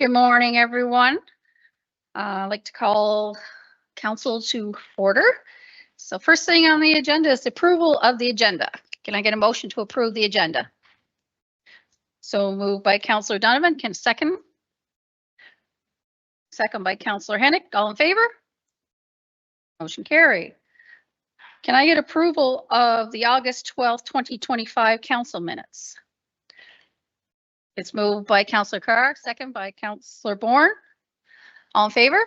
Good morning, everyone. I'd like to call council to order. So first thing on the agenda is approval of the agenda. Can I get a motion to approve the agenda? So moved by Councillor Donovan. Can second? Second by Councillor Hennick. All in favor? Motion carried. Can I get approval of the August 12th, 2025 council minutes? It's moved by Councillor Carr, second by Councillor Bourne. All in favor?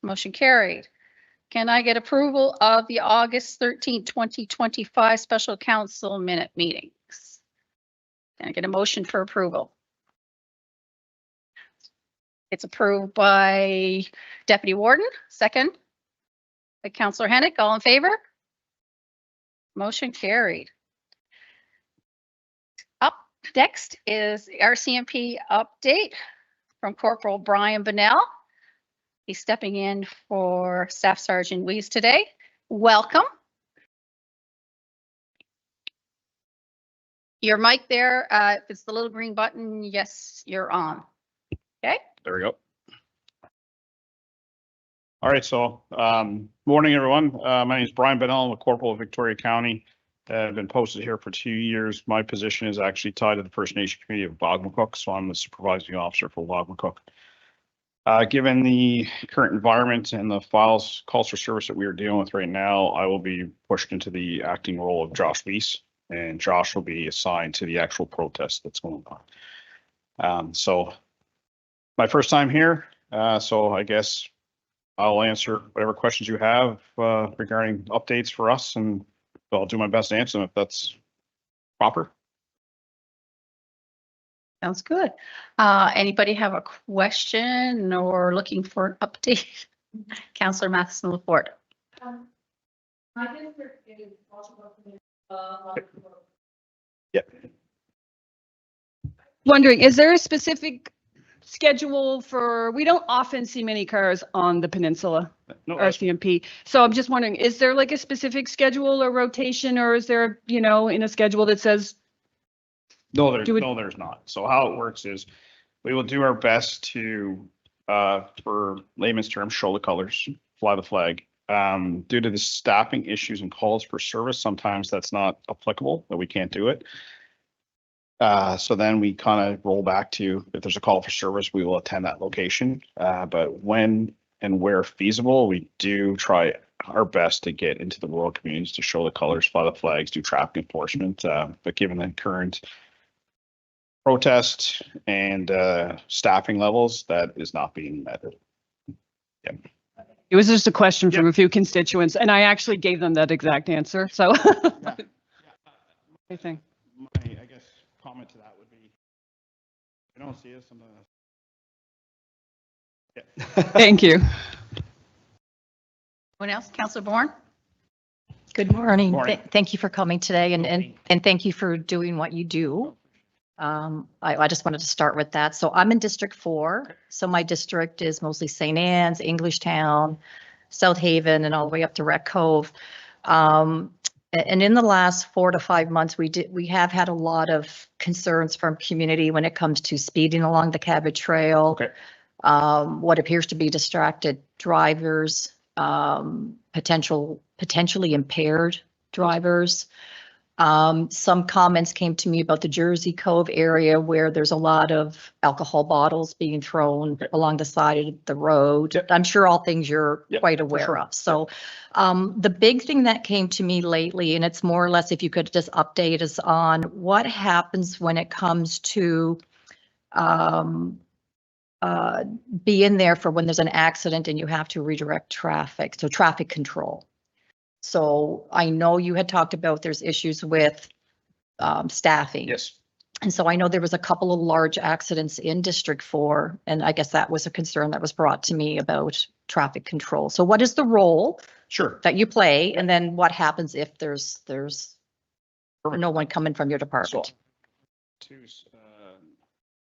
Motion carried. Can I get approval of the August 13th, 2025 special council minute meetings? Can I get a motion for approval? It's approved by Deputy Warden, second by Councillor Hennick. All in favor? Motion carried. Up next is the RCMP update from Corporal Brian Bonnell. He's stepping in for Staff Sergeant WIESE today. Welcome. Your mic there, if it's the little green button, yes, you're on. Okay. There we go. All right, so morning, everyone. My name is Brian Bonnell. I'm a corporal of Victoria County. I've been posted here for 2 years. My position is actually tied to the First Nation community of Bogmacook, so I'm the supervising officer for Bogmacook. Given the current environment and the calls for service that we are dealing with right now, I will be pushed into the acting role of Josh WIESE, and Josh will be assigned to the actual protest that's going on. So my first time here, so I guess I'll answer whatever questions you have regarding updates for us, and I'll do my best to answer them if that's proper. Sounds good. Anybody have a question or looking for an update? Councillor Matheson-Laporte. My district is also Yep. wondering, is there a specific schedule for, we don't often see many cars on the peninsula, No, RCMP. So I'm just wondering, is there like a specific schedule or rotation, or is there, you know, in a schedule that says? no, there's not. So how it works is we will do our best to, for layman's terms, show the colors, fly the flag. Due to the staffing issues and calls for service, sometimes that's not applicable, that we can't do it. So then we kind of roll back to, if there's a call for service, we will attend that location. But when and where feasible, we do try our best to get into the rural communities to show the colors, fly the flags, do traffic enforcement. But given the current protest and staffing levels, that is not being met. Yeah. It was just a question from a few constituents, and I actually gave them that exact answer, so. Anything. I guess comment to that would be, I don't see it, something. Yeah. Thank you. Anyone else? Councillor Bourne? Good morning. Morning. Thank you for coming today, and thank you for doing what you do. I just wanted to start with that. So I'm in District 4. So my district is mostly St. Anne's, Englishtown, South Haven, and all the way up to Wreck Cove. And in the last 4 to 5 months, we have had a lot of concerns from community when it comes to speeding along the Cabot Trail. Okay. What appears to be distracted drivers, potentially impaired drivers. Some comments came to me about the Jersey Cove area where there's a lot of alcohol bottles being thrown along the side of the road. Yep. I'm sure all things you're Yep, quite aware sure. of. So the big thing that came to me lately, and it's more or less if you could just update us on what happens when it comes to being there for when there's an accident and you have to redirect traffic, so traffic control. So I know you had talked about there's issues with staffing. Yes. And so I know there was a couple of large accidents in District 4, and I guess that was a concern that was brought to me about traffic control. So what is the role Sure. that you play, and then what happens if there's Perfect. no one coming from your department? So, to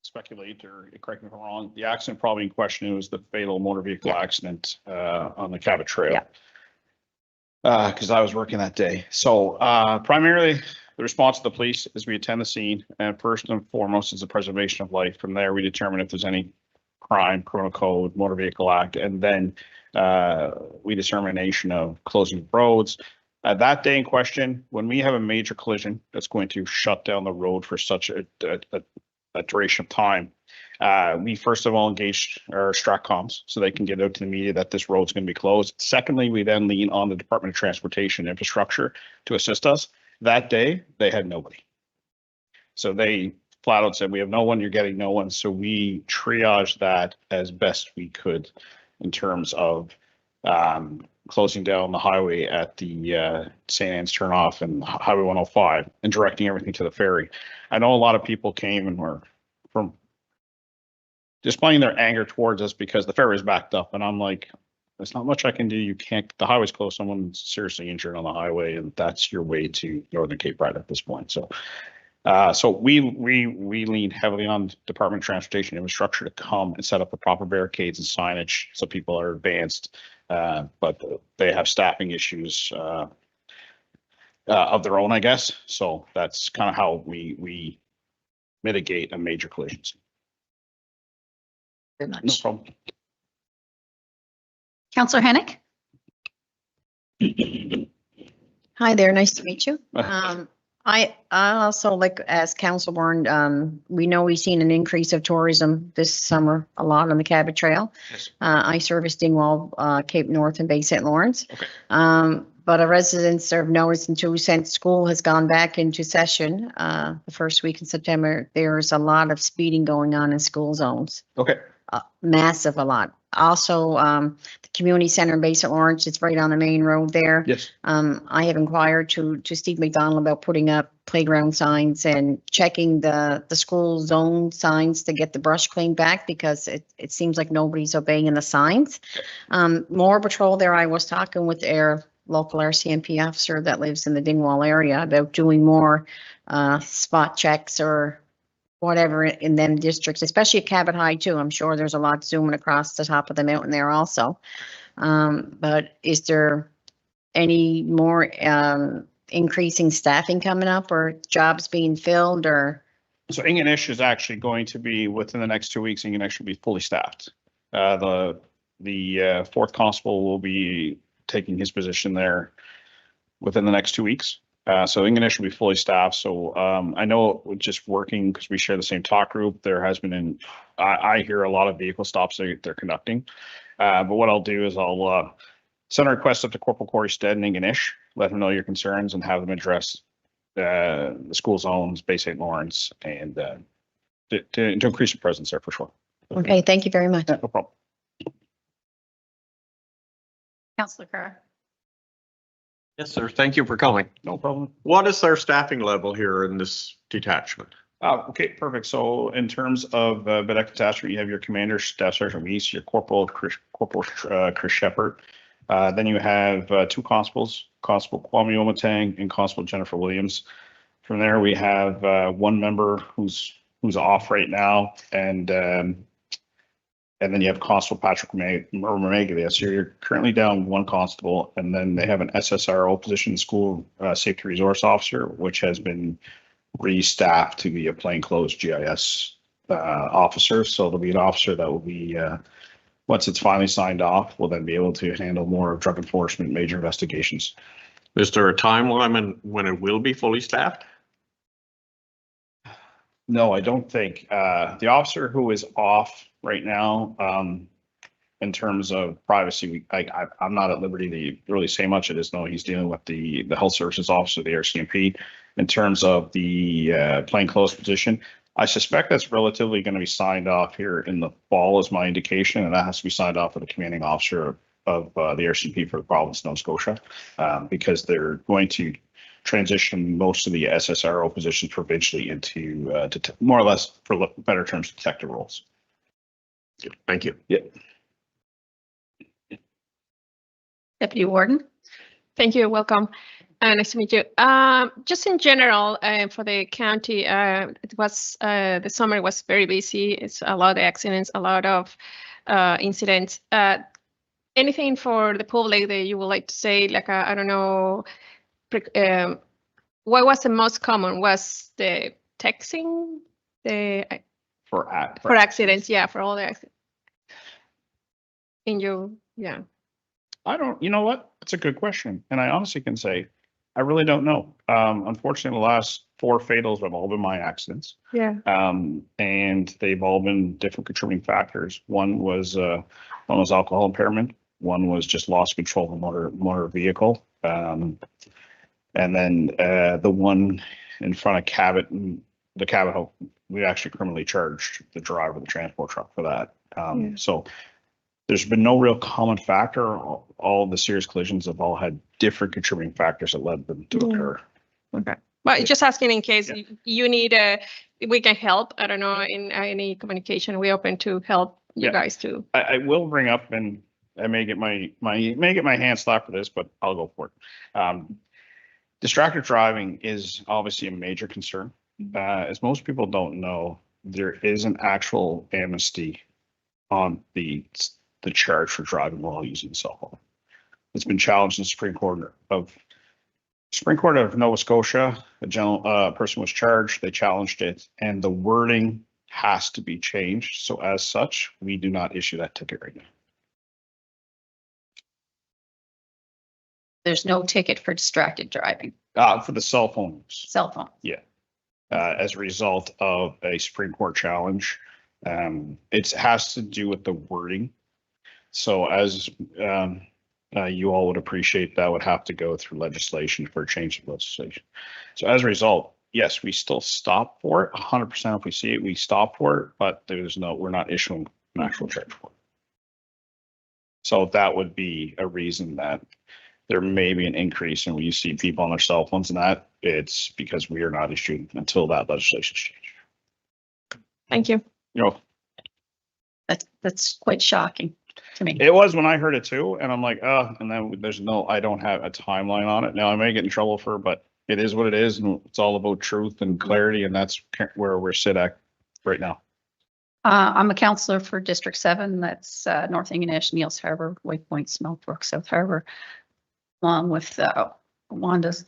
speculate or correct me if I'm wrong, the accident probably in question was the fatal motor vehicle accident on the Cabot Trail. Yeah. Because I was working that day. So primarily The response of the police is we attend the scene, and first and foremost is the preservation of life. From there, we determine if there's any crime, criminal code, motor vehicle act, and then we determination of closing roads. That day in question, when we have a major collision that's going to shut down the road for such a duration of time, we first of all engaged our StratComs so they can get out to the media that this road's going to be closed. Secondly, we then lean on the Department of Transportation Infrastructure to assist us. That day, they had nobody. So they flat out said, we have no one, you're getting no one. So we triaged that as best we could in terms of closing down the highway at the St. Anne's turnoff and Highway 105 and directing everything to the ferry. I know a lot of people came and were from displaying their anger towards us because the ferry is backed up. And I'm like, there's not much I can do. You can't, the highway's closed, someone's seriously injured on the highway, and that's your way to Northern Cape Breton at this point. So we lean heavily on Department of Transportation Infrastructure to come and set up the proper barricades and signage so people are advanced, but they have staffing issues of their own, I guess. So that's kind of how we mitigate a major collisions. Very No much. problem. Councillor Hennick? Hi there, nice to meet you. I also, like, as Councilor, we know we've seen an increase of tourism this summer, a lot on the Cabot Trail. Yes. I service Dingwall, Cape North and Bay St. Lawrence. Okay. But our residents have noticed since school has gone back into session, the first week in September, there's a lot of speeding going on in school zones. Okay. Massive, a lot. Also, the community center in Bay St. Lawrence, it's right on the main road there. Yes. I have inquired to Steve McDonald about putting up playground signs and checking the school zone signs to get the brush cleaned back because it seems like nobody's obeying the signs. More patrol there. I was talking with our local RCMP officer that lives in the Dingwall area about doing more spot checks or whatever in them districts, especially at Cabot High too. I'm sure there's a lot zooming across the top of the mountain there also. But is there any more increasing staffing coming up or jobs being filled or? So Ingonish is actually going to be within the next 2 weeks. Ingonish will be fully staffed. The fourth constable will be taking his position there within the next 2 weeks. So Ingonish will be fully staffed. So I know just working because we share the same talk group. There has been I hear a lot of vehicle stops they're conducting. But what I'll do is I'll send a request up to Corporal Corey Stead and Ingonish, let them know your concerns and have them address the school zones, Bay St. Lawrence, and to increase the presence there for sure. Okay, thank you very much. Yeah, no problem. Councillor Carr? Yes, sir. Thank you for coming. No problem. What is our staffing level here in this detachment? Okay, perfect. So in terms of Baddeck Catastrophe, you have your commander, Staff Sergeant WIESE, your Corporal Chris Shepard. Then you have two constables, Constable Kwame Omatang and Constable Jennifer Williams. From there, we have one member who's off right now, and then you have Constable Patrick Maglia. So you're currently down one constable, and then they have an SSRO position, School Safety Resource Officer, which has been restaffed to be a plainclothes GIS officer. So there'll be an officer that will be, once it's finally signed off, will then be able to handle more drug enforcement, major investigations. Is there a timeline when it will be fully staffed? No, I don't think. The officer who is off right now, in terms of privacy, I'm not at liberty to really say much. I just know he's dealing with the health services officer, the RCMP. In terms of the plainclothes position, I suspect that's relatively going to be signed off here in the fall, is my indication, and that has to be signed off with the commanding officer of the RCMP for the province of Nova Scotia, because they're going to transition most of the SSRO positions provincially into more or less, for better terms, detective roles. Thank you. Yeah. Deputy Warden? Thank you. Welcome. Nice to meet you. Just in general, for the county, it was the summer was very busy. It's a lot of accidents, a lot of incidents. Anything for the public that you would like to say? Like I don't know, what was the most common? Was the texting, For act. for accidents? Yeah, for all the accidents. In your, yeah. I don't, you know what? That's a good question. And I honestly can say, I really don't know. Unfortunately, the last 4 fatals have all been my accidents. Yeah. And they've all been different contributing factors. One was alcohol impairment. One was just loss of control of the motor vehicle. And then, the one in front of Cabot, the Cabot, we actually criminally charged the driver of the transport truck for that. Yeah. So there's been no real common factor. All the serious collisions have all had different contributing factors that led them to occur. Okay. But just asking in case Yeah. you need we can help. I don't know, in any communication, we open to help you Yeah. guys too. I will bring up, and I may get my hand slapped for this, but I'll go for it. Distracted driving is obviously a major concern. As most people don't know, there is an actual amnesty on the charge for driving while using a cell phone. It's been challenged in the Supreme Court of Nova Scotia. A person was charged, they challenged it, and the wording has to be changed. So as such, we do not issue that ticket right now. There's no ticket for distracted driving, For the cell phone use. cell phone. As a result of a Supreme Court challenge. It has to do with the wording. So as you all would appreciate, that would have to go through legislation for a change of legislation. So as a result, yes, we still stop for it 100%. If we see it, we stop for it, but we're not issuing an actual charge for it. So that would be a reason that there may be an increase and when you see people on their cell phones and that, it's because we are not issuing until that legislation change. Thank you. You know, That's quite shocking to me. it was when I heard it too, and I'm like, and then I don't have a timeline on it. Now I may get in trouble but it is what it is, and it's all about truth and clarity, and that's where we're at right now. I'm a counselor for District 7. That's North Ingonish, Niels Harbor, White Point, Smellbrook, South Harbor, along with Wanda's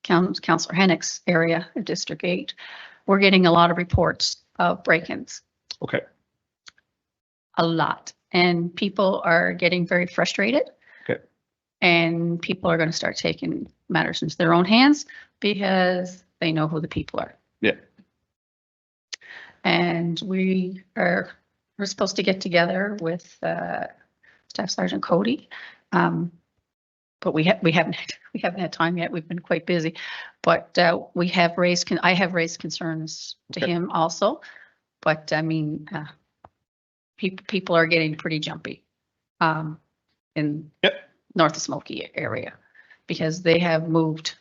Councillor Hennick's area of District 8. We're getting a lot of reports of break-ins. Okay. A lot. And people are getting very frustrated. Okay. And people are going to start taking matters into their own hands because they know who the people are. Yeah. And we're supposed to get together with Staff Sergeant Cody. But we haven't had time yet. We've been quite busy, but I have raised concerns to Okay. him also. But I mean, people are getting pretty jumpy in Yep. North of Smoky area because they have moved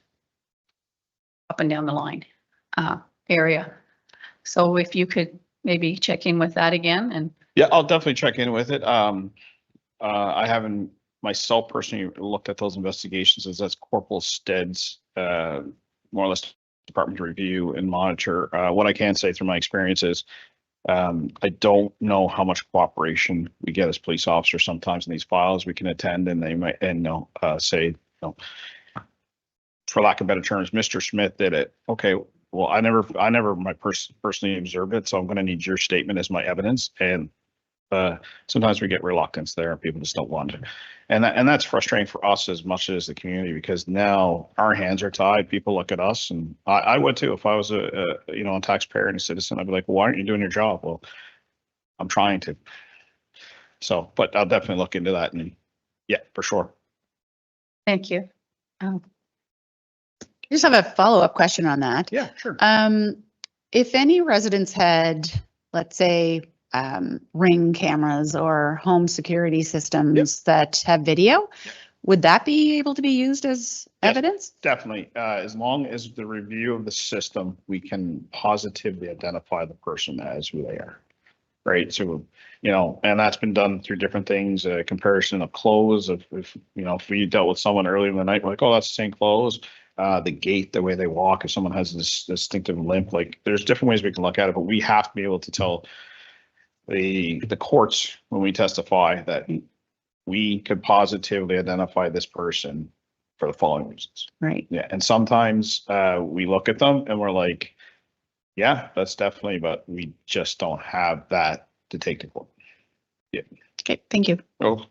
up and down the line area. So if you could maybe check in with that again and. Yeah, I'll definitely check in with it. I haven't myself personally looked at those investigations, as that's Corporal Stead's more or less department to review and monitor. What I can say through my experience is I don't know how much cooperation we get as police officers sometimes in these files. We can attend and they might say, for lack of better terms, Mr. Smith did it. Okay, well, I never personally observed it, so I'm going to need your statement as my evidence. And sometimes we get reluctance there, and people just don't want it, and that's frustrating for us as much as the community, because now our hands are tied. People look at us, and I would too if I was a taxpayer and a citizen. I'd be like, well, why aren't you doing your job? Well, I'm trying to. So, but I'll definitely look into that, and yeah, for sure. Thank you. I just have a follow-up question on that. Yeah, sure. If any residents had, let's say, Ring cameras or home security systems that have video, would that be able to be used as evidence? Definitely. As long as the review of the system, we can positively identify the person as who they are. Right. So, and that's been done through different things, comparison of clothes. If we dealt with someone earlier in the night, we're like, oh, that's the same clothes. The gait, the way they walk, if someone has this distinctive limp, like there's different ways we can look at it, but we have to be able to tell the courts when we testify that we could positively identify this person for the following reasons. Right. Yeah, and sometimes we look at them and we're like, yeah, that's definitely, but we just don't have that to take to court. Okay, thank you. Oh,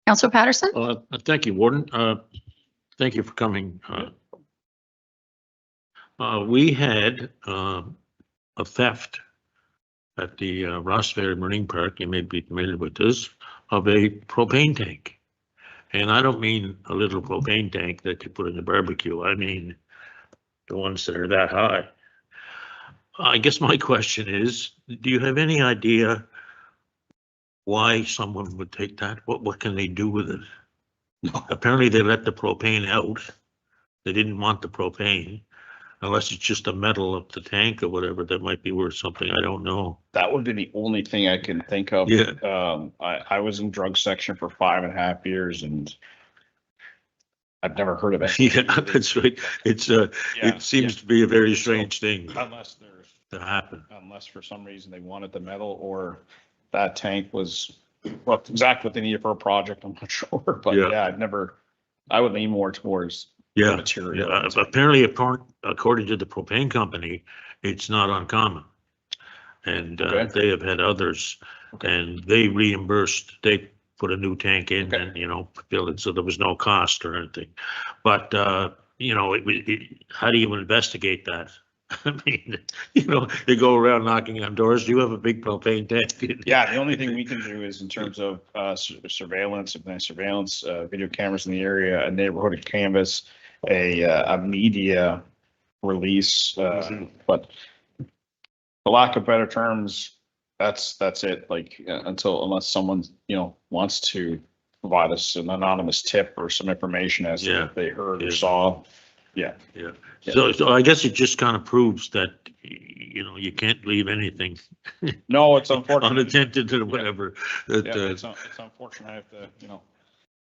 Councillor Patterson? Thank you, Warden. Thank you for coming. We had a theft at the Rossfair Marine Park, you may be familiar with this, of a propane tank. And I don't mean a little propane tank that you put in the barbecue. I mean the ones that are that high. I guess my question is, do you have any idea why someone would take that? What can they do with it? Apparently they let the propane out. They didn't want the propane, unless it's just the metal of the tank or whatever that might be worth something. I don't know. that would be the only thing I can think of. Yeah. I was in drug section for 5.5 years and I've never heard of it. Yeah, that's right. It's Yeah, it seems to be a very strange thing Unless there's, to happen. unless for some reason they wanted the metal or that tank was, well, exactly what they needed for a project, I'm not sure, but Yeah. yeah, I would lean more towards the Yeah. material. Yeah, apparently, according to the propane company, it's not uncommon. And Okay. they have had others, Okay. and they reimbursed, they put a new tank in Okay. and, filled it, so there was no cost or anything. But, how do you investigate that? I mean, they go around knocking on doors. Do you have a big propane tank? Yeah, the only thing we can do is in terms of surveillance, if there's surveillance, video cameras in the area, a neighborhood canvas, a media release, but for lack of better terms, that's it. Like unless someone, wants to provide us an anonymous tip or some information as to what they heard or saw. Yeah. Yeah. So I guess it just kind of proves that, you can't leave anything No, it's unfortunate. unattended or whatever. That, Yeah, it's unfortunate. I have to,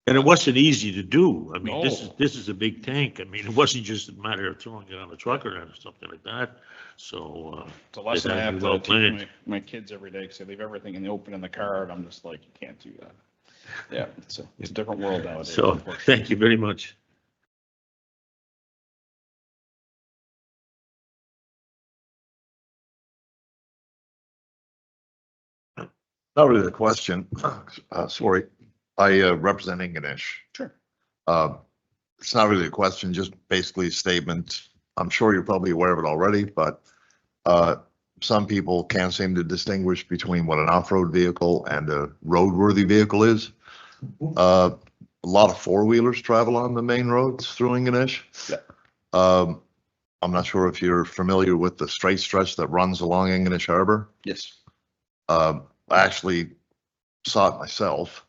and it wasn't easy to do. I mean, No. this is a big tank. I mean, it wasn't just a matter of throwing it on a truck or something like that. So, it's a lesson I had to have be to well teach planned. my kids every day because they leave everything in the open in the car and I'm just like, you can't do that. Yeah, it's a different world nowadays. So, unfortunately. thank you very much. Not really a question. Sorry, I represent English. Sure. It's not really a question, just basically a statement. I'm sure you're probably aware of it already, but some people can't seem to distinguish between what an off-road vehicle and a roadworthy vehicle is. A lot of four-wheelers travel on the main roads through English. Yeah. I'm not sure if you're familiar with the straight stretch that runs along English Harbor. Yes. I actually saw it myself,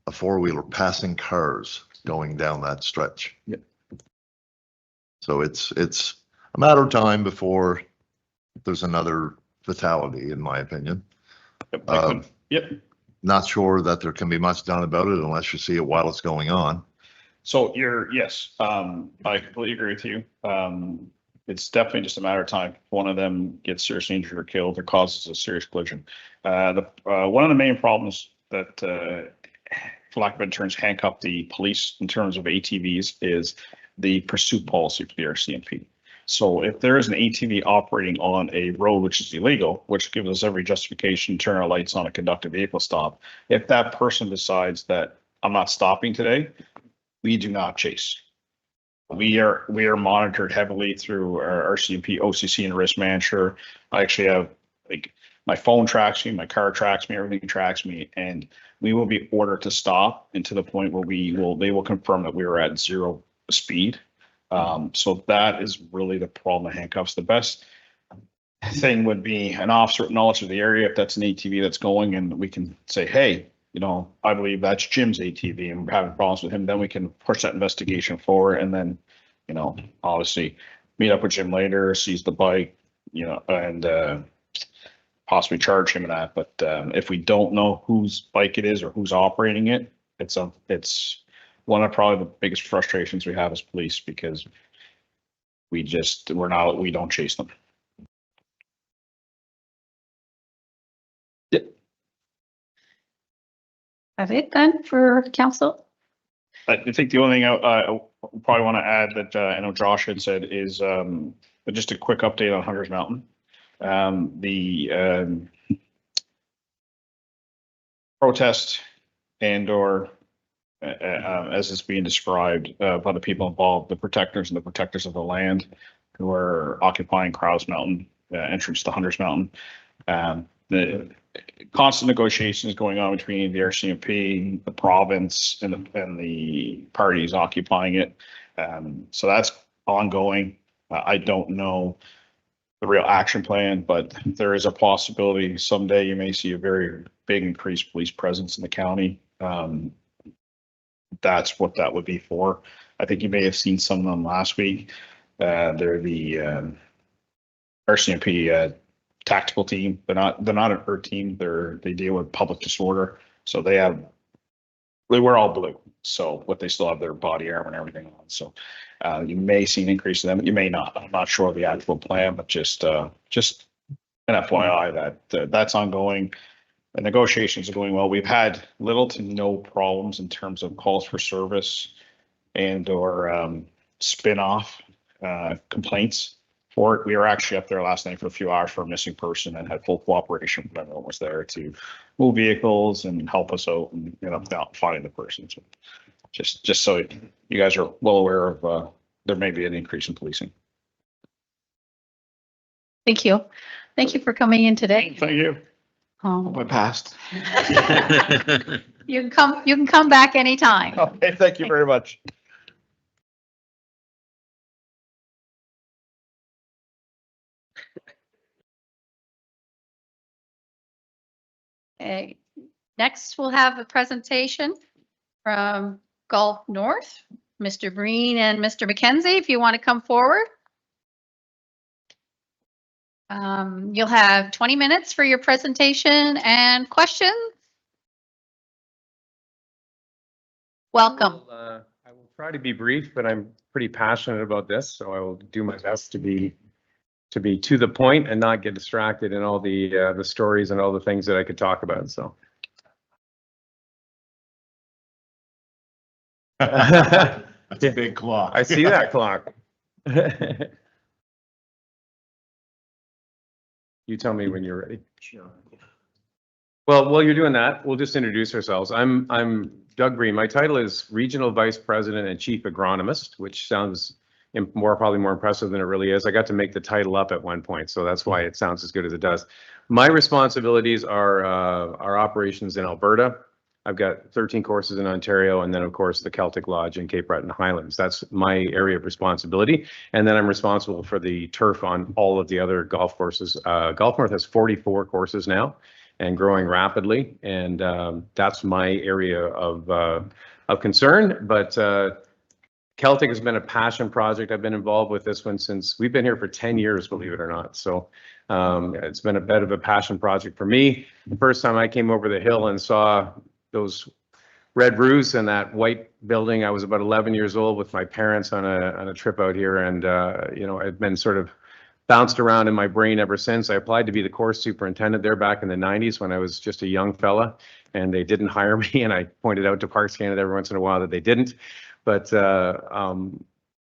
a four-wheeler passing cars going down that stretch. Yep. So it's a matter of time before there's another fatality, in my opinion. Yep. Yep. Not sure that there can be much done about it unless you see it while it's going on. So yes, I completely agree with you. It's definitely just a matter of time. One of them gets seriously injured or killed or causes a serious collision. One of the main problems that, for lack of better terms, handcuff the police in terms of ATVs is the pursuit policy for the RCMP. So if there is an ATV operating on a road which is illegal, which gives us every justification to turn our lights on a conducted vehicle stop, if that person decides that I'm not stopping today, we do not chase. We are monitored heavily through our RCMP, OCC, and risk manager. I actually have my phone tracks me, my car tracks me, everything tracks me, and we will be ordered to stop, and to the point where they will confirm that we were at 0 speed. So that is really the problem of handcuffs. The best thing would be an officer with knowledge of the area. If that's an ATV that's going, and we can say, hey, I believe that's Jim's ATV and we're having problems with him, then we can push that investigation forward and then, obviously meet up with Jim later, seize the bike, and possibly charge him in that. But if we don't know whose bike it is or who's operating it, it's one of probably the biggest frustrations we have as police, because we don't chase them. That's it then for council? I think the only thing I probably want to add that I know Josh had said is just a quick update on Hunter's Mountain. The protest and/or as it's being described by the people involved, the protectors and the protectors of the land who are occupying Crowes Mountain, entrance to Hunter's Mountain. The constant negotiations going on between the RCMP, the province, and the parties occupying it. So that's ongoing. I don't know the real action plan, but there is a possibility someday you may see a very big increased police presence in the county. That's what that would be for. I think you may have seen some of them last week. They're the RCMP tactical team. They're not an ERT team. They deal with public disorder. So they wear all blue. So what they still have their body armor and everything on. So you may see an increase in them. You may not. I'm not sure of the actual plan, but just an FYI that's ongoing. The negotiations are going well. We've had little to no problems in terms of calls for service and/or spin-off complaints for it. We were actually up there last night for a few hours for a missing person and had full cooperation from everyone was there to move vehicles and help us out and finding the person. So just so you guys are well aware of, there may be an increase in policing. Thank you. Thank you for coming in today. Thank you. Oh, I passed. You can come back anytime. Okay, thank you very much. Okay. Next, we'll have a presentation from Gulf North, Mr. BREEN and Mr. McKenzie, if you want to come forward. You'll have 20 minutes for your presentation and questions. Welcome. I will try to be brief, but I'm pretty passionate about this, so I will do my best to be to the point and not get distracted in all the stories and all the things that I could talk about. So. That's a big clock. I see that clock. You tell me when you're ready. Sure. Well, while you're doing that, we'll just introduce ourselves. I'm Doug BREEN. My title is Regional Vice President and Chief Agronomist, which sounds probably more impressive than it really is. I got to make the title up at one point, so that's why it sounds as good as it does. My responsibilities are our operations in Alberta. I've got 13 courses in Ontario, and then of course the Keltic Lodge in Cape Breton Highlands. That's my area of responsibility. And then I'm responsible for the turf on all of the other golf courses. Gulf North has 44 courses now and growing rapidly. And that's my area of concern. But Keltic has been a passion project. I've been involved with this one since we've been here for 10 years, believe it or not. So it's been a bit of a passion project for me. The first time I came over the hill and saw those red roofs and that white building, I was about 11 years old with my parents on a trip out here, and I've been sort of bounced around in my brain ever since. I applied to be the course superintendent there back in the 90s when I was just a young fella, and they didn't hire me, and I pointed out to Parks Canada every once in a while that they didn't. But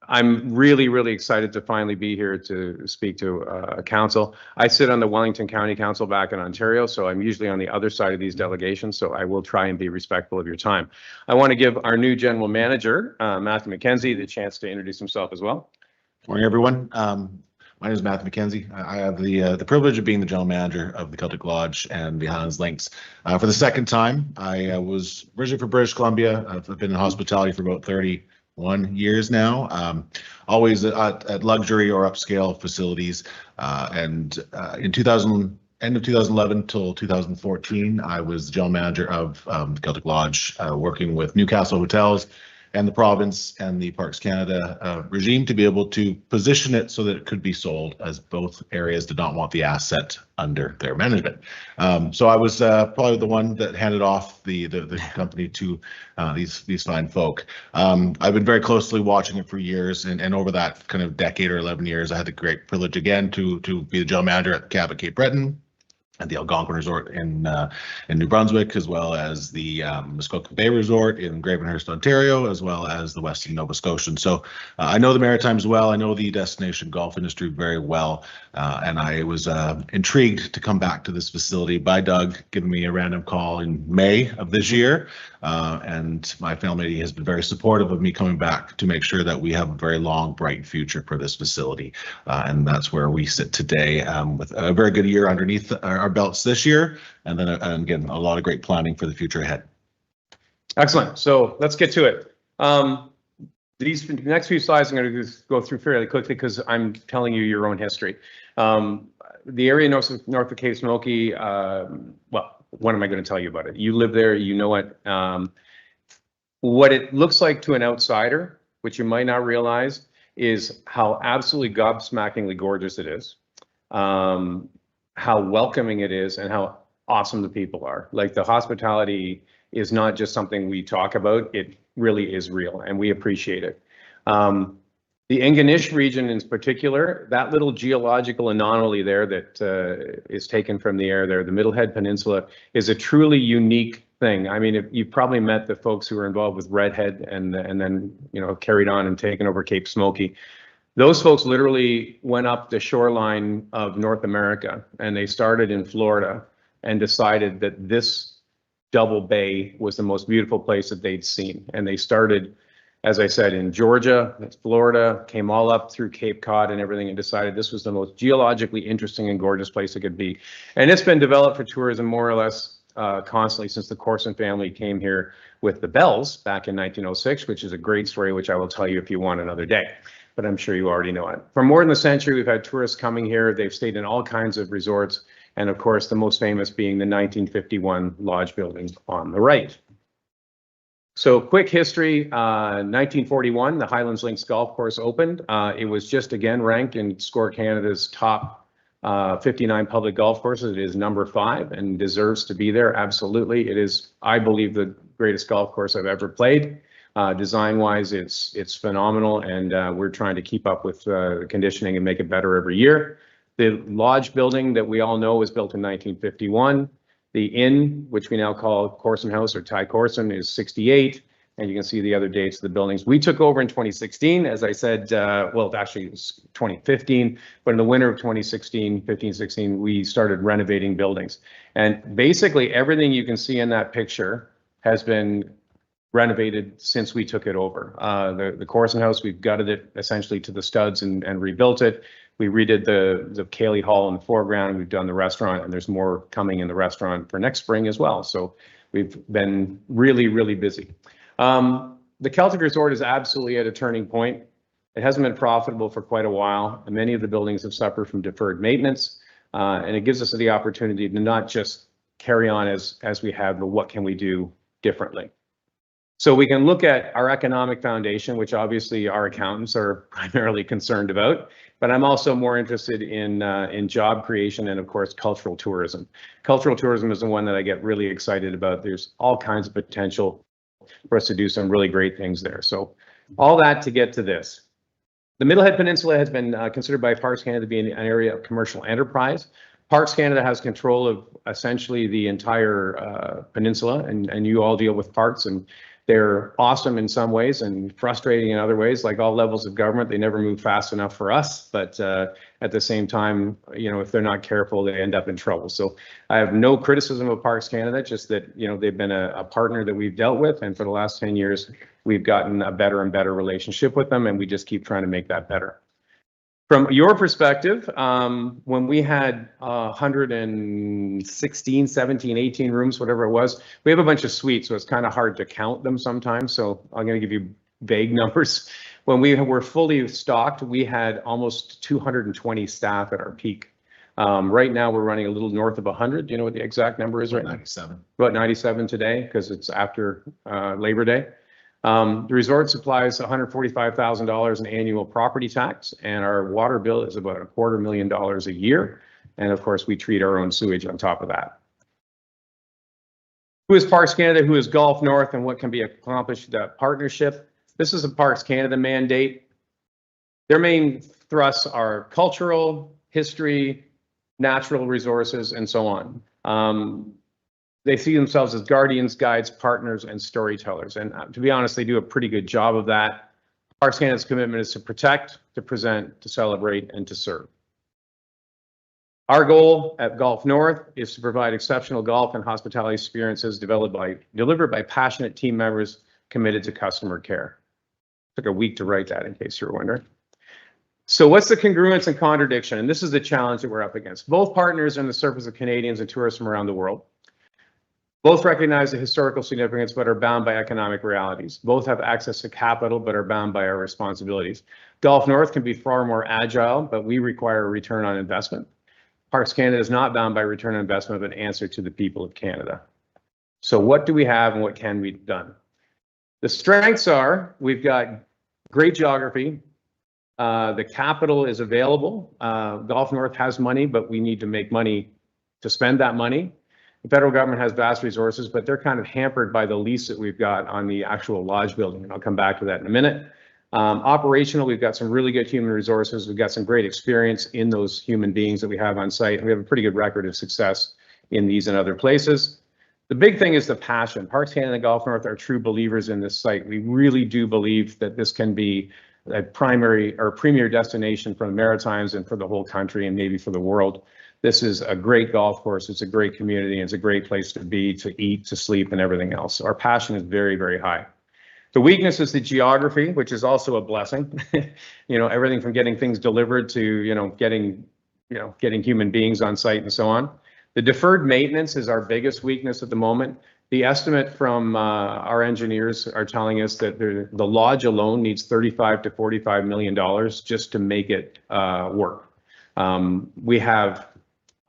I'm really, really excited to finally be here to speak to council. I sit on the Wellington County Council back in Ontario, so I'm usually on the other side of these delegations, so I will try and be respectful of your time. I want to give our new general manager, Matthew McKenzie, the chance to introduce himself as well. Morning, everyone. My name is Matthew McKenzie. I have the privilege of being the general manager of the Keltic Lodge and the Highlands Links. For the second time, I was originally from British Columbia. I've been in hospitality for about 31 years now, always at luxury or upscale facilities. And in end of 2011 till 2014, I was the general manager of the Keltic Lodge, working with Newcastle Hotels and the province and the Parks Canada regime to be able to position it so that it could be sold, as both areas did not want the asset under their management. So I was probably the one that handed off the company to these fine folk. I've been very closely watching it for years, and over that kind of decade or 11 years, I had the great privilege again to be the general manager at Cape Breton. and the Algonquin Resort in New Brunswick, as well as the Muskoka Bay Resort in Gravenhurst, Ontario, as well as the Westin Nova Scotian. So I know the Maritimes well. I know the destination golf industry very well, and I was intrigued to come back to this facility by Doug giving me a random call in May of this year, and my family has been very supportive of me coming back to make sure that we have a very long, bright future for this facility, and that's where we sit today, with a very good year underneath our belts this year, and then again, a lot of great planning for the future ahead. Excellent. So let's get to it. These next few slides I'm going to go through fairly quickly because I'm telling you your own history. The area north of Cape Smoky, well, what am I going to tell you about it? You live there, you know it. What it looks like to an outsider, which you might not realize, is how absolutely gobsmackingly gorgeous it is. How welcoming it is and how awesome the people are. Like, the hospitality is not just something we talk about, it really is real, and we appreciate it. The Ingonish region in particular, that little geological anomaly there that is taken from the air there, the Middlehead Peninsula, is a truly unique thing. I mean, you've probably met the folks who were involved with Redhead and then, you know, carried on and taken over Cape Smoky. Those folks literally went up the shoreline of North America, and they started in Florida and decided that this double bay was the most beautiful place that they'd seen. And they started, as I said, in Georgia, Florida, came all up through Cape Cod and everything, and decided this was the most geologically interesting and gorgeous place it could be. And it's been developed for tourism more or less constantly since the Corson family came here with the Bells back in 1906, which is a great story, which I will tell you if you want another day, but I'm sure you already know it. For more than a century, we've had tourists coming here. They've stayed in all kinds of resorts, and of course, the most famous being the 1951 Lodge building on the right. So quick history, 1941, the Highlands Links Golf Course opened. It was just again ranked in Score Canada's top 59 public golf courses. It is number 5 and deserves to be there. Absolutely. It is, I believe, the greatest golf course I've ever played. Design-wise, it's phenomenal, and we're trying to keep up with the conditioning and make it better every year. The Lodge building that we all know was built in 1951. The Inn, which we now call Corson House or Ty Corson, is 68, and you can see the other dates of the buildings. We took over in 2016, as I said, well, actually it was 2015, but in the winter of 15-16, we started renovating buildings. And basically everything you can see in that picture has been renovated since we took it over. The Corson House, we've gutted it essentially to the studs and rebuilt it. We redid the Cayley Hall in the foreground. We've done the restaurant, and there's more coming in the restaurant for next spring as well. So we've been really, really busy. The Keltic Resort is absolutely at a turning point. It hasn't been profitable for quite a while, and many of the buildings have suffered from deferred maintenance. And it gives us the opportunity to not just carry on as we have, but what can we do differently? So we can look at our economic foundation, which obviously our accountants are primarily concerned about, but I'm also more interested in job creation and, of course, cultural tourism. Cultural tourism is the one that I get really excited about. There's all kinds of potential for us to do some really great things there. So all that to get to this. The Middlehead Peninsula has been considered by Parks Canada to be an area of commercial enterprise. Parks Canada has control of essentially the entire peninsula, and you all deal with parks, and they're awesome in some ways and frustrating in other ways. Like all levels of government, they never move fast enough for us, but at the same time, you know, if they're not careful, they end up in trouble. So I have no criticism of Parks Canada, just that, you know, they've been a partner that we've dealt with, and for the last 10 years, we've gotten a better and better relationship with them, and we just keep trying to make that better. From your perspective, when we had 116, 17, 18 rooms, whatever it was, we have a bunch of suites, so it's kind of hard to count them sometimes. So I'm going to give you vague numbers. When we were fully stocked, we had almost 220 staff at our peak. Right now, we're running a little north of 100. Do you know what the exact number is right now? 97. About 97 today, because it's after Labor Day. The resort supplies $145,000 in annual property tax, and our water bill is about $250,000 a year. And of course, we treat our own sewage on top of that. Who is Parks Canada? Who is Gulf North? And what can be accomplished with that partnership? This is a Parks Canada mandate. Their main thrusts are cultural, history, natural resources, and so on. They see themselves as guardians, guides, partners, and storytellers. And to be honest, they do a pretty good job of that. Parks Canada's commitment is to protect, to present, to celebrate, and to serve. Our goal at Golf North is to provide exceptional golf and hospitality experiences delivered by passionate team members committed to customer care. Took a week to write that, in case you're wondering. So what's the congruence and contradiction? And this is the challenge that we're up against. Both partners are on the surface of Canadians and tourists from around the world. Both recognize the historical significance, but are bound by economic realities. Both have access to capital, but are bound by our responsibilities. Golf North can be far more agile, but we require a return on investment. Parks Canada is not bound by return on investment, but an answer to the people of Canada. So what do we have and what can be done? The strengths are, we've got great geography. The capital is available. Golf North has money, but we need to make money to spend that money. The federal government has vast resources, but they're kind of hampered by the lease that we've got on the actual lodge building. And I'll come back to that in a minute. Operational, we've got some really good human resources. We've got some great experience in those human beings that we have on site. And we have a pretty good record of success in these and other places. The big thing is the passion. Parks Canada and Golf North are true believers in this site. We really do believe that this can be a primary or premier destination for the Maritimes and for the whole country and maybe for the world. This is a great golf course. It's a great community. It's a great place to be, to eat, to sleep, and everything else. Our passion is very, very high. The weakness is the geography, which is also a blessing. You know, everything from getting things delivered to, getting human beings on site and so on. The deferred maintenance is our biggest weakness at the moment. The estimate from our engineers are telling us that the lodge alone needs $35 to $45 million just to make it work. We have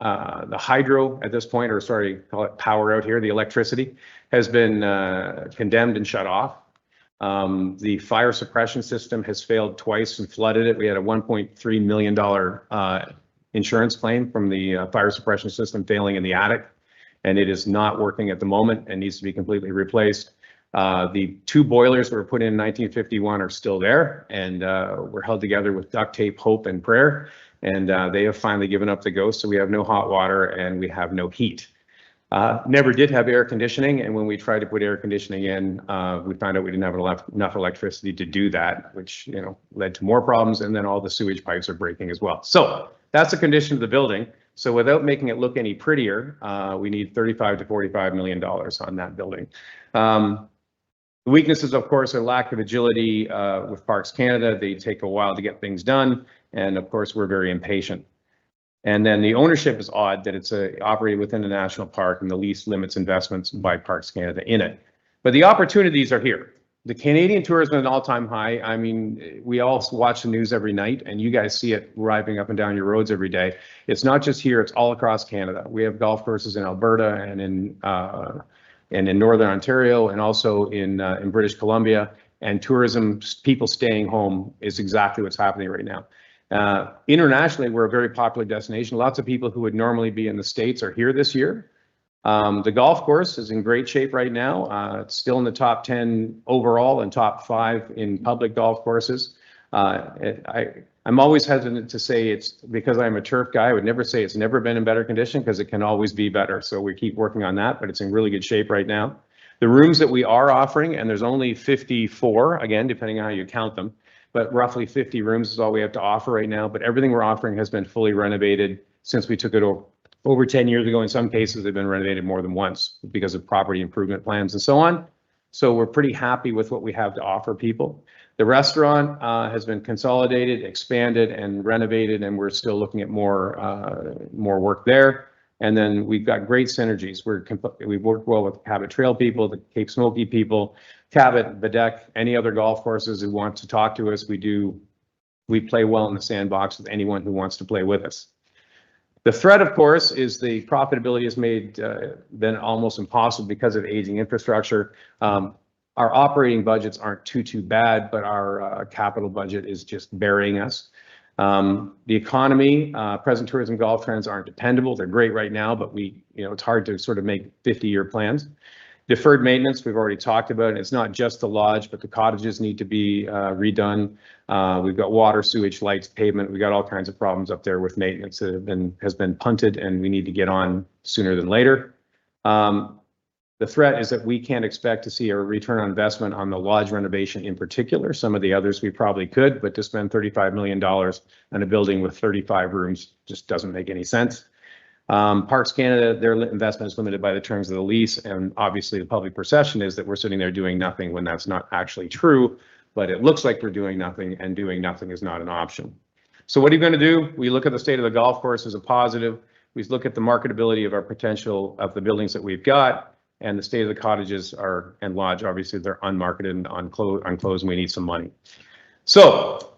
the hydro at this point, or sorry, call it power out here, the electricity has been condemned and shut off. The fire suppression system has failed twice and flooded it. We had a $1.3 million insurance claim from the fire suppression system failing in the attic, and it is not working at the moment and needs to be completely replaced. The two boilers that were put in 1951 are still there, and we're held together with duct tape, hope, and prayer. And they have finally given up the ghost, so we have no hot water and we have no heat. Never did have air conditioning, and when we tried to put air conditioning in, we found out we didn't have enough electricity to do that, which led to more problems, and then all the sewage pipes are breaking as well. So that's the condition of the building. So without making it look any prettier, we need $35 to $45 million on that building. The weaknesses, of course, are lack of agility with Parks Canada. They take a while to get things done. And of course, we're very impatient. And then the ownership is odd that it's operated within the national park and the lease limits investments by Parks Canada in it. But the opportunities are here. The Canadian tourism is an all-time high. I mean, we all watch the news every night and you guys see it driving up and down your roads every day. It's not just here, it's all across Canada. We have golf courses in Alberta and in Northern Ontario and also in British Columbia. And tourism, people staying home is exactly what's happening right now. Internationally, we're a very popular destination. Lots of people who would normally be in the States are here this year. The golf course is in great shape right now. It's still in the top 10 overall and top 5 in public golf courses. I'm always hesitant to say it's because I'm a turf guy. I would never say it's never been in better condition because it can always be better. So we keep working on that, but it's in really good shape right now. The rooms that we are offering, and there's only 54, again, depending on how you count them, but roughly 50 rooms is all we have to offer right now. But everything we're offering has been fully renovated since we took it over 10 years ago. In some cases, they've been renovated more than once because of property improvement plans and so on. So we're pretty happy with what we have to offer people. The restaurant has been consolidated, expanded, and renovated, and we're still looking at more work there. And then we've got great synergies. We've worked well with the Cabot Trail people, the Cape Smoky people, Cabot, Baddeck, any other golf courses who want to talk to us. We play well in the sandbox with anyone who wants to play with us. The threat, of course, is the profitability has made been almost impossible because of aging infrastructure. Our operating budgets aren't too bad, but our capital budget is just burying us. The economy, present tourism golf trends aren't dependable. They're great right now, but it's hard to sort of make 50-year plans. Deferred maintenance, we've already talked about, and it's not just the lodge, but the cottages need to be redone. We've got water, sewage, lights, pavement. We've got all kinds of problems up there with maintenance that has been punted, and we need to get on sooner than later. The threat is that we can't expect to see a return on investment on the lodge renovation in particular. Some of the others we probably could, but to spend $35 million on a building with 35 rooms just doesn't make any sense. Parks Canada, their investment is limited by the terms of the lease, and obviously the public perception is that we're sitting there doing nothing when that's not actually true, but it looks like we're doing nothing, and doing nothing is not an option. So what are you going to do? We look at the state of the golf course as a positive. We look at the marketability of our potential of the buildings that we've got, and the state of the cottages are, and lodge, obviously they're unmarketed and unclosed, and we need some money. So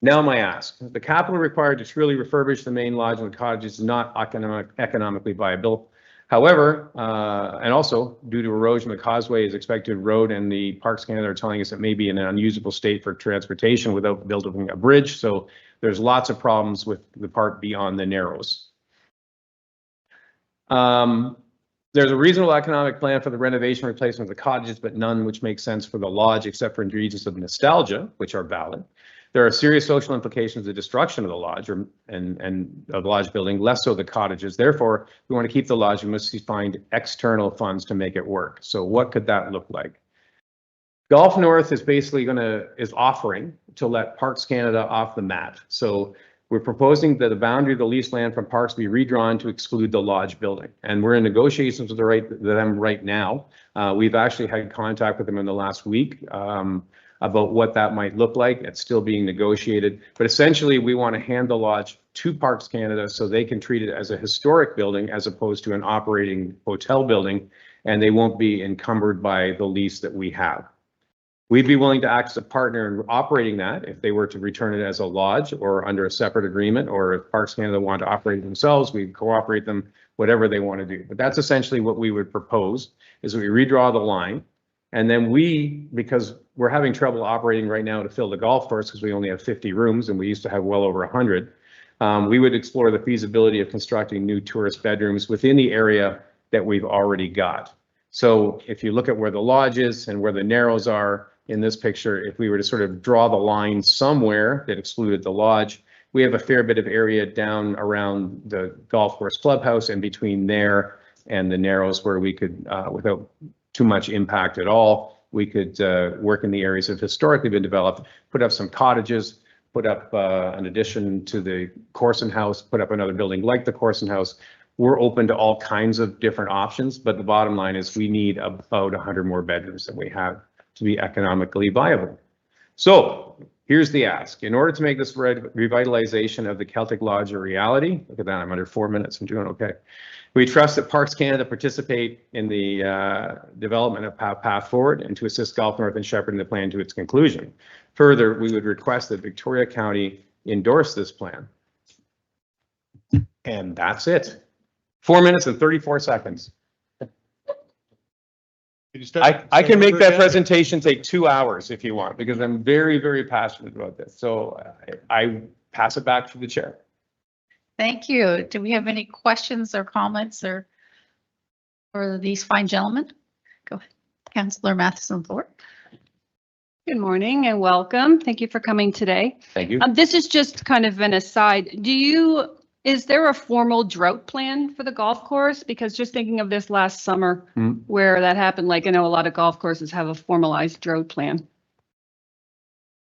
now my ask, the capital required to truly refurbish the main lodge and the cottages is not economically viable. However, and also due to erosion, the causeway is expected to erode, and the Parks Canada are telling us it may be in an unusable state for transportation without building a bridge. So there's lots of problems with the part beyond the Narrows. There's a reasonable economic plan for the renovation and replacement of the cottages, but none which makes sense for the lodge except for regions of nostalgia, which are valid. There are serious social implications of the destruction of the lodge and of the lodge building, less so the cottages. Therefore, if we want to keep the lodge, we must find external funds to make it work. So what could that look like? Gulf North is basically offering to let Parks Canada off the mat. So we're proposing that the boundary of the leased land from parks be redrawn to exclude the lodge building. And we're in negotiations with them right now. We've actually had contact with them in the last week about what that might look like. It's still being negotiated, but essentially we want to hand the lodge to Parks Canada so they can treat it as a historic building as opposed to an operating hotel building, and they won't be encumbered by the lease that we have. We'd be willing to act as a partner in operating that if they were to return it as a lodge or under a separate agreement, or if Parks Canada want to operate it themselves, we'd cooperate them, whatever they want to do. But that's essentially what we would propose, is we redraw the line. And then because we're having trouble operating right now to fill the golf course because we only have 50 rooms and we used to have well over 100, we would explore the feasibility of constructing new tourist bedrooms within the area that we've already got. So if you look at where the lodge is and where the Narrows are in this picture, if we were to sort of draw the line somewhere that excluded the lodge, we have a fair bit of area down around the golf course clubhouse and between there and the Narrows where we could, without too much impact at all, we could work in the areas that have historically been developed, put up some cottages, put up an addition to the Corson House, put up another building like the Corson House. We're open to all kinds of different options, but the bottom line is we need about 100 more bedrooms than we have to be economically viable. So here's the ask. In order to make this revitalization of the Keltic Lodge a reality, look at that, I'm under 4 minutes, I'm doing okay. We trust that Parks Canada participate in the development of Path Forward and to assist Gulf North and shepherding the plan to its conclusion. Further, we would request that Victoria County endorse this plan. And that's it. 4 minutes and 34 seconds. I can make that presentation take 2 hours if you want, because I'm very, very passionate about this. So I pass it back to the chair. Thank you. Do we have any questions or comments or for these fine gentlemen? Go ahead. Councillor Matheson-Thorpe. Good morning and welcome. Thank you for coming today. Thank you. This is just kind of an aside. Is there a formal drought plan for the golf course? Because just thinking of this last summer where that happened, like I know a lot of golf courses have a formalized drought plan.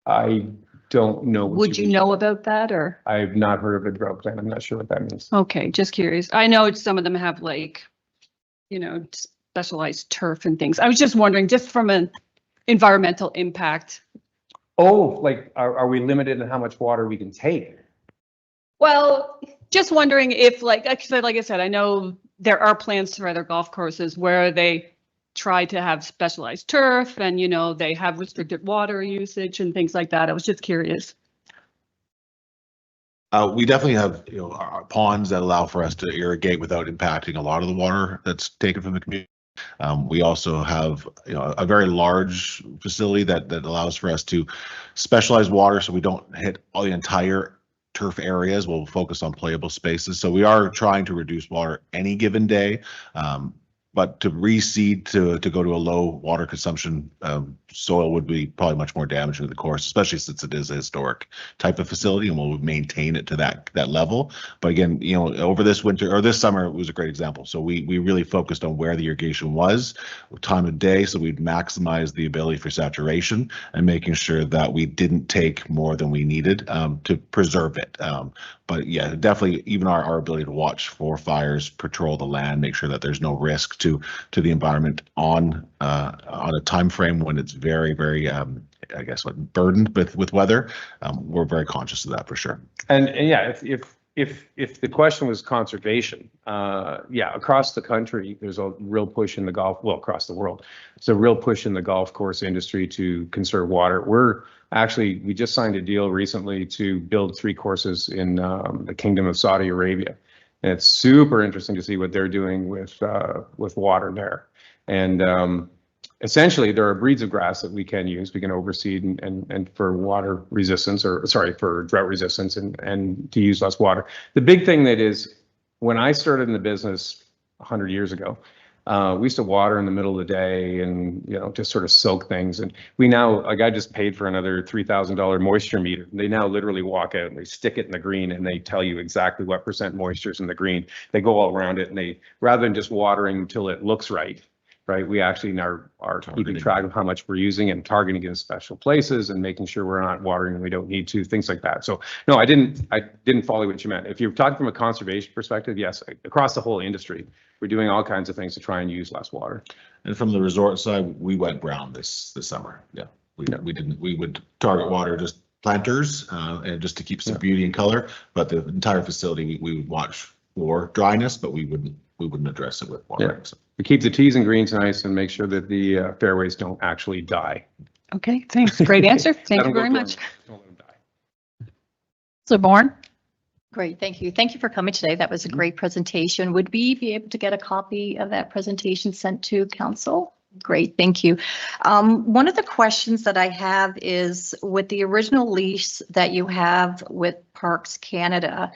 I don't know. Would you know about that, or? I've not heard of a drought plan. I'm not sure what that means. Okay, just curious. I know some of them have like, specialized turf and things. I was just wondering, just from an environmental impact. Oh, like, are we limited in how much water we can take? Well, just wondering if like I said, I know there are plans for other golf courses where they try to have specialized turf and, they have restricted water usage and things like that. I was just curious. We definitely have, our ponds that allow for us to irrigate without impacting a lot of the water that's taken from the community. We also have, a very large facility that allows for us to specialize water so we don't hit all the entire turf areas. We'll focus on playable spaces. So we are trying to reduce water any given day. But to reseed to go to a low water consumption soil would be probably much more damaging to the course, especially since it is a historic type of facility and we'll maintain it to that level. But again, you know, over this winter or this summer, it was a great example. So we really focused on where the irrigation was, time of day, so we'd maximize the ability for saturation and making sure that we didn't take more than we needed to preserve it. But yeah, definitely even our ability to watch for fires, patrol the land, make sure that there's no risk to the environment on a time frame when it's very, very I guess burdened with weather. We're very conscious of that for sure. And yeah, if the question was conservation, yeah, across the country, there's a real push in the golf, well, across the world, there's a real push in the golf course industry to conserve water. We just signed a deal recently to build 3 courses in the Kingdom of Saudi Arabia. And it's super interesting to see what they're doing with water there. And essentially, there are breeds of grass that we can use. We can overseed and for water resistance, or sorry, for drought resistance and to use less water. The big thing that is, when I started in the business 100 years ago, we used to water in the middle of the day and, you know, just sort of soak things. And we now, like, I just paid for another $3,000 moisture meter. They now literally walk out and they stick it in the green and they tell you exactly what % moisture is in the green. They go all around it and they, rather than just watering until it looks right, we actually are keeping track of how much we're using and targeting in special places and making sure we're not watering when we don't need to, things like that. So no, I didn't follow what you meant. If you're talking from a conservation perspective, yes, across the whole industry, we're doing all kinds of things to try and use less water. And from the resort side, we went brown this summer. Yeah, we would target water just planters and just to keep some beauty and color, but the entire facility we would watch for dryness, but we wouldn't address it with water. Yeah. So we keep the tees and greens nice and make sure that the fairways don't actually die. Okay, thanks. Great answer. Thank you very much. Don't let them die. So Bourne? Great, thank you. Thank you for coming today. That was a great presentation. Would we be able to get a copy of that presentation sent to council? Great, thank you. One of the questions that I have is, with the original lease that you have with Parks Canada,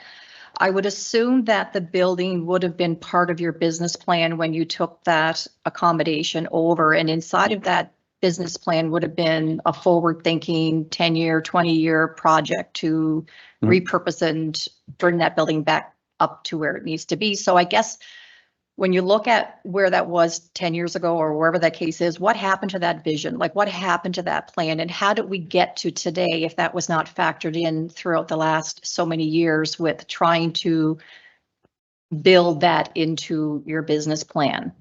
I would assume that the building would have been part of your business plan when you took that accommodation over, and inside of that business plan would have been a forward-thinking 10-year, 20-year project to repurpose and bring that building back up to where it needs to be. So I guess when you look at where that was 10 years ago or wherever that case is, what happened to that vision? Like, what happened to that plan, and how did we get to today if that was not factored in throughout the last so many years with trying to build that into your business plan?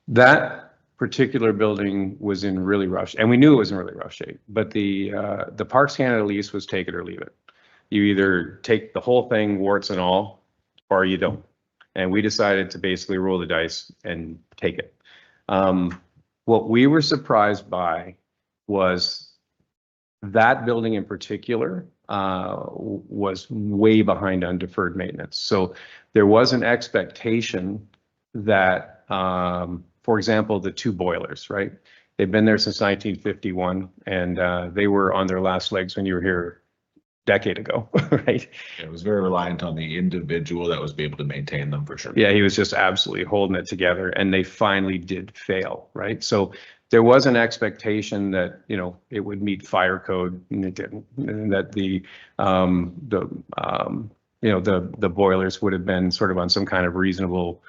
That particular building was in really rough, and we knew it was in really rough shape, but the Parks Canada lease was take it or leave it. You either take the whole thing, warts and all, or you don't. And we decided to basically roll the dice and take it. What we were surprised by was that building in particular was way behind on deferred maintenance. So there was an expectation that, for example, the 2 boilers, right? They've been there since 1951, and they were on their last legs when you were here decade ago, right? It was very reliant on the individual that was able to maintain them for sure. Yeah, he was just absolutely holding it together, and they finally did fail, right? So there was an expectation that, you know, it would meet fire code, and it didn't, and that the boilers would have been sort of on some kind of reasonable,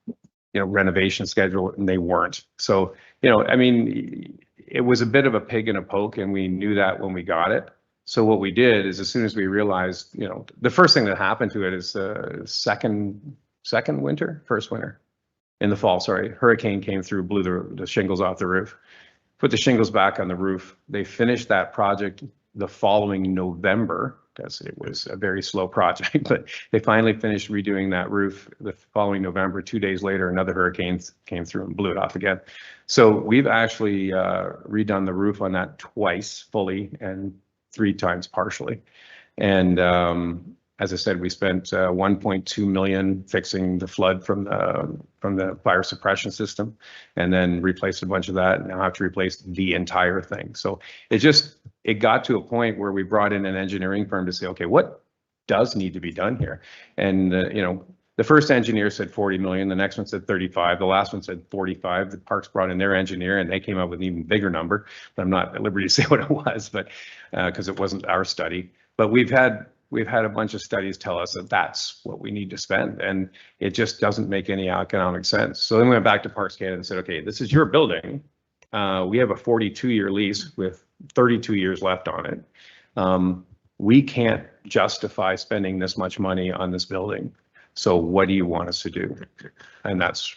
you know, renovation schedule, and they weren't. So, you know, I mean, it was a bit of a pig in a poke, and we knew that when we got it. So what we did is, as soon as we realized, you know, the first thing that happened to it is first winter in the fall, sorry, hurricane came through, blew the shingles off the roof, put the shingles back on the roof. They finished that project the following November, because it was a very slow project, but they finally finished redoing that roof the following November. 2 days later, another hurricane came through and blew it off again. So we've actually redone the roof on that twice fully and 3 times partially. And as I said, we spent 1.2 million fixing the flood from the fire suppression system, and then replaced a bunch of that. Now I have to replace the entire thing. So it got to a point where we brought in an engineering firm to say, okay, what does need to be done here? And you know, The first engineer said 40 million, the next one said 35, the last one said 45. The parks brought in their engineer and they came up with an even bigger number. But I'm not at liberty to say what it was, but because it wasn't our study. But we've had a bunch of studies tell us that that's what we need to spend, and it just doesn't make any economic sense. So then we went back to Parks Canada and said, okay, this is your building. We have a 42-year lease with 32 years left on it. We can't justify spending this much money on this building. So what do you want us to do? And that's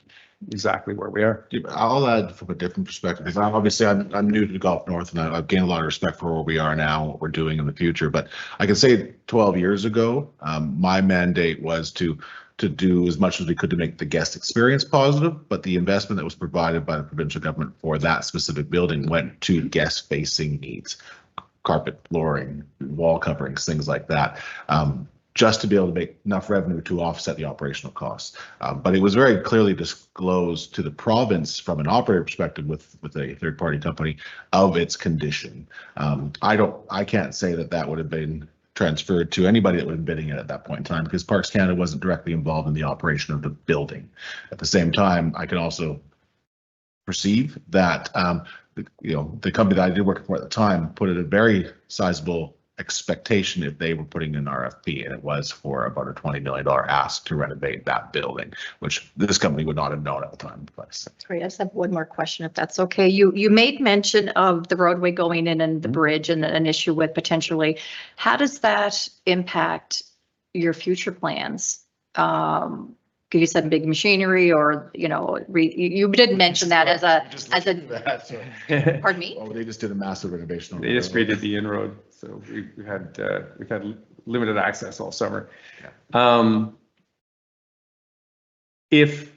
exactly where we are. I'll add from a different perspective, because I'm new to Gulf North, and I've gained a lot of respect for where we are now, what we're doing in the future. But I can say 12 years ago, my mandate was to do as much as we could to make the guest experience positive, but the investment that was provided by the provincial government for that specific building went to guest facing needs, carpet, flooring, wall coverings, things like that. Just to be able to make enough revenue to offset the operational costs. But it was very clearly disclosed to the province from an operator perspective with a third-party company of its condition. I can't say that would have been transferred to anybody that would have been bidding it at that point in time, because Parks Canada wasn't directly involved in the operation of the building. At the same time, I can also perceive that the company that I did work for at the time put in a very sizable expectation if they were putting in an RFP, and it was for about a $20 million ask to renovate that building, which this company would not have known at the time. Great. I just have one more question, if that's okay. You made mention of the roadway going in and the bridge and an issue with potentially. How does that impact your future plans? You said big machinery, or you didn't mention that as a. Pardon me. Oh, they just did a massive renovation. They just redid the inroad, so we've had limited access all summer. Yeah. If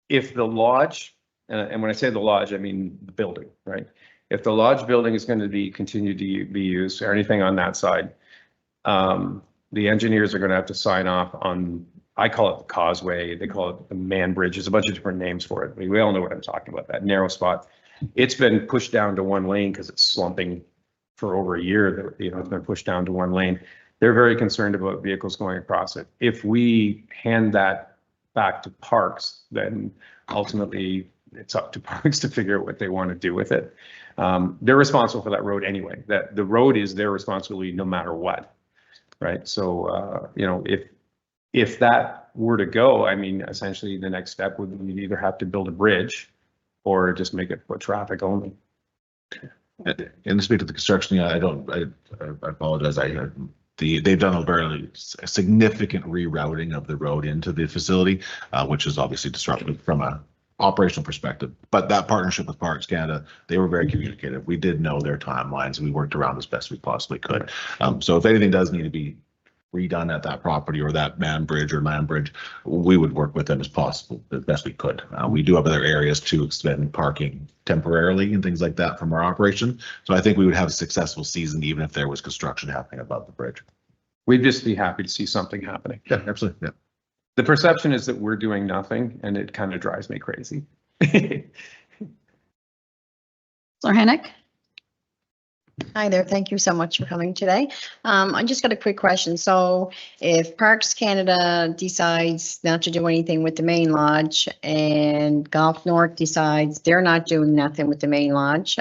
the lodge, and when I say the lodge, I mean the building, right? If the lodge building is going to continue to be used, or anything on that side, the engineers are going to have to sign off on. I call it the causeway. They call it the man bridge. There's a bunch of different names for it. We all know what I'm talking about, that narrow spot. It's been pushed down to one lane because it's slumping for over a year. It's been pushed down to one lane. They're very concerned about vehicles going across it. If we hand that back to Parks, then ultimately it's up to Parks to figure out what they want to do with it. They're responsible for that road anyway. That the road is their responsibility no matter what, right? So, if that were to go, I mean, essentially the next step would be you'd either have to build a bridge or just make it foot traffic only. In the speak of the construction, I apologize. They've done a very significant rerouting of the road into the facility, which is obviously disruptive from a operational perspective. But that partnership with Parks Canada, they were very communicative. We did know their timelines. We worked around as best we possibly could. So if anything does need to be redone at that property or that man bridge or land bridge, we would work with them as possible, as best we could. We do have other areas to expend parking temporarily and things like that from our operation. So I think we would have a successful season even if there was construction happening above the bridge. We'd just be happy to see something happening. Yeah, absolutely. Yeah. The perception is that we're doing nothing, and it kind of drives me crazy. Councillor Hennick? Hi there. Thank you so much for coming today. I just got a quick question. So if Parks Canada decides not to do anything with the main lodge and Gulf North decides they're not doing nothing with the main lodge,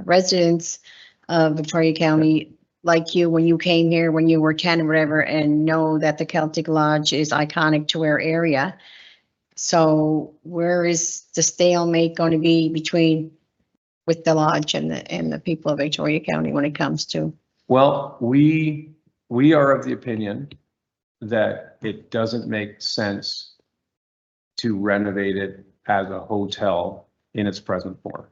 residents of Victoria County, like you, when you came here, when you were 10 or whatever, and know that the Keltic Lodge is iconic to our area. So where is the stalemate going to be with the lodge and the people of Victoria County when it comes to? Well, we are of the opinion that it doesn't make sense to renovate it as a hotel in its present form,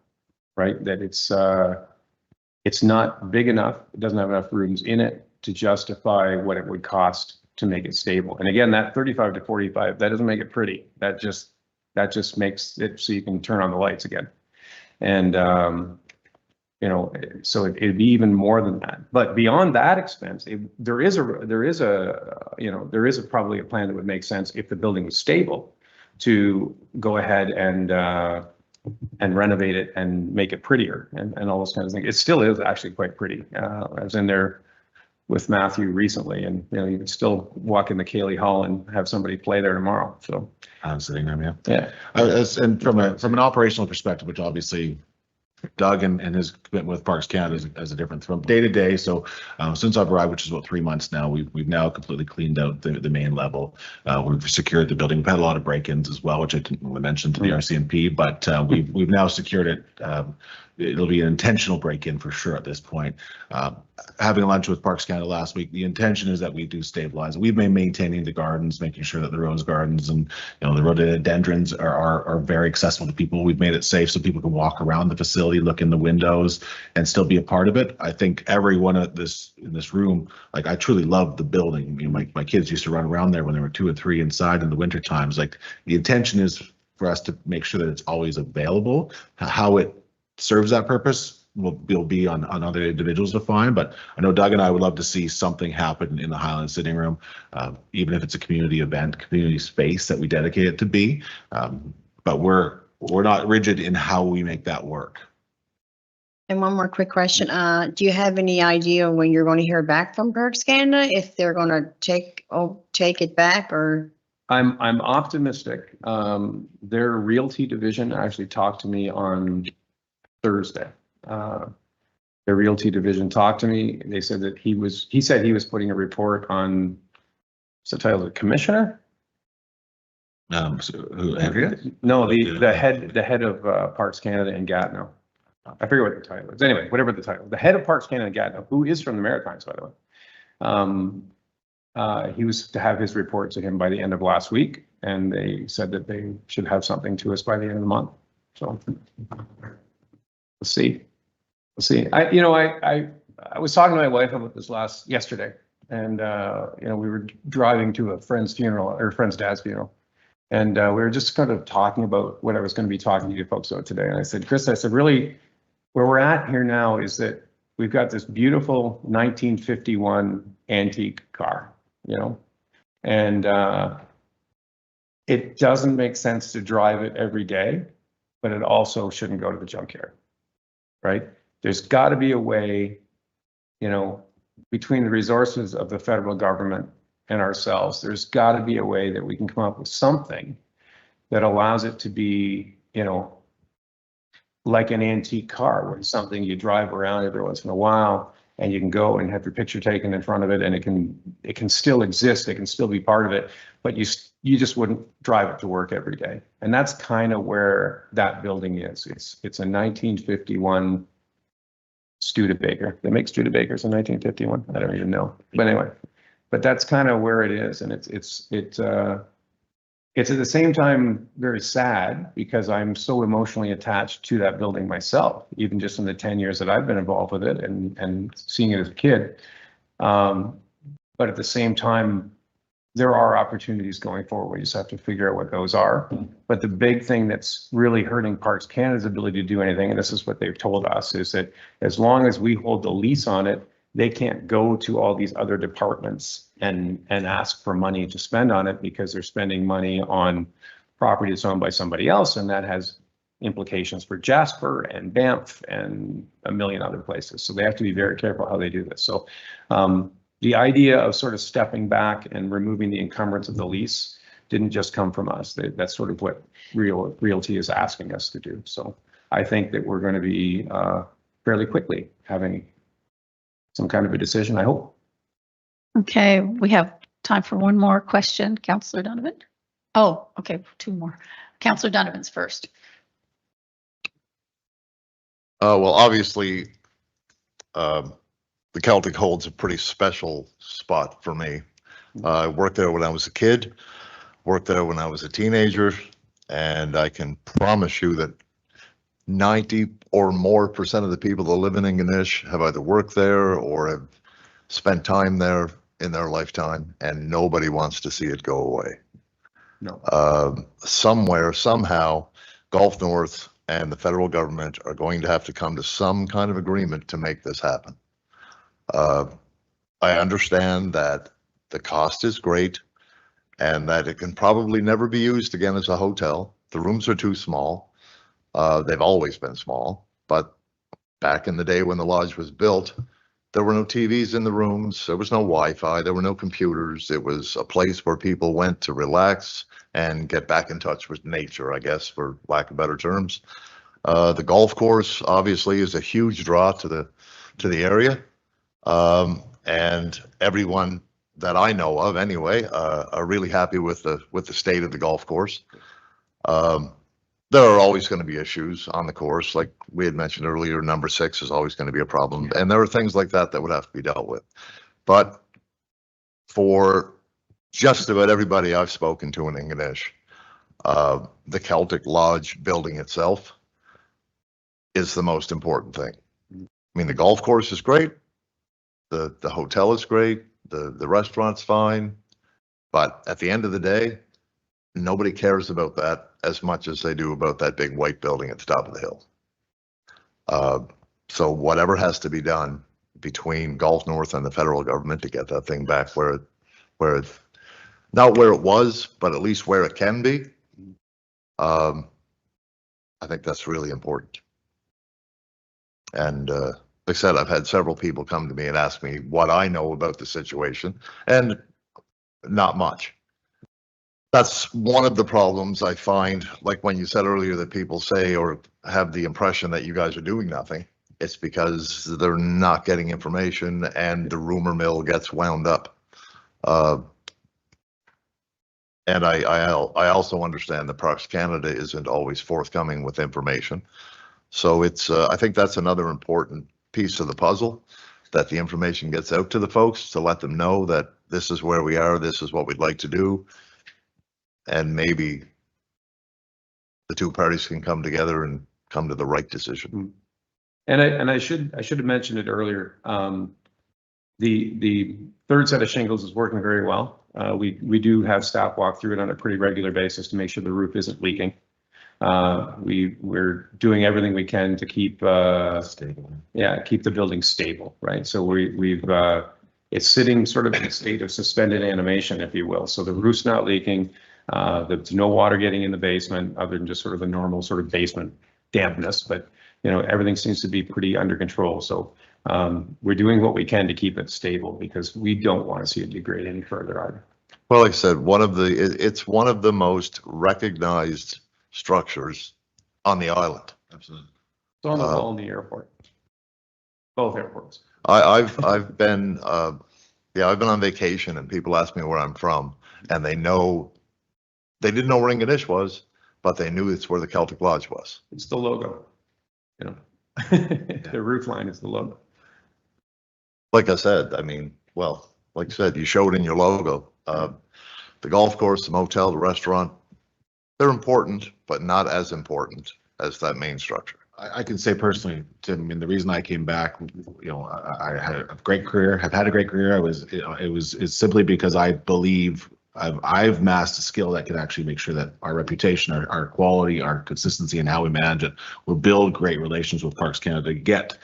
right? That it's not big enough. It doesn't have enough rooms in it to justify what it would cost to make it stable. And again, that 35 to 45, that doesn't make it pretty. That just makes it so you can turn on the lights again. And, so it'd be even more than that. But beyond that expense, there is probably a plan that would make sense if the building was stable to go ahead and renovate it and make it prettier and all those kinds of things. It still is actually quite pretty, as in with Matthew recently, and you can still walk in the Cayley Hall and have somebody play there tomorrow. So I'm sitting there, yeah. yeah, And from an operational perspective, which obviously Doug and his commitment with Parks Canada is a difference from day to day. So since I've arrived, which is about 3 months now, we've now completely cleaned out the main level. We've secured the building. We've had a lot of break-ins as well, which I didn't really mention to the RCMP, but we've now secured it. It'll be an intentional break-in for sure at this point. Having lunch with Parks Canada last week, the intention is that we do stabilize. We've been maintaining the gardens, making sure that the rose gardens and the rhododendrons are very accessible to people. We've made it safe so people can walk around the facility, look in the windows, and still be a part of it. I think everyone in this room, like, I truly love the building. I mean, my kids used to run around there when there were 2 or 3 inside in the winter times. Like, the intention is for us to make sure that it's always available. How it serves that purpose will be on other individuals to find, but I know Doug and I would love to see something happen in the Highland Sitting Room, even if it's a community event, community space that we dedicate it to be. But we're not rigid in how we make that work. And one more quick question. Do you have any idea when you're going to hear back from Parks Canada, if they're going to take it back, or? I'm optimistic. Their realty division actually talked to me on Thursday. Their realty division talked to me. They said that he said he was putting a report on, what's the title, the commissioner? So Andrea? No, the head of Parks Canada in Gatineau. I forget what the title is. Anyway, whatever the title, the head of Parks Canada in Gatineau, who is from the Maritimes, by the way. He was to have his report to him by the end of last week, and they said that they should have something to us by the end of the month. So we'll see. We'll see. I was talking to my wife about this yesterday, and we were driving to a friend's funeral, or friend's dad's funeral, and we were just kind of talking about what I was going to be talking to you folks about today. And I said, Chris, really, where we're at here now is that we've got this beautiful 1951 antique car, and it doesn't make sense to drive it every day, but it also shouldn't go to the junkyard, right? There's got to be a way, between the resources of the federal government and ourselves, there's got to be a way that we can come up with something that allows it to be, like an antique car, where it's something you drive around every once in a while, and you can go and have your picture taken in front of it, and it can still exist, it can still be part of it, but you just wouldn't drive it to work every day. And that's kind of where that building is. It's a 1951 Studebaker. They make Studebakers in 1951. I don't even know, but anyway, but that's kind of where it is, and it's at the same time very sad, because I'm so emotionally attached to that building myself, even just in the 10 years that I've been involved with it and seeing it as a kid. But at the same time, there are opportunities going forward. We just have to figure out what those are. But the big thing that's really hurting Parks Canada's ability to do anything, and this is what they've told us, is that as long as we hold the lease on it, they can't go to all these other departments and ask for money to spend on it, because they're spending money on property that's owned by somebody else, and that has implications for Jasper and Banff and a million other places. So they have to be very careful how they do this. So the idea of sort of stepping back and removing the encumbrance of the lease didn't just come from us. That's sort of what realty is asking us to do. So I think that we're going to be fairly quickly having some kind of a decision, I hope. Okay, we have time for one more question. Councillor Donovan? Oh, okay, 2 more. Councillor Donovan's first. Well, obviously, the Keltic holds a pretty special spot for me. I worked there when I was a kid, worked there when I was a teenager, and I can promise you that 90 or more % of the people that live in Ingonish have either worked there or have spent time there in their lifetime, and nobody wants to see it go away. No. Somewhere, somehow, Gulf North and the federal government are going to have to come to some kind of agreement to make this happen. I understand that the cost is great and that it can probably never be used again as a hotel. The rooms are too small. They've always been small, but back in the day when the lodge was built, There were no TVs in the rooms. There was no Wi-Fi. There were no computers. It was a place where people went to relax and get back in touch with nature, I guess, for lack of better terms. The golf course obviously is a huge draw to the area. And everyone that I know of anyway, are really happy with the state of the golf course. There are always going to be issues on the course. Like we had mentioned earlier, number 6 is always going to be a problem. And there are things like that that would have to be dealt with. But for just about everybody I've spoken to in Ingonish, the Keltic Lodge building itself is the most important thing. I mean, the golf course is great. The hotel is great. The restaurant's fine. But at the end of the day, nobody cares about that as much as they do about that big white building at the top of the hill. So whatever has to be done between Gulf North and the federal government to get that thing back where it, not where it was, but at least where it can be. I think that's really important. And like I said, I've had several people come to me and ask me what I know about the situation, and not much. That's one of the problems I find, like when you said earlier that people say or have the impression that you guys are doing nothing. It's because they're not getting information and the rumor mill gets wound up. And I also understand that Parks Canada isn't always forthcoming with information. So it's, I think that's another important piece of the puzzle, that the information gets out to the folks to let them know that this is where we are, this is what we'd like to do. And maybe the two parties can come together and come to the right decision. And I should have mentioned it earlier. The third set of shingles is working very well. We do have staff walk through it on a pretty regular basis to make sure the roof isn't leaking. We're doing everything we can to keep stable. Yeah, keep the building stable, right? So we've it's sitting sort of in a state of suspended animation, if you will. So the roof's not leaking. There's no water getting in the basement other than just sort of the normal sort of basement dampness, but you know, everything seems to be pretty under control. So we're doing what we can to keep it stable because we don't want to see it degrade any further either. Well, like I said, it's one of the most recognized structures on the island. Absolutely. It's on the wall in the airport. Both airports. I've been I've been on vacation and people ask me where I'm from, and they didn't know where Ingonish was, but they knew it's where the Keltic Lodge was. It's the logo, you know. The roof line is the logo. Like I said, I mean, well, like I said, you showed in your logo, the golf course, the motel, the restaurant, they're important, but not as important as that main structure. I can say personally, Tim, I mean, the reason I came back, you know, I had a great career, have had a great career. It's simply because I believe I've mastered a skill that can actually make sure that our reputation, our quality, our consistency, and how we manage it will build great relations with Parks Canada, get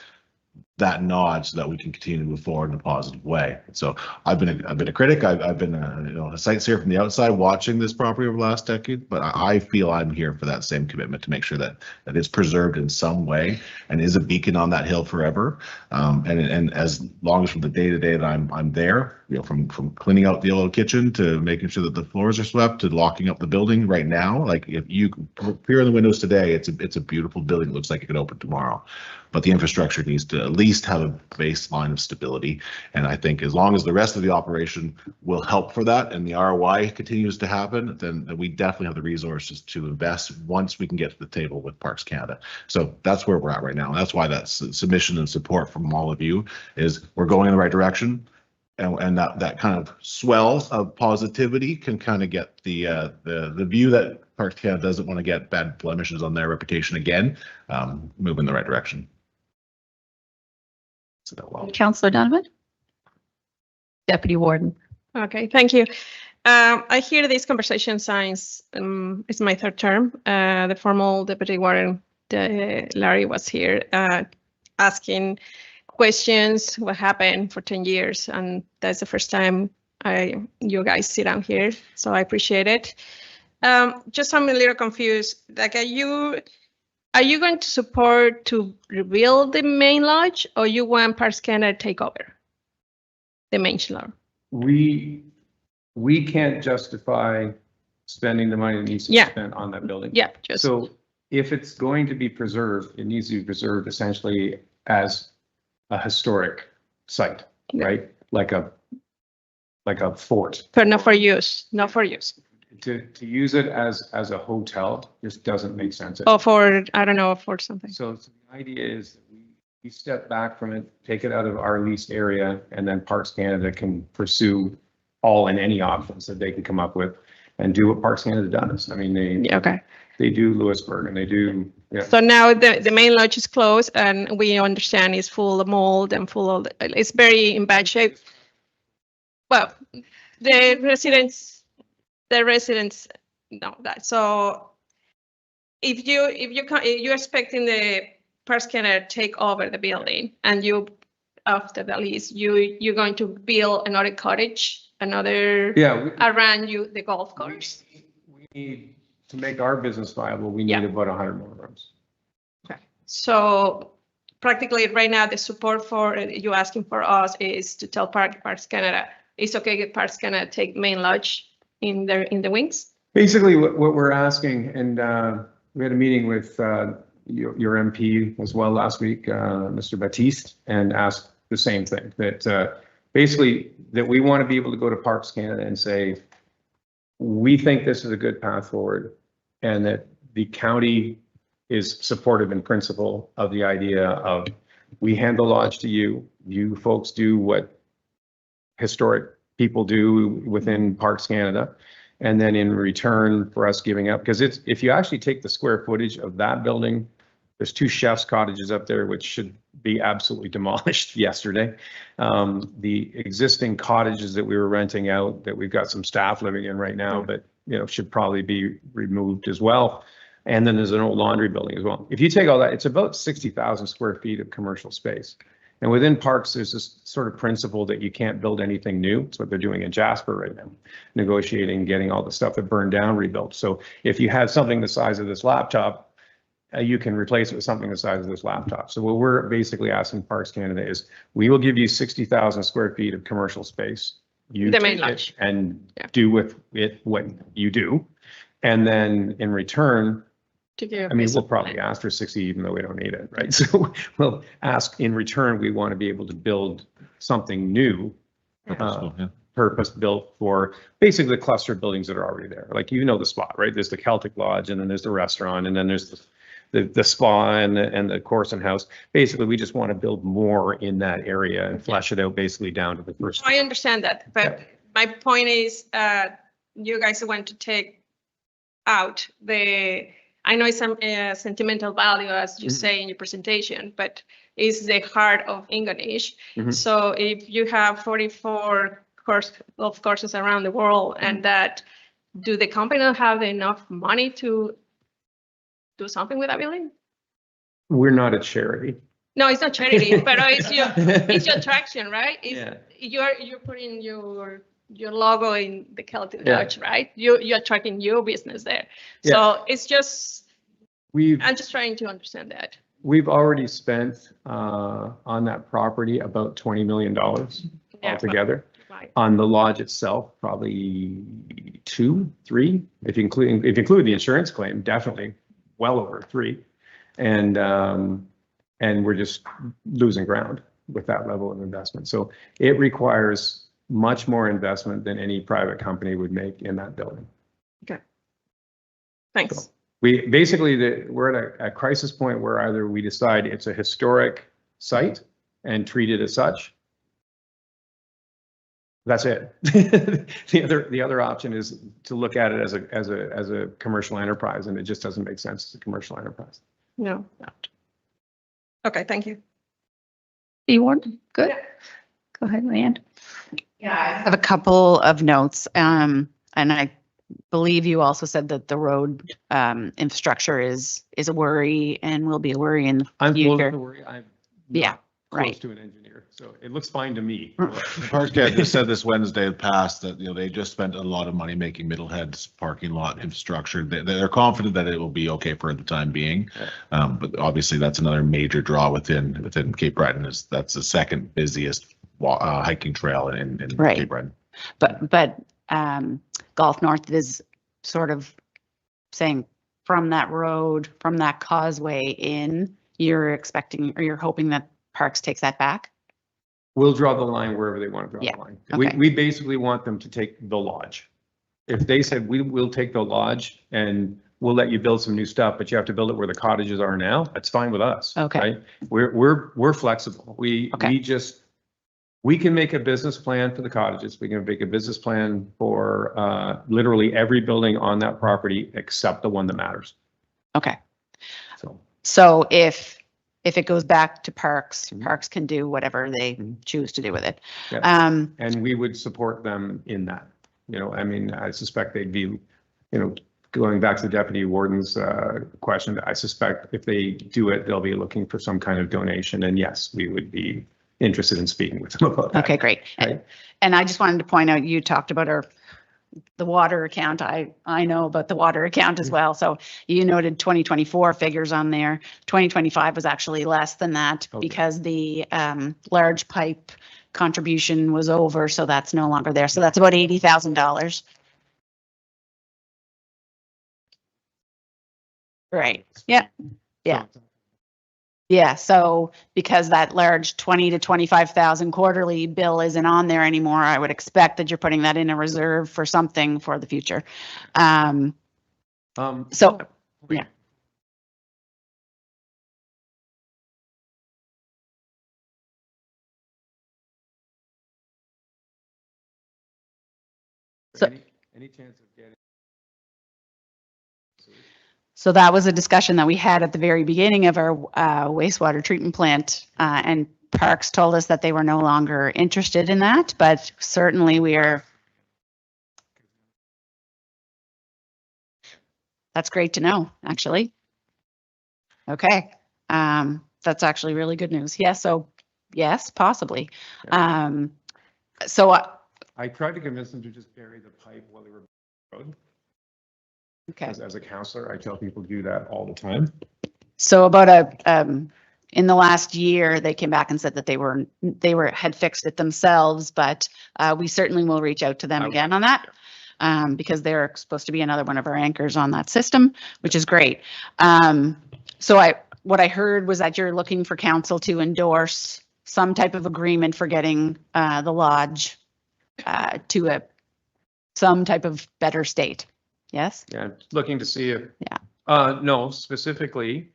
that nod so that we can continue to move forward in a positive way. So I've been a critic. I've been a sightseer from the outside watching this property over the last decade, but I feel I'm here for that same commitment to make sure that it's preserved in some way and is a beacon on that hill forever. And as long as from the day to day that I'm there, you know, from cleaning out the old kitchen to making sure that the floors are swept to locking up the building right now, like if you peer in the windows today, it's a beautiful building. It looks like it could open tomorrow. But the infrastructure needs to at least have a baseline of stability. And I think as long as the rest of the operation will help for that and the ROI continues to happen, then we definitely have the resources to invest once we can get to the table with Parks Canada. So that's where we're at right now. And that's why that submission and support from all of you is we're going in the right direction. And that kind of swell of positivity can kind of get the view that Parks Canada doesn't want to get bad blemishes on their reputation again, move in the right direction. So that well. Councillor Donovan? Deputy Warden. Okay, thank you. I hear these conversation signs. It's my third term. The formal deputy warden, Larry, was here asking questions. What happened for 10 years, and that's the first time you guys sit down here. So I appreciate it. Just I'm a little confused. Like Are you going to support to rebuild the main lodge, or you want Parks Canada to take over the main lodge? We can't justify spending the money that needs to be Yeah. spent on that building. Yeah, just So if it's going to be preserved, it needs to be preserved essentially as a historic site, Yeah. right? Like a fort. but not for use, not for use. To use it as a hotel just doesn't make sense. Or for, I don't know, for something. So the idea is that we step back from it, take it out of our leased area, and then Parks Canada can pursue all and any options that they can come up with and do what Parks Canada does. I mean, Yeah, okay. they do Lewisburg and they do, yeah. So now the main lodge is closed and we understand it's full of mold and full of, it's very in bad shape. Well, the residents know that. So if you're expecting the Parks Canada take over the building and you, after the lease, you're going to build another cottage, another Yeah. around you, the golf course. We need, to make our business viable, we need Yeah. about 100 more rooms. So practically right now, the support for you asking for us is to tell Parks Canada, it's okay if Parks Canada take main lodge in the wings? Basically, what we're asking, and we had a meeting with your MP as well last week, Mr. Baptiste, and asked the same thing, that basically that we want to be able to go to Parks Canada and say, we think this is a good path forward, and that the county is supportive in principle of the idea of, we hand the lodge to you, you folks do what historic people do within Parks Canada. And then in return for us giving up, because it's, if you actually take the square footage of that building, there's 2 chefs' cottages up there, which should be absolutely demolished yesterday. The existing cottages that we were renting out, that we've got some staff living in right now, but should probably be removed as well. And then there's an old laundry building as well. If you take all that, it's about 60,000 square feet of commercial space. And within parks, there's this sort of principle that you can't build anything new. It's what they're doing in Jasper right now, negotiating, getting all the stuff that burned down rebuilt. So if you had something the size of this laptop, you can replace it with something the size of this laptop. So what we're basically asking Parks Canada is, we will give you 60,000 square feet of commercial space. You The main take it lodge. and Yeah. do with it what you do. And then in return, I mean, we'll probably ask for 60, even though we don't need it, right? So we'll ask in return, we want to be able to build something new, purpose built for basically the cluster of buildings that are already there. Like, the spot, right? There's the Keltic Lodge, and then there's the restaurant, and then there's the spa and the Corson House. Basically, we just want to build more in that area and flesh it out basically down to the first. I understand that, but my point is, you guys want to take out I know it's some sentimental value, as you say in your presentation, but it's the heart of English. So if you have 44 golf courses around the world, and that, do the company not have enough money to do something with that building? We're not a charity. No, it's not charity, but it's your attraction, right? Yeah. You're putting your logo in the Keltic Yeah. Lodge, right? You're attracting your business there. Yeah. So it's just, We've I'm just trying to understand that. We've already spent on that property about $20 million Yeah, altogether. Right. On the lodge itself, probably 2, 3, if you include the insurance claim, definitely well over 3. And we're just losing ground with that level of investment. So it requires much more investment than any private company would make in that building. Thanks. So we basically, we're at a crisis point where either we decide it's a historic site and treat it as such. That's it. The other option is to look at it as a commercial enterprise, and it just doesn't make sense as a commercial enterprise. No. Okay, thank you. You want, good? Go ahead, Leanne. Yeah, I have a couple of notes. And I believe you also said that the road infrastructure is a worry and will be a worry in the I'm future. worried. I'm Yeah. close Right. to an engineer, so it looks fine to me. The Parks Canada just said this Wednesday past that, they just spent a lot of money making Middlehead's parking lot infrastructure. They're confident that it will be okay for the time being. But obviously that's another major draw within Cape Breton that's the second busiest hiking trail in Right. Cape Breton. But Gulf North is sort of saying from that road, from that causeway in, you're expecting, or you're hoping that Parks takes that back? We'll draw the line wherever they want to draw Yeah, the line. okay. We basically want them to take the lodge. If they said, we will take the lodge and we'll let you build some new stuff, but you have to build it where the cottages are now, that's fine with us. Okay. Right? We're flexible. We can make a business plan for the cottages. We can make a business plan for literally every building on that property except the one that matters. Okay. So. So if it goes back to Parks, Parks can do whatever they choose to do with it. Yeah. And we would support them in that. I mean, I suspect they'd be, going back to the deputy warden's question, I suspect if they do it, they'll be looking for some kind of donation. And yes, we would be interested in speaking with them about that. Okay, great. Right. And I just wanted to point out, you talked about the water account. I know about the water account as well. So you noted 2024 figures on there. 2025 was actually less than that because the large pipe contribution was over. So that's no longer there. So that's about $80,000. Right. Yeah. Yeah. Yeah. So because that large 20 to 25,000 quarterly bill isn't on there anymore, I would expect that you're putting that in a reserve for something for the future. So, yeah. So- Any chance of getting? So that was a discussion that we had at the very beginning of our wastewater treatment plant, and Parks told us that they were no longer interested in that, but certainly we are. That's great to know, actually. Okay, that's actually really good news. Yeah, so yes, possibly. So I tried to convince them to just bury the pipe while they were on the road. okay. As a counselor, I tell people to do that all the time. So about in the last year, they came back and said that they had fixed it themselves, but we certainly will reach out to them again on that. Because they're supposed to be another one of our anchors on that system, which is great. So what I heard was that you're looking for council to endorse some type of agreement for getting the lodge to some type of better state. Yes? Yeah, looking to see if. Yeah. No, specifically,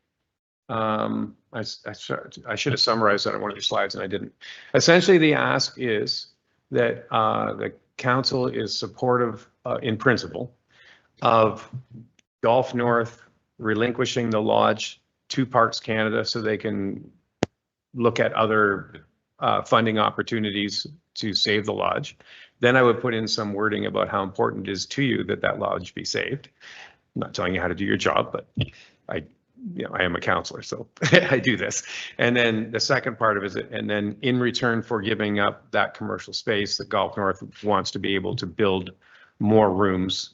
I should have summarized that on one of your slides and I didn't. Essentially, the ask is that the council is supportive in principle of Gulf North relinquishing the lodge to Parks Canada so they can look at other funding opportunities to save the lodge. Then I would put in some wording about how important it is to you that that lodge be saved. I'm not telling you how to do your job, but I am a counselor, so I do this. And then the second part of it is, and then in return for giving up that commercial space, the Gulf North wants to be able to build more rooms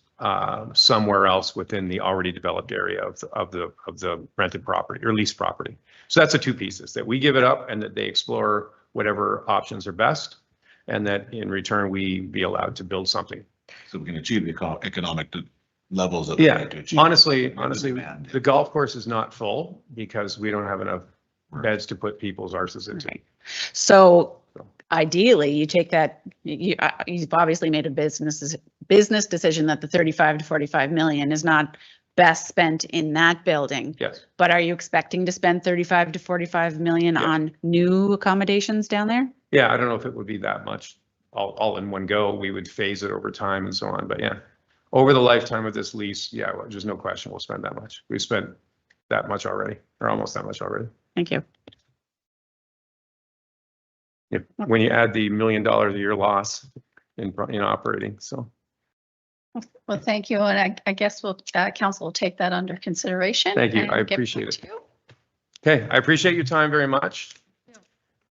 somewhere else within the already developed area of the rented property or leased property. So that's the two pieces, that we give it up and that they explore whatever options are best, and that in return we be allowed to build something. So we can achieve the economic levels that. Yeah, we need to achieve. honestly, Demand. the golf course is not full because we don't have enough beds to put people's arses into. Right. So ideally, you take that, you've obviously made a business decision that the 35 to 45 million is not best spent in that building. Yes. But are you expecting to spend 35 to 45 million on new accommodations down there? Yeah, I don't know if it would be that much all in one go. We would phase it over time and so on, but yeah. Over the lifetime of this lease, yeah, well, there's no question we'll spend that much. We've spent that much already, or almost that much already. Thank you. When you add the $1 million a year loss in operating, so. Well, thank you. And I guess council will take that under consideration. Thank you. I and get appreciate back it. to you. Okay, I appreciate your time very much.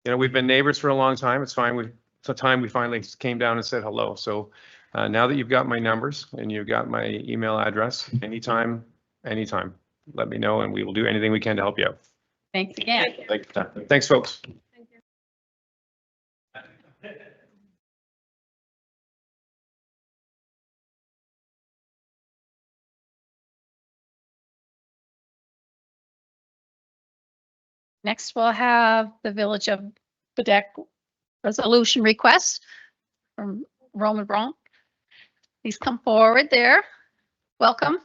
You know, we've been neighbors for a long time. It's fine. It's a time we finally came down and said hello. So now that you've got my numbers and you've got my email address, anytime, let me know and we will do anything we can to help you out. Thanks again. Thanks, folks. Next, we'll have the Village of Baddeck resolution request from Roman BRAUN. Please come forward there. Welcome.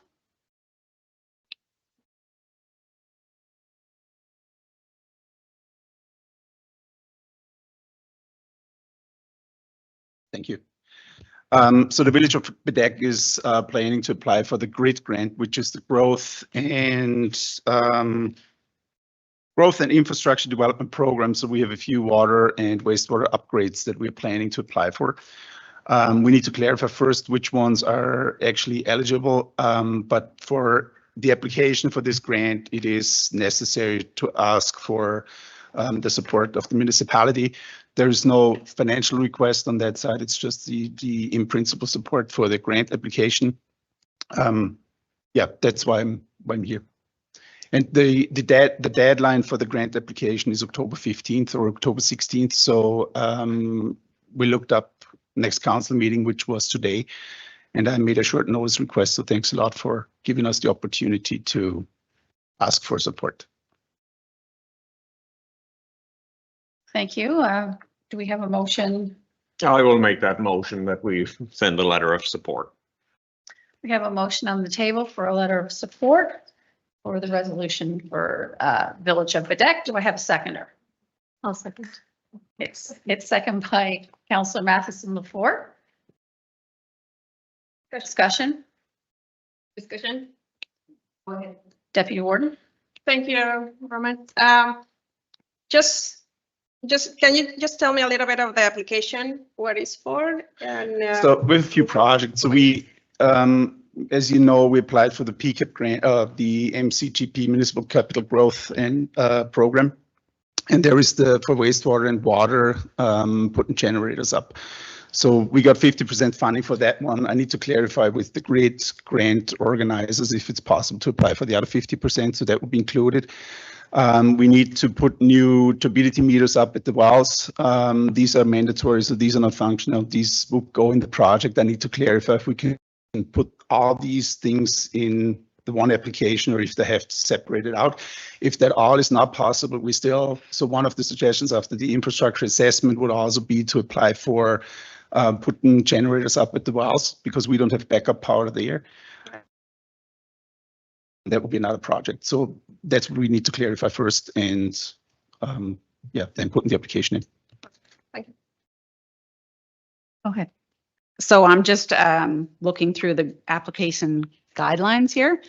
Thank you. So the Village of Baddeck is planning to apply for the GRID grant, which is the growth and infrastructure development program. So we have a few water and wastewater upgrades that we're planning to apply for. We need to clarify first which ones are actually eligible, but for the application for this grant, it is necessary to ask for the support of the municipality. There is no financial request on that side. It's just the in principle support for the grant application. Yeah, that's why I'm here. And the deadline for the grant application is October 15th or October 16th. So we looked up next council meeting, which was today, and I made a short notice request. So thanks a lot for giving us the opportunity to ask for support. Thank you. Do we have a motion? I will make that motion that we send a letter of support. We have a motion on the table for a letter of support for the resolution for Village of Baddeck. Do I have a seconder? I'll second. It's second by Councillor Matheson LaForte. Discussion? Discussion? Go ahead. Deputy Warden? Thank you, Roman. Can you just tell me a little bit of the application, what it's for? And So we have a few projects. So we, as you know, we applied for the PCAP grant, the MCGP Municipal Capital Growth and Program. And there is for wastewater and water, putting generators up. So we got 50% funding for that one. I need to clarify with the GRID grant organizers if it's possible to apply for the other 50%. So that would be included. We need to put new turbidity meters up at the wells. These are mandatory, so these are not functional. These will go in the project. I need to clarify if we can put all these things in the one application or if they have to separate it out. If that all is not possible, so one of the suggestions after the infrastructure assessment would also be to apply for putting generators up at the wells because we don't have backup power there. That would be another project. So that's what we need to clarify first and yeah, then put in the application in. thank you. Okay. So I'm just looking through the application guidelines here.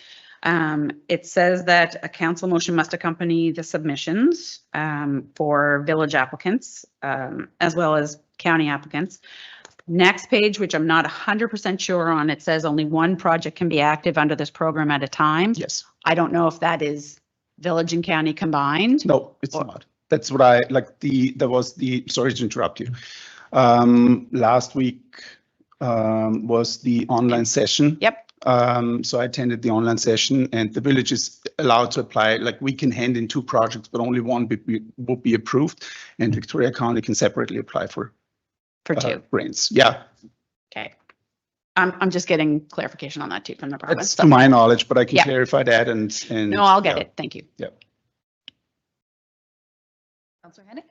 It says that a council motion must accompany the submissions for village applicants as well as county applicants. Next page, which I'm not 100% sure on, it says only one project can be active under this program at a time. Yes. I don't know if that is village and county combined. No, it's not. That's what I like. Sorry to interrupt you. Last week was the online session. Yep. So I attended the online session and the village is allowed to apply, like we can hand in two projects, but only one will be approved and Victoria County can separately apply for two grants. Yeah. Okay. I'm just getting clarification on that too from the province. That's to my knowledge, but I can Yeah. clarify that and. No, I'll get yeah. it. Thank you. Yeah. Councillor Hennick?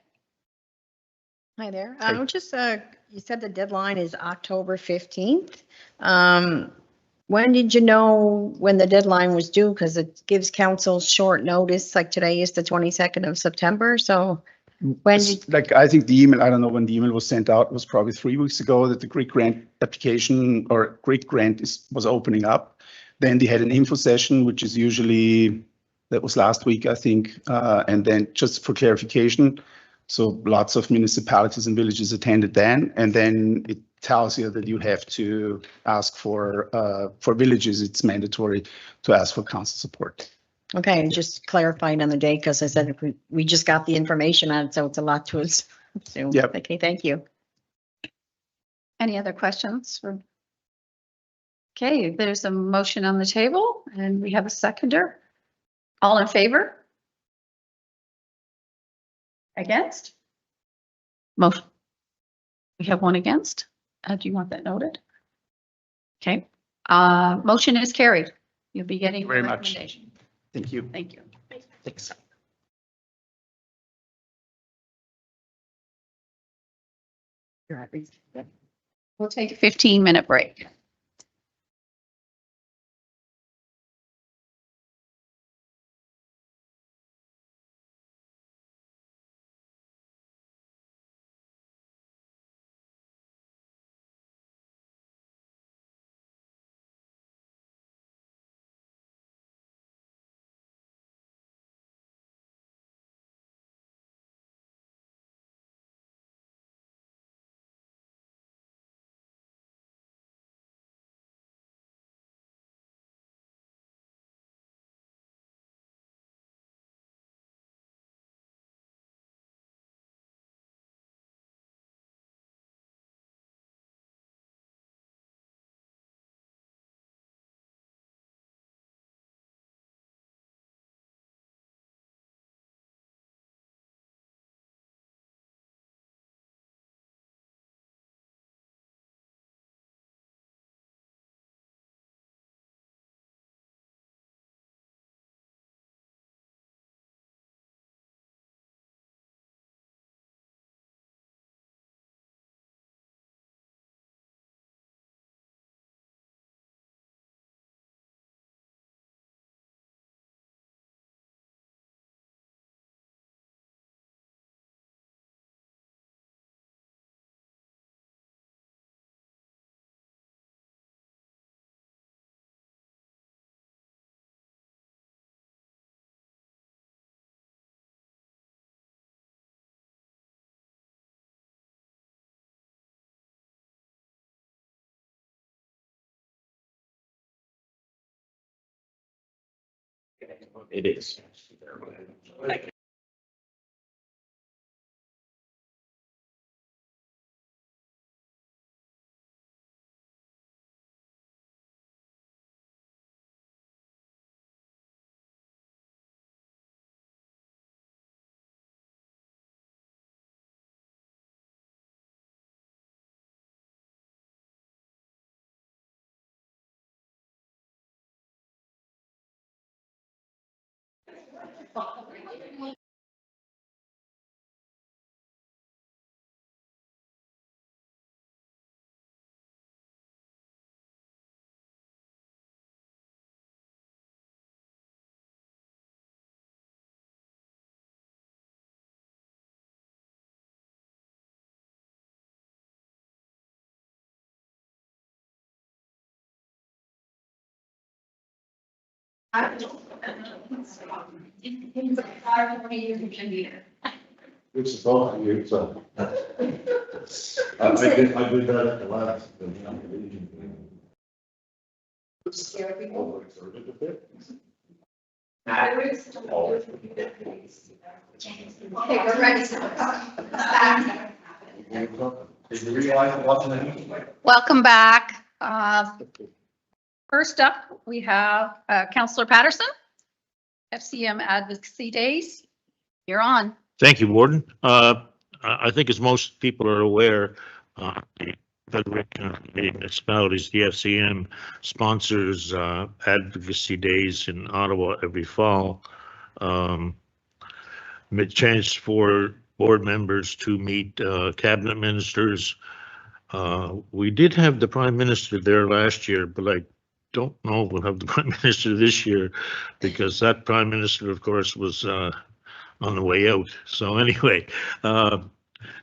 Hi there. Hi. Just, you said the deadline is October 15th. When did you know when the deadline was due? Because it gives council short notice, like today is the 22nd of September. So when did, Like, I think the email, I don't know when the email was sent out, it was probably 3 weeks ago that the Greek grant application or Greek grant was opening up. Then they had an info session, which is usually, that was last week, I think. And then just for clarification, so lots of municipalities and villages attended then, and then it tells you that you have to ask for villages, it's mandatory to ask for council support. Okay, just clarifying on the date, because I said we just got the information on it, so it's a lot to us. So, Yep. okay, thank you. Any other questions? Okay, there's a motion on the table and we have a seconder. All in favor? Against? Motion. We have one against. Do you want that noted? Okay, motion is carried. You'll be getting. Thank you very the much. recommendation. Thank you. Thank you. Thanks. You're at least. We'll take a 15-minute break. It is. It's supposed to be, so. I did that at the last. Okay, we're ready. Did you realize it wasn't? Welcome back. First up, we have Councillor Patterson, FCM Advocacy Days. You're on. Thank you, Warden. I think as most people are aware, the Frederick Municipalities, the FCM, sponsors Advocacy Days in Ottawa every fall. Chance for board members to meet cabinet ministers. We did have the Prime Minister there last year, but I don't know if we'll have the Prime Minister this year because that Prime Minister, of course, was on the way out. So anyway,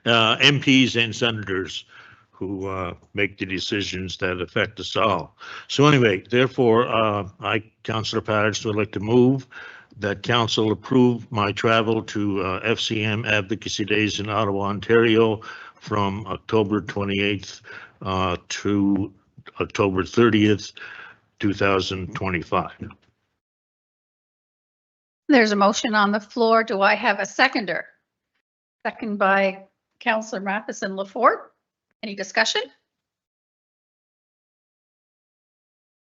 MPs and senators who make the decisions that affect us all. So anyway, therefore, I, Councillor Patterson, would like to move that council approve my travel to FCM Advocacy Days in Ottawa, Ontario from October 28th to October 30th, 2025. There's a motion on the floor. Do I have a seconder? Second by Councillor Matheson Lafort. Any discussion?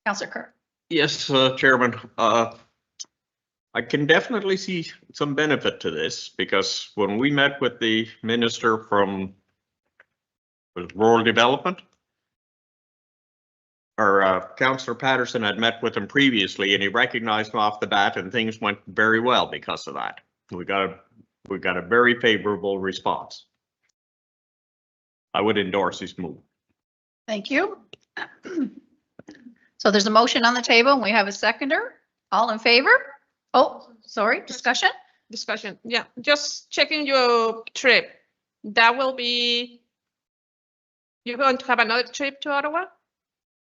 Councillor Kerr. Yes, Chairman. I can definitely see some benefit to this because when we met with the minister from Rural Development, or Councillor Patterson had met with him previously, and he recognized him off the bat, and things went very well because of that. We got a very favorable response. I would endorse his move. Thank you. So there's a motion on the table and we have a seconder. All in favor? Oh, sorry, discussion? Discussion, yeah, just checking your trip. That will be, you're going to have another trip to Ottawa?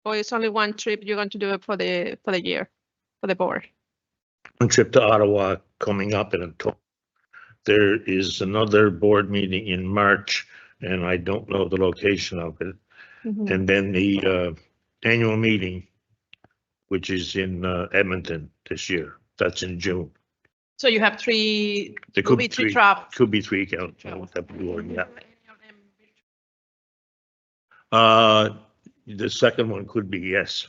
Or it's only one trip you're going to do it for the year, for the board? One trip to Ottawa coming up in October. There is another board meeting in March, and I don't know the location of it. And then the annual meeting, which is in Edmonton this year. That's in June. So you have three, There will be three travels. Could be three count. Yeah. The second one could be, yes.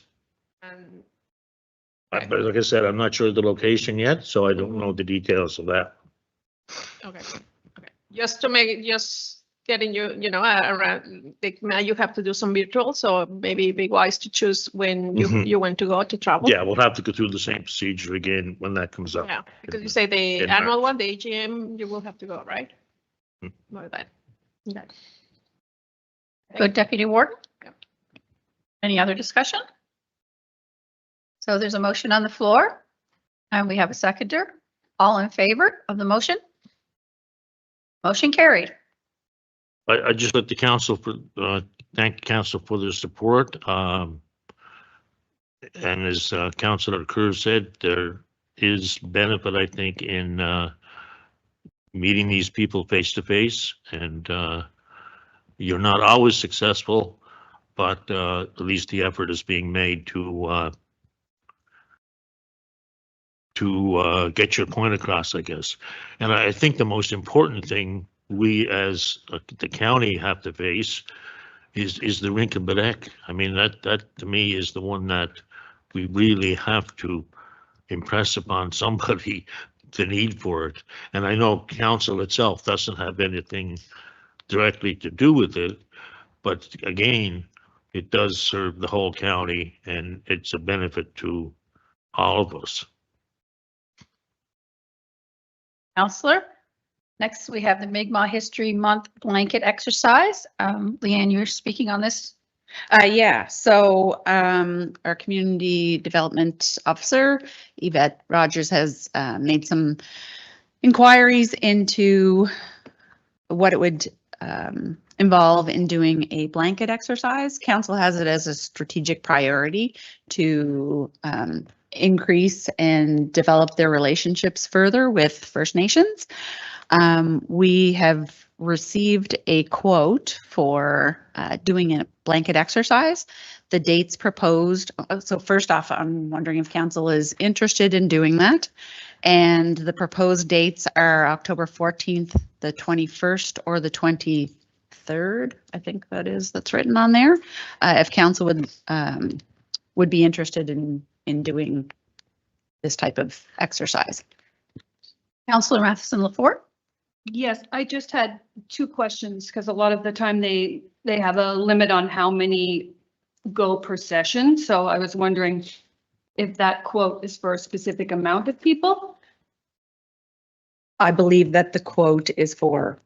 But like I said, I'm not sure of the location yet, so I don't know the details of that. Okay, okay. Just to make it, just getting you know, around, now you have to do some virtual, so maybe be wise to choose when you want to go to travel. Yeah, we'll have to go through the same procedure again when that comes up. Yeah, because you say the in annual one, the AGM, you will have to go, right? More than that. Okay. Good, Deputy Warden. Any other discussion? So there's a motion on the floor and we have a seconder. All in favor of the motion? Motion carried. I just let the council for thank council for their support. And as Councillor Kerr said, there is benefit, I think, in meeting these people face to face, and you're not always successful, but at least the effort is being made to get your point across, I guess. And I think the most important thing we as the county have to face is the rink in Baddeck. I mean, that to me is the one that we really have to impress upon somebody the need for it. And I know council itself doesn't have anything directly to do with it, but again, it does serve the whole county and it's a benefit to all of us. Councillor. Next, we have the Mi'kmaq History Month blanket exercise. Leanne, you're speaking on this. Yeah, so our community development officer, Yvette Rogers, has made some inquiries into what it would involve in doing a blanket exercise. Council has it as a strategic priority to increase and develop their relationships further with First Nations. We have received a quote for doing a blanket exercise. The dates proposed. So first off, I'm wondering if council is interested in doing that. And the proposed dates are October 14th, the 21st, or the 23rd. I think that's written on there. If council would be interested in doing this type of exercise. Councillor Matheson Lafort. Yes, I just had two questions because a lot of the time they have a limit on how many go per session. So I was wondering if that quote is for a specific amount of people. I believe that the quote is for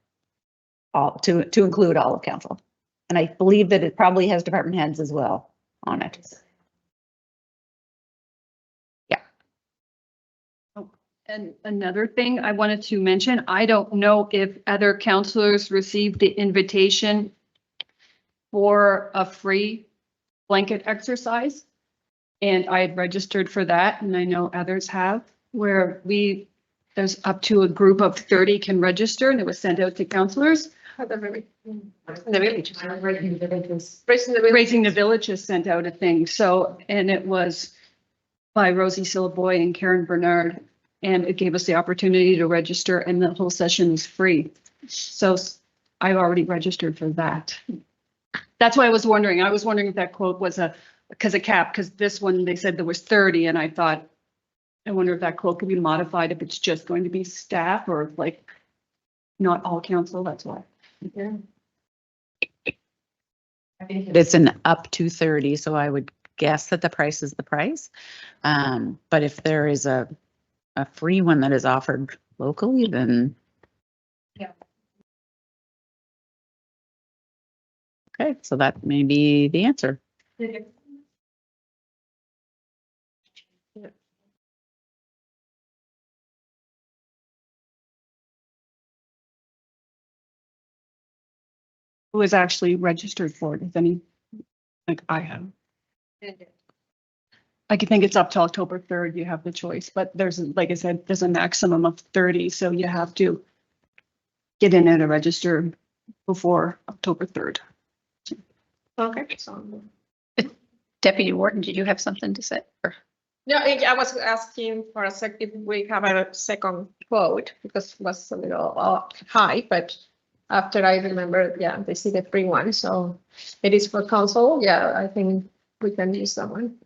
all to include all of council. And I believe that it probably has department heads as well on it. And another thing I wanted to mention, I don't know if other councillors received the invitation for a free blanket exercise. And I had registered for that, and I know others have, where there's up to a group of 30 can register, and it was sent out to councillors. Raising the Villages sent out a thing. So, and it was by Rosie Sillaboy and Karen Bernard. And it gave us the opportunity to register, and the whole session is free. So I've already registered for that. That's why I was wondering. I was wondering if that quote was a cap, because this one, they said there was 30, and I thought, I wonder if that quote could be modified if it's just going to be staff or like not all council, that's why. Yeah. It's an up to 30, so I would guess that the price is the price. But if there is a free one that is offered locally, then. Yeah. Okay, so that may be the answer. Who is actually registered for it, if any, like I have. I can think it's up to October 3rd, you have the choice, but there's, like I said, there's a maximum of 30, so you have to get in and register before October 3rd. Okay, so. Deputy Warden, did you have something to say? Or- No, I was asking for a sec, if we have a second quote, because it was a little high, but after I remember, yeah, they see the free one, so it is for council. Yeah, I think we can use that one.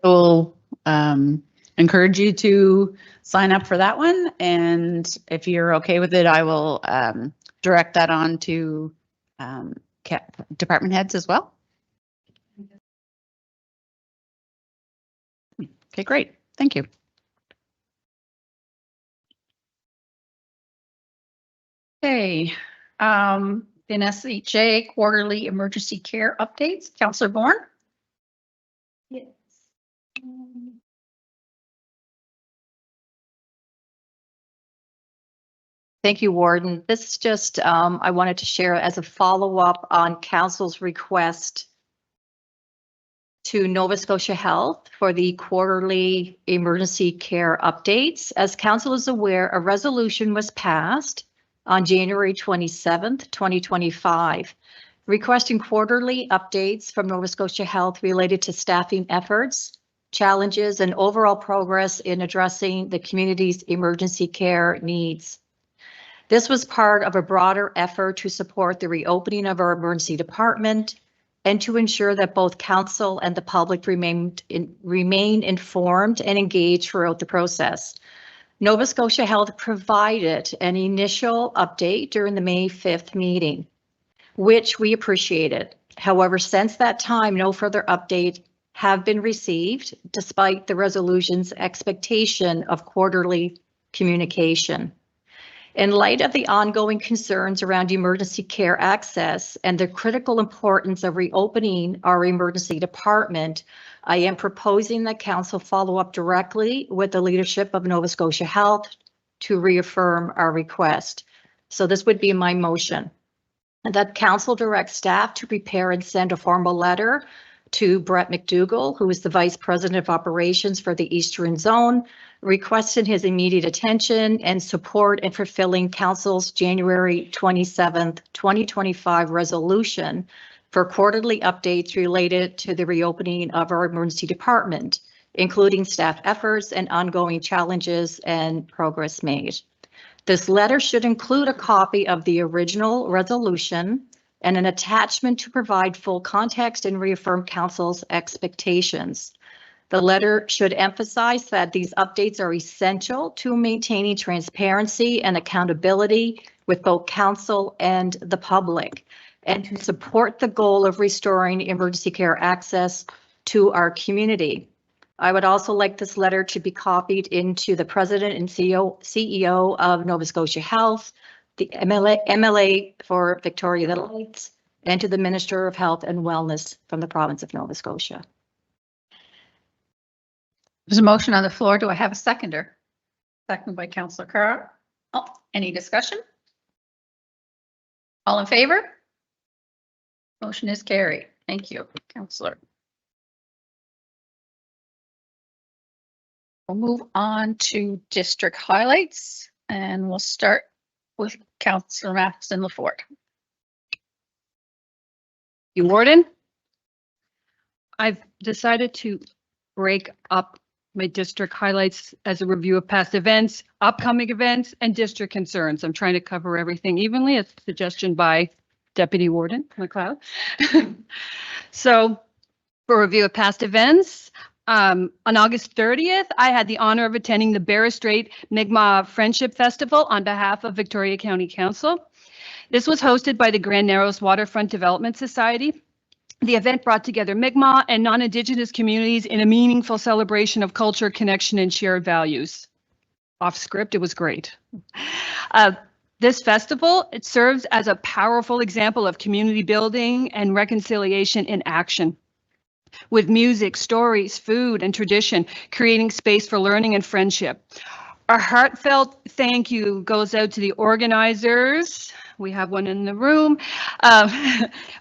We'll encourage you to sign up for that one. And if you're okay with it, I will direct that on to department heads as well. Okay, great. Thank you. Okay, NSHA quarterly emergency care updates. Councillor Bourne? Yes. Thank you, Warden. This is just, I wanted to share as a follow-up on Council's request to Nova Scotia Health for the quarterly emergency care updates. As Council is aware, a resolution was passed on January 27th, 2025, requesting quarterly updates from Nova Scotia Health related to staffing efforts, challenges, and overall progress in addressing the community's emergency care needs. This was part of a broader effort to support the reopening of our emergency department and to ensure that both council and the public remain informed and engaged throughout the process. Nova Scotia Health provided an initial update during the May 5th meeting, which we appreciated. However, since that time, no further update have been received, despite the resolution's expectation of quarterly communication. In light of the ongoing concerns around emergency care access and the critical importance of reopening our emergency department, I am proposing that Council follow up directly with the leadership of Nova Scotia Health to reaffirm our request. So this would be my motion. And that Council directs staff to prepare and send a formal letter to Brett McDougall, who is the Vice President of Operations for the Eastern Zone, requesting his immediate attention and support in fulfilling Council's January 27th, 2025 resolution for quarterly updates related to the reopening of our emergency department, including staff efforts and ongoing challenges and progress made. This letter should include a copy of the original resolution and an attachment to provide full context and reaffirm Council's expectations. The letter should emphasize that these updates are essential to maintaining transparency and accountability with both Council and the public, and to support the goal of restoring emergency care access to our community. I would also like this letter to be copied into the President and CEO of Nova Scotia Health, the MLA for Victoria the Lakes, and to the Minister of Health and Wellness from the province of Nova Scotia. There's a motion on the floor. Do I have a seconder? Seconded by Councillor Carr. Oh, any discussion? All in favor? Motion is carried. Thank you, Councillor. We'll move on to district highlights, and we'll start with Councillor Matheson-Lafort. You, Warden? I've decided to break up My district highlights as a review of past events, upcoming events, and district concerns. I'm trying to cover everything evenly, a suggestion by Deputy Warden McLeod. So for review of past events, on August 30th, I had the honor of attending the Barra Strait Mi'kmaq Friendship Festival on behalf of Victoria County Council. This was hosted by the Grand Narrows Waterfront Development Society. The event brought together Mi'kmaq and non-Indigenous communities in a meaningful celebration of culture, connection, and shared values. Off script, it was great. This festival, it serves as a powerful example of community building and reconciliation in action. With music, stories, food, and tradition, creating space for learning and friendship. Our heartfelt thank you goes out to the organizers. We have one in the room,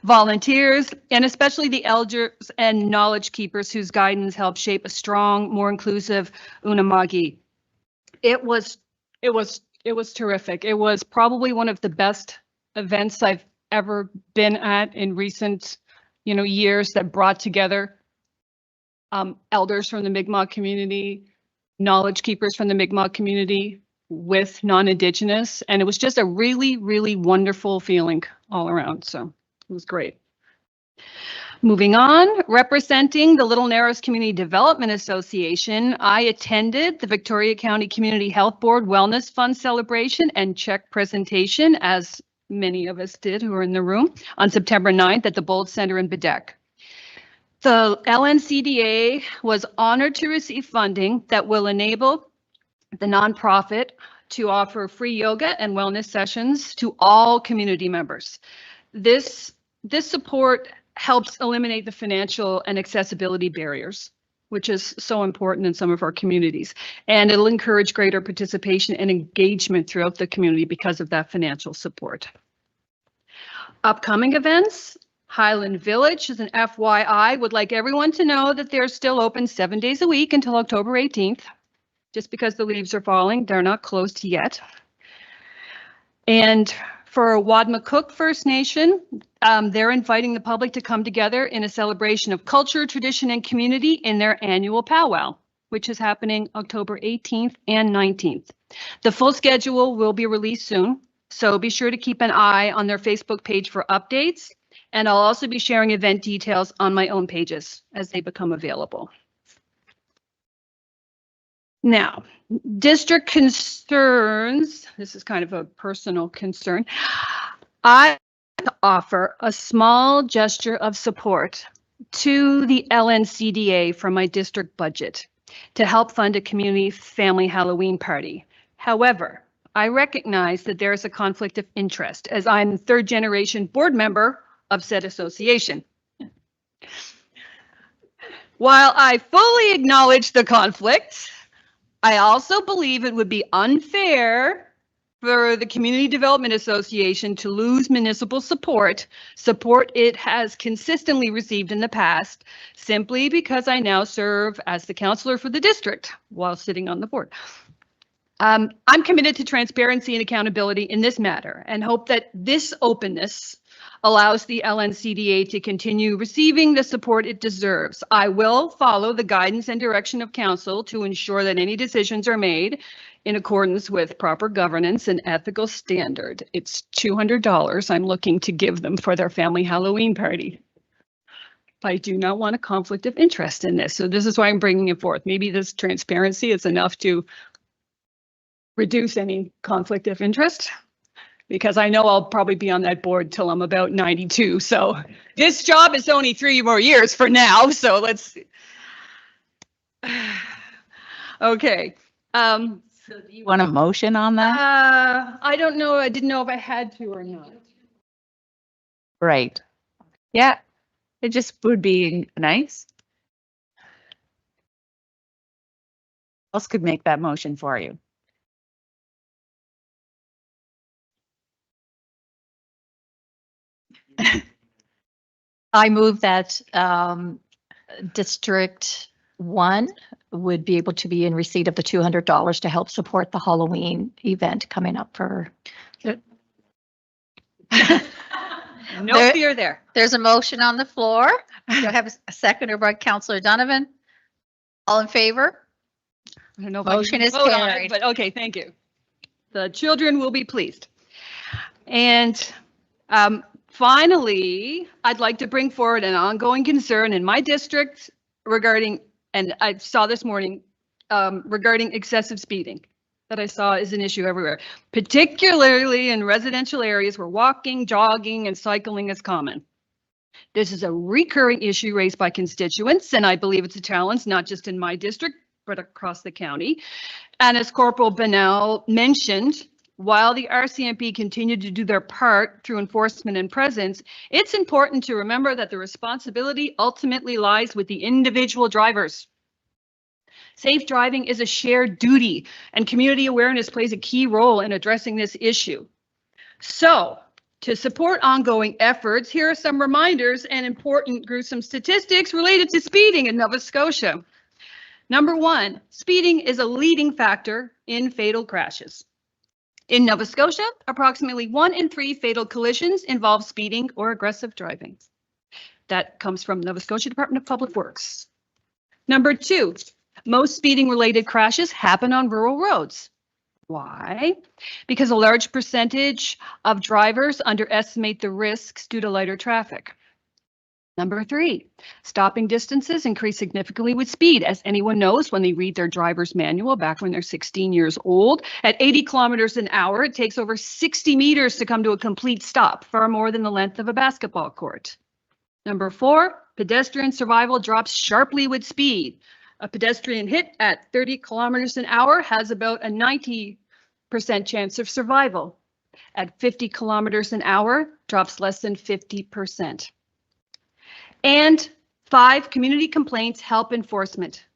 volunteers, and especially the elders and knowledge keepers whose guidance helped shape a strong, more inclusive Unama'ki. It was terrific. It was probably one of the best events I've ever been at in recent, years that brought together elders from the Mi'kmaq community, knowledge keepers from the Mi'kmaq community with non-Indigenous. And it was just a really, really wonderful feeling all around. So it was great. Moving on, representing the Little Narrows Community Development Association, I attended the Victoria County Community Health Board Wellness Fund celebration and check presentation, as many of us did who are in the room, on September 9th at the Bold Center in Baddeck. The LNCDA was honored to receive funding that will enable the nonprofit to offer free yoga and wellness sessions to all community members. This support helps eliminate the financial and accessibility barriers, which is so important in some of our communities. And it'll encourage greater participation and engagement throughout the community because of that financial support. Upcoming events, Highland Village, as an FYI, would like everyone to know that they're still open 7 days a week until October 18th. Just because the leaves are falling, they're not closed yet. And for Wadmacook First Nation, they're inviting the public to come together in a celebration of culture, tradition, and community in their annual powwow, which is happening October 18th and 19th. The full schedule will be released soon, so be sure to keep an eye on their Facebook page for updates, and I'll also be sharing event details on my own pages as they become available. Now, district concerns. This is kind of a personal concern. I offer a small gesture of support to the LNCDA from my district budget to help fund a community family Halloween party. However, I recognize that there is a conflict of interest as I'm the third generation board member of said association. While I fully acknowledge the conflict, I also believe it would be unfair for the Community Development Association to lose municipal support it has consistently received in the past, simply because I now serve as the councillor for the district while sitting on the board. I'm committed to transparency and accountability in this matter and hope that this openness allows the LNCDA to continue receiving the support it deserves. I will follow the guidance and direction of council to ensure that any decisions are made in accordance with proper governance and ethical standard. It's $200 I'm looking to give them for their family Halloween party. I do not want a conflict of interest in this, so this is why I'm bringing it forth. Maybe this transparency is enough to reduce any conflict of interest, because I know I'll probably be on that board till I'm about 92. So this job is only 3 more years for now. So let's, okay. So do you want a motion on that? I don't know. I didn't know if I had to or not. Right. Yeah, it just would be nice. Who else could make that motion for you? I move that District 1 would be able to be in receipt of the $200 to help support the Halloween event coming up for. No fear there. There's a motion on the floor. You'll have a seconder by Councillor Donovan. All in favor? I don't know if I can Motion is vote on it, carried. but okay, thank you. The children will be pleased. And finally, I'd like to bring forward an ongoing concern in my district regarding, and I saw this morning, regarding excessive speeding that I saw is an issue everywhere, particularly in residential areas where walking, jogging, and cycling is common. This is a recurring issue raised by constituents, and I believe it's a challenge not just in my district, but across the county. And as Corporal Bennell mentioned, while the RCMP continued to do their part through enforcement and presence, it's important to remember that the responsibility ultimately lies with the individual drivers. Safe driving is a shared duty, and community awareness plays a key role in addressing this issue. So, to support ongoing efforts, here are some reminders and important gruesome statistics related to speeding in Nova Scotia. Number one, speeding is a leading factor in fatal crashes. In Nova Scotia, approximately 1 in 3 fatal collisions involve speeding or aggressive driving. That comes from Nova Scotia Department of Public Works. Number two, most speeding-related crashes happen on rural roads. Why? Because a large percentage of drivers underestimate the risks due to lighter traffic. Number three, stopping distances increase significantly with speed. As anyone knows, when they read their driver's manual back when they're 16 years old, at 80 kilometers an hour, it takes over 60 meters to come to a complete stop, far more than the length of a basketball court. Number four, pedestrian survival drops sharply with speed. A pedestrian hit at 30 kilometers an hour has about a 90% chance of survival. At 50 kilometers an hour, drops less than 50%. And 5, community complaints help enforcement.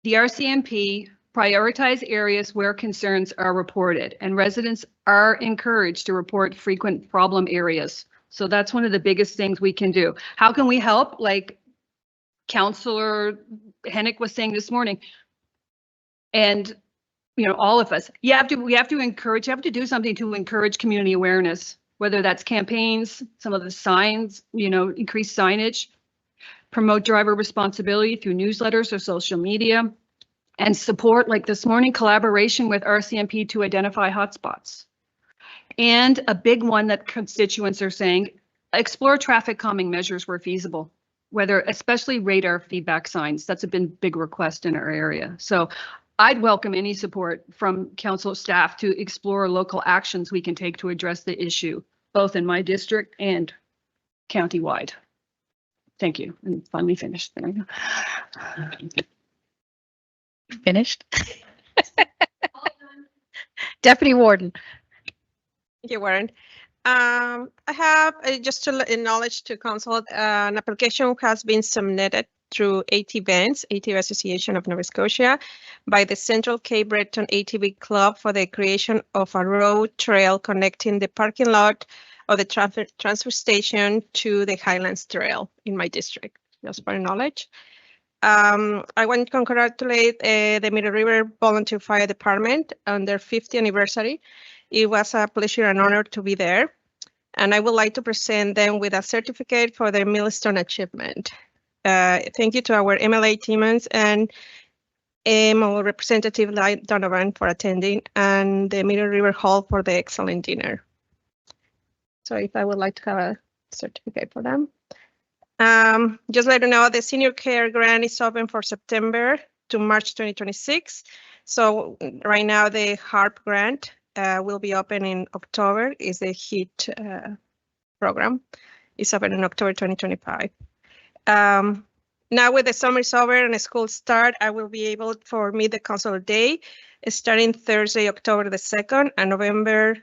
The RCMP prioritize areas where concerns are reported, and residents are encouraged to report frequent problem areas. So that's one of the biggest things we can do. How can we help? Like Councillor Hennick was saying this morning, and all of us, we have to do something to encourage community awareness, whether that's campaigns, some of the signs, increase signage, promote driver responsibility through newsletters or social media, and support, like this morning, collaboration with RCMP to identify hotspots. And a big one that constituents are saying, explore traffic calming measures where feasible, whether especially radar feedback signs. That's a big request in our area. So I'd welcome any support from council staff to explore local actions we can take to address the issue, both in my district and countywide. Thank you. I'm finally finished. There we go. Finished? Deputy Warden. Thank you, Warren. I have just to acknowledge to council, an application has been submitted through ATV Association of Nova Scotia by the Central Cape Breton ATV Club for the creation of a road trail connecting the parking lot of the transfer station to the Highlands Trail in my district, just for knowledge. I want to congratulate the Middle River Volunteer Fire Department on their 50th anniversary. It was a pleasure and honor to be there. And I would like to present them with a certificate for their milestone achievement. Thank you to our MLA teammates and MO Representative Donovan for attending, and the Middle River Hall for the excellent dinner. So if I would like to have a certificate for them. Just let you know, the senior care grant is open for September to March 2026. So right now the HARP grant will be open in October, is the HEAT program. It's open in October 2025. Now with the summer is over and the school start, I will be able for meet the council day starting Thursday, October the 2nd, and November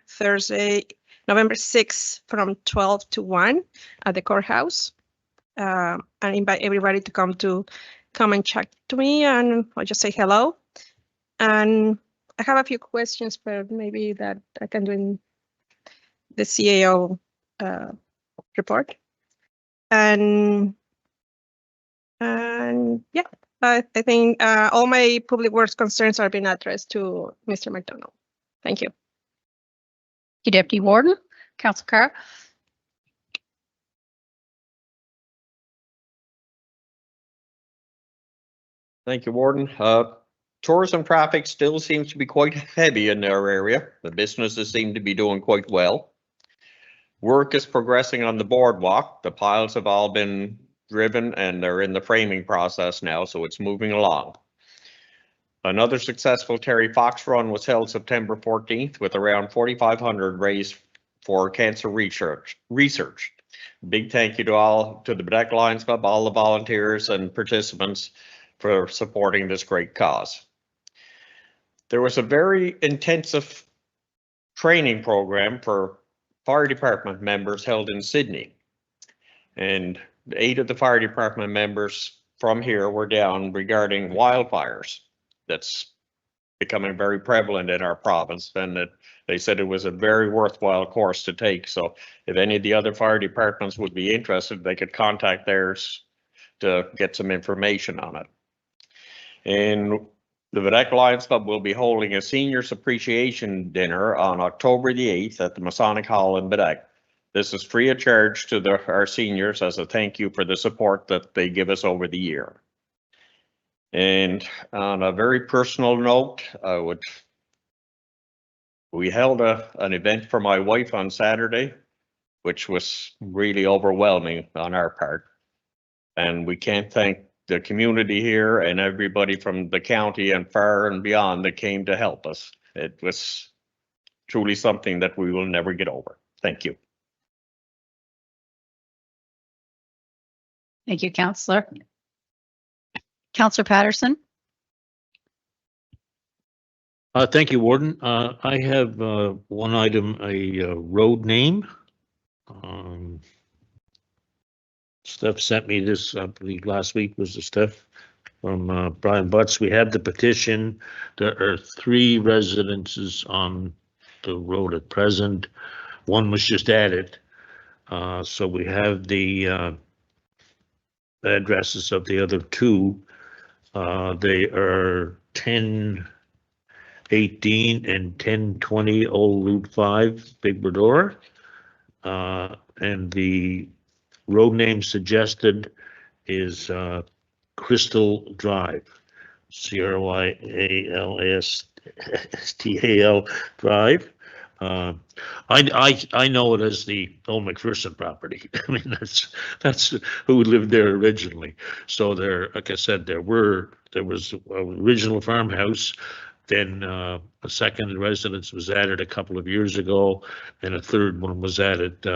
6th from 12 to 1 at the courthouse. I invite everybody to come and chat to me, and I'll just say hello. And I have a few questions, but maybe that I can do in the CAO report. And yeah, I think all my public works concerns are being addressed to Mr. McDonald. Thank you. Thank you, Deputy Warden. Councilor Carr. Thank you, Warden. tourism traffic still seems to be quite heavy in our area. The businesses seem to be doing quite well. Work is progressing on the boardwalk. The piles have all been driven and they're in the framing process now, so it's moving along. Another successful Terry Fox run was held September 14th with around 4,500 raised for cancer research. Big thank you to the Baddeck Lions Club, all the volunteers and participants for supporting this great cause. There was a very intensive training program for fire department members held in Sydney. And 8 of the fire department members from here were down regarding wildfires. That's becoming very prevalent in our province, and they said it was a very worthwhile course to take. So if any of the other fire departments would be interested, they could contact theirs to get some information on it. And the Baddeck Lions Club will be holding a seniors appreciation dinner on October the 8th at the Masonic Hall in Baddeck. This is free of charge to our seniors as a thank you for the support that they give us over the year. And on a very personal note, we held an event for my wife on Saturday, which was really overwhelming on our part. And we can't thank the community here and everybody from the county and far and beyond that came to help us. It was truly something that we will never get over. Thank you. Thank you, Councillor. Councillor Patterson. Thank you, Warden. I have one item, a road name. Steph sent me this, I believe last week was the stuff from Brian Butts. We have the petition. There are 3 residences on the road at present. One was just added. So we have the addresses of the other 2. They are 1018 and 1020 Old Route 5, Big Brador. And the road name suggested is Crystal Drive, CRYALSTAL Drive. I know it as the old McPherson property. I mean, that's who lived there originally. So there, like I said, there was an original farmhouse. Then a second residence was added a couple of years ago, and a third one was added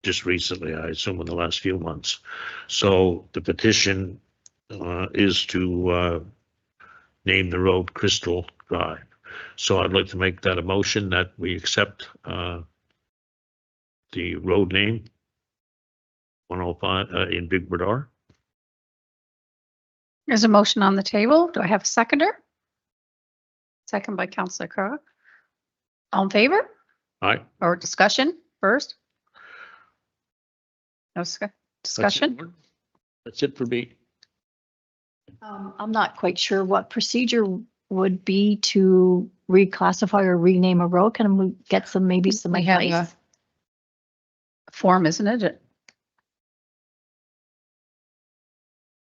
just recently, I assume in the last few months. So the petition is to name the road Crystal Drive. So I'd like to make that a motion that we accept the road name 105 in Big Brador. There's a motion on the table. Do I have a seconder? Second by Councillor Crowe. All in favor? Aye. Or discussion first? No discussion? That's it for me. I'm not quite sure what procedure would be to reclassify or rename a road. Can we get some, maybe some We have advice? a form, isn't it?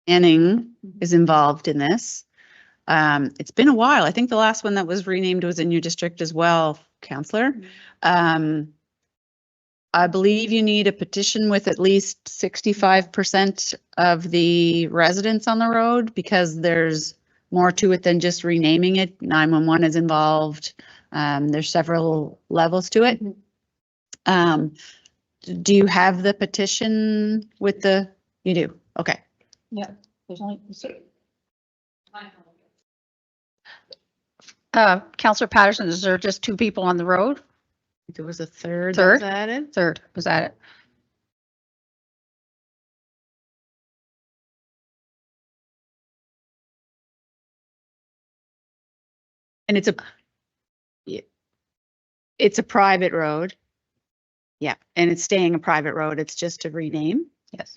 Planning is involved in this. It's been a while. I think the last one that was renamed was in your district as well, Councillor. I believe you need a petition with at least 65% of the residents on the road because there's more to it than just renaming it. 911 is involved. There's several levels to it. Do you have the petition with the, you do? Okay. Yeah. There's only. Councillor Patterson, is there just 2 people on the road? There was a third. Third? That was added. Third, was that it? And it's a private road. Yeah, and it's staying a private road. It's just a rename. Yes.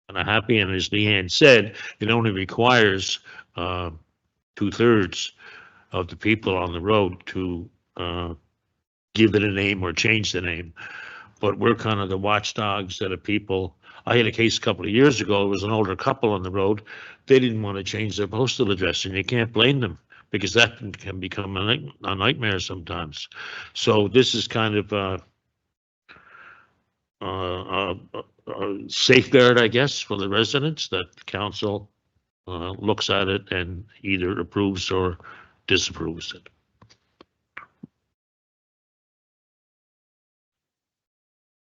and are happy. And as Leanne said, it only requires 2/3 of the people on the road to give it a name or change the name. But we're kind of the watchdogs that are people. I had a case a couple of years ago. It was an older couple on the road. They didn't want to change their postal address, and you can't blame them because that can become a nightmare sometimes. So this is kind of a safeguard, I guess, for the residents, that council looks at it and either approves or disapproves it.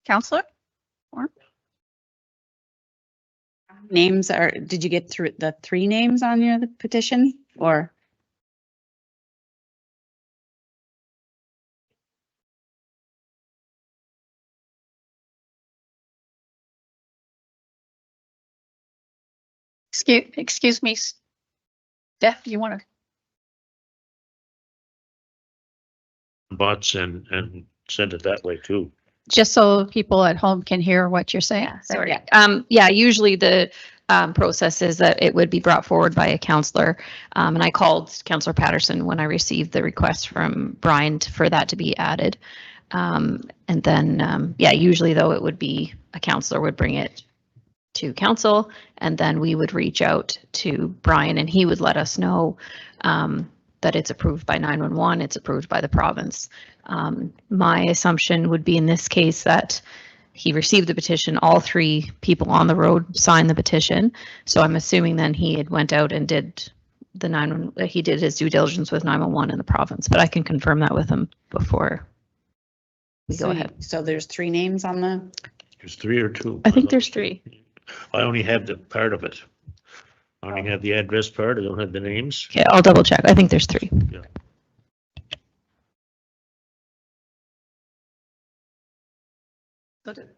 Counselor? Names are, did you get through the 3 names on your petition or? Excuse me, Steph, you want to? Bots and send it that way too. Just so people at home can hear what you're saying. Sorry. Yeah, usually the process is that it would be brought forward by a counselor. And I called Councillor Patterson when I received the request from Brian for that to be added. And then, yeah, usually though, it would be a counselor would bring it to council, and then we would reach out to Brian and he would let us know that it's approved by 911, it's approved by the province. My assumption would be in this case that he received the petition, all 3 people on the road signed the petition. So I'm assuming then he had went out and did he did his due diligence with 911 in the province, but I can confirm that with him before we go ahead. So there's 3 names on the. There's 3 or 2. I think there's 3. I only have the part of it. I only have the address part. I don't have the names. Okay, I'll double check. I think there's 3. Yeah.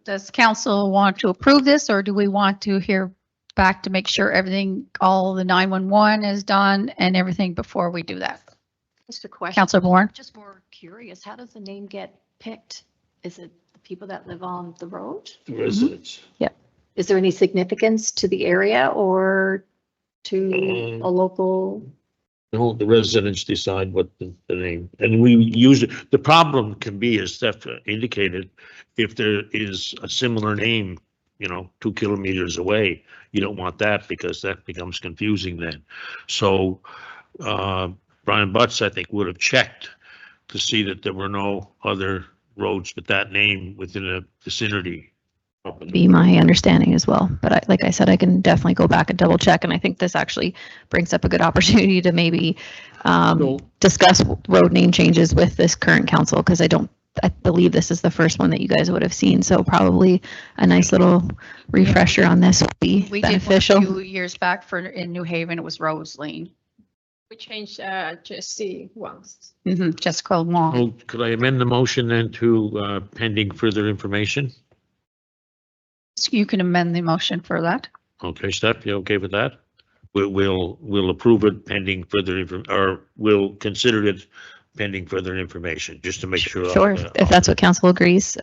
Does council want to approve this, or do we want to hear back to make sure everything, all the 911 is done and everything before we do that? Just a question. Councillor Bourne? Just more curious, how does the name get picked? Is it the people that live on the road? The residents. Yep. Is there any significance to the area or to a local? No, the residents decide what the name, and we use it. The problem can be, as Steph indicated, if there is a similar name, 2 kilometers away, you don't want that because that becomes confusing then. So Brian Butts, I think, would have checked to see that there were no other roads with that name within a vicinity. Be my understanding as well, but like I said, I can definitely go back and double check, and I think this actually brings up a good opportunity to maybe discuss road name changes with this current council, because I believe this is the first one that you guys would have seen, so probably a nice little refresher on this would be beneficial. We did one a few years back in New Haven, it was Rose Lane. We changed Jesse once. Jessica Long. Oh, could I amend the motion then to pending further information? You can amend the motion for that. Okay, Steph, you okay with that? We'll approve it pending further or we'll consider it pending further information, just to make sure. Sure, if that's what council agrees.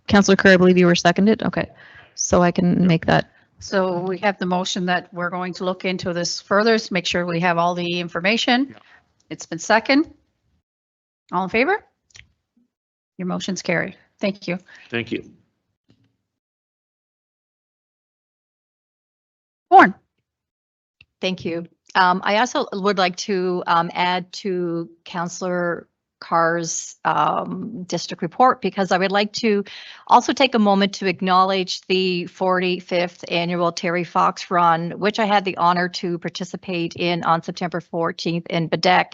Councillor Kerr, I believe you were seconded. Okay, so I can make that. So we have the motion that we're going to look into this further to make sure we have all the information. Yeah. It's been seconded. All in favor? Your motion's carried. Thank you. Thank you. Bourne. Thank you. I also would like to add to Councillor Carr's district report, because I would like to also take a moment to acknowledge the 45th annual Terry Fox Run, which I had the honor to participate in on September 14th in Baddeck.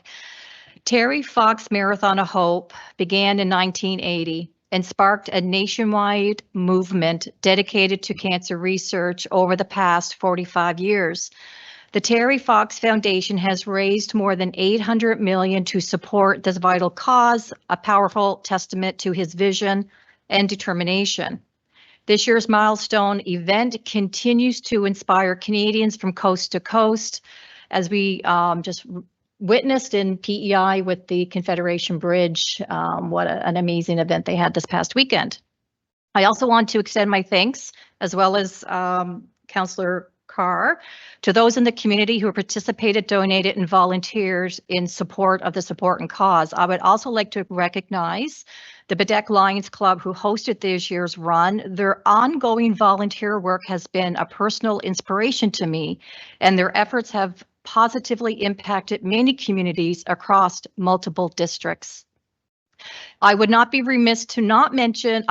Terry Fox Marathon of Hope began in 1980 and sparked a nationwide movement dedicated to cancer research over the past 45 years. The Terry Fox Foundation has raised more than $800 million to support this vital cause, a powerful testament to his vision and determination. This year's milestone event continues to inspire Canadians from coast to coast, as we just witnessed in PEI with the Confederation Bridge. What an amazing event they had this past weekend. I also want to extend my thanks, as well as Councillor Carr, to those in the community who participated, donated, and volunteers in support of this important cause. I would also like to recognize the Baddeck Lions Club who hosted this year's run. Their ongoing volunteer work has been a personal inspiration to me, and their efforts have positively impacted many communities across multiple districts. I would be remiss to not mention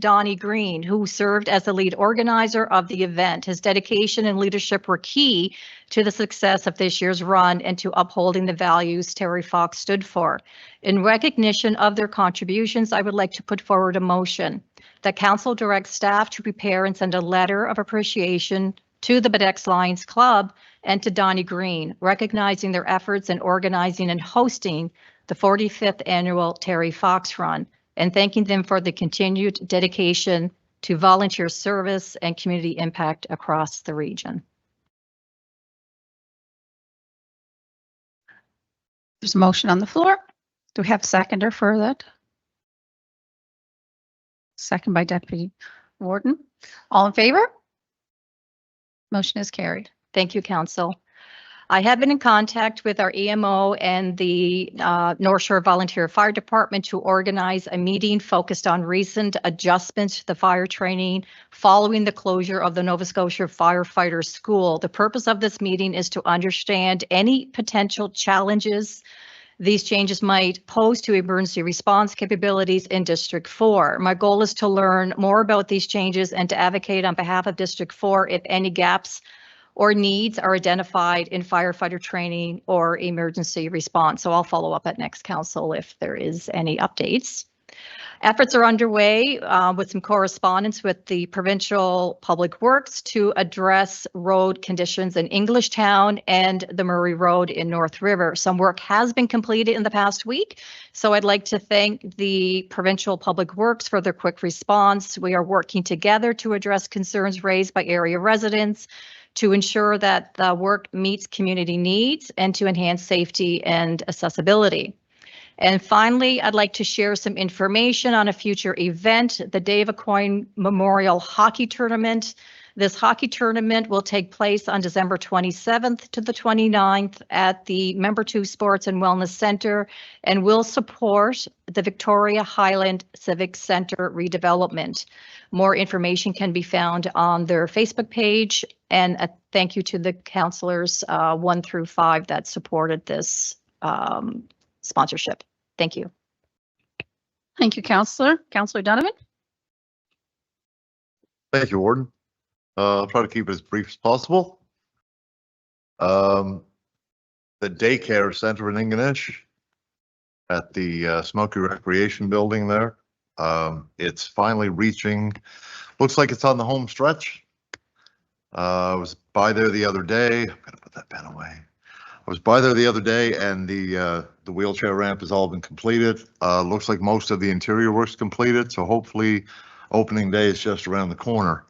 Donnie Green, who served as the lead organizer of the event. His dedication and leadership were key to the success of this year's run and to upholding the values Terry Fox stood for. In recognition of their contributions, I would like to put forward a motion that Council directs staff to prepare and send a letter of appreciation to the Baddeck Lions Club and to Donnie Green, recognizing their efforts in organizing and hosting the 45th annual Terry Fox Run, and thanking them for the continued dedication to volunteer service and community impact across the region. There's a motion on the floor. Do we have a seconder for that? Second by Deputy Warden. All in favor? Motion is carried. Thank you, Council. I have been in contact with our EMO and the North Shore Volunteer Fire Department to organize a meeting focused on recent adjustments to the fire training following the closure of the Nova Scotia Firefighter School. The purpose of this meeting is to understand any potential challenges these changes might pose to emergency response capabilities in District 4. My goal is to learn more about these changes and to advocate on behalf of District 4 if any gaps or needs are identified in firefighter training or emergency response. So I'll follow up at next council if there is any updates. Efforts are underway with some correspondence with the Provincial Public Works to address road conditions in Englishtown and the Murray Road in North River. Some work has been completed in the past week, so I'd like to thank the Provincial Public Works for their quick response. We are working together to address concerns raised by area residents, to ensure that the work meets community needs and to enhance safety and accessibility. And finally, I'd like to share some information on a future event, the Dave Aucoin Memorial Hockey Tournament. This hockey tournament will take place on December 27th to the 29th at the Member 2 Sports and Wellness Center and will support the Victoria Highland Civic Center redevelopment. More information can be found on their Facebook page, and a thank you to the councillors 1 through 5 that supported this sponsorship. Thank you. Thank you, Councillor. Councillor Donovan? Thank you, Warden. I'll try to keep it as brief as possible. The daycare center in Ingonish at the Smoky Recreation Building there. It's finally reaching, looks like it's on the home stretch. I was by there the other day. I'm gonna put that pen away. I was by there the other day and the wheelchair ramp has all been completed. Looks like most of the interior work's completed, so hopefully opening day is just around the corner.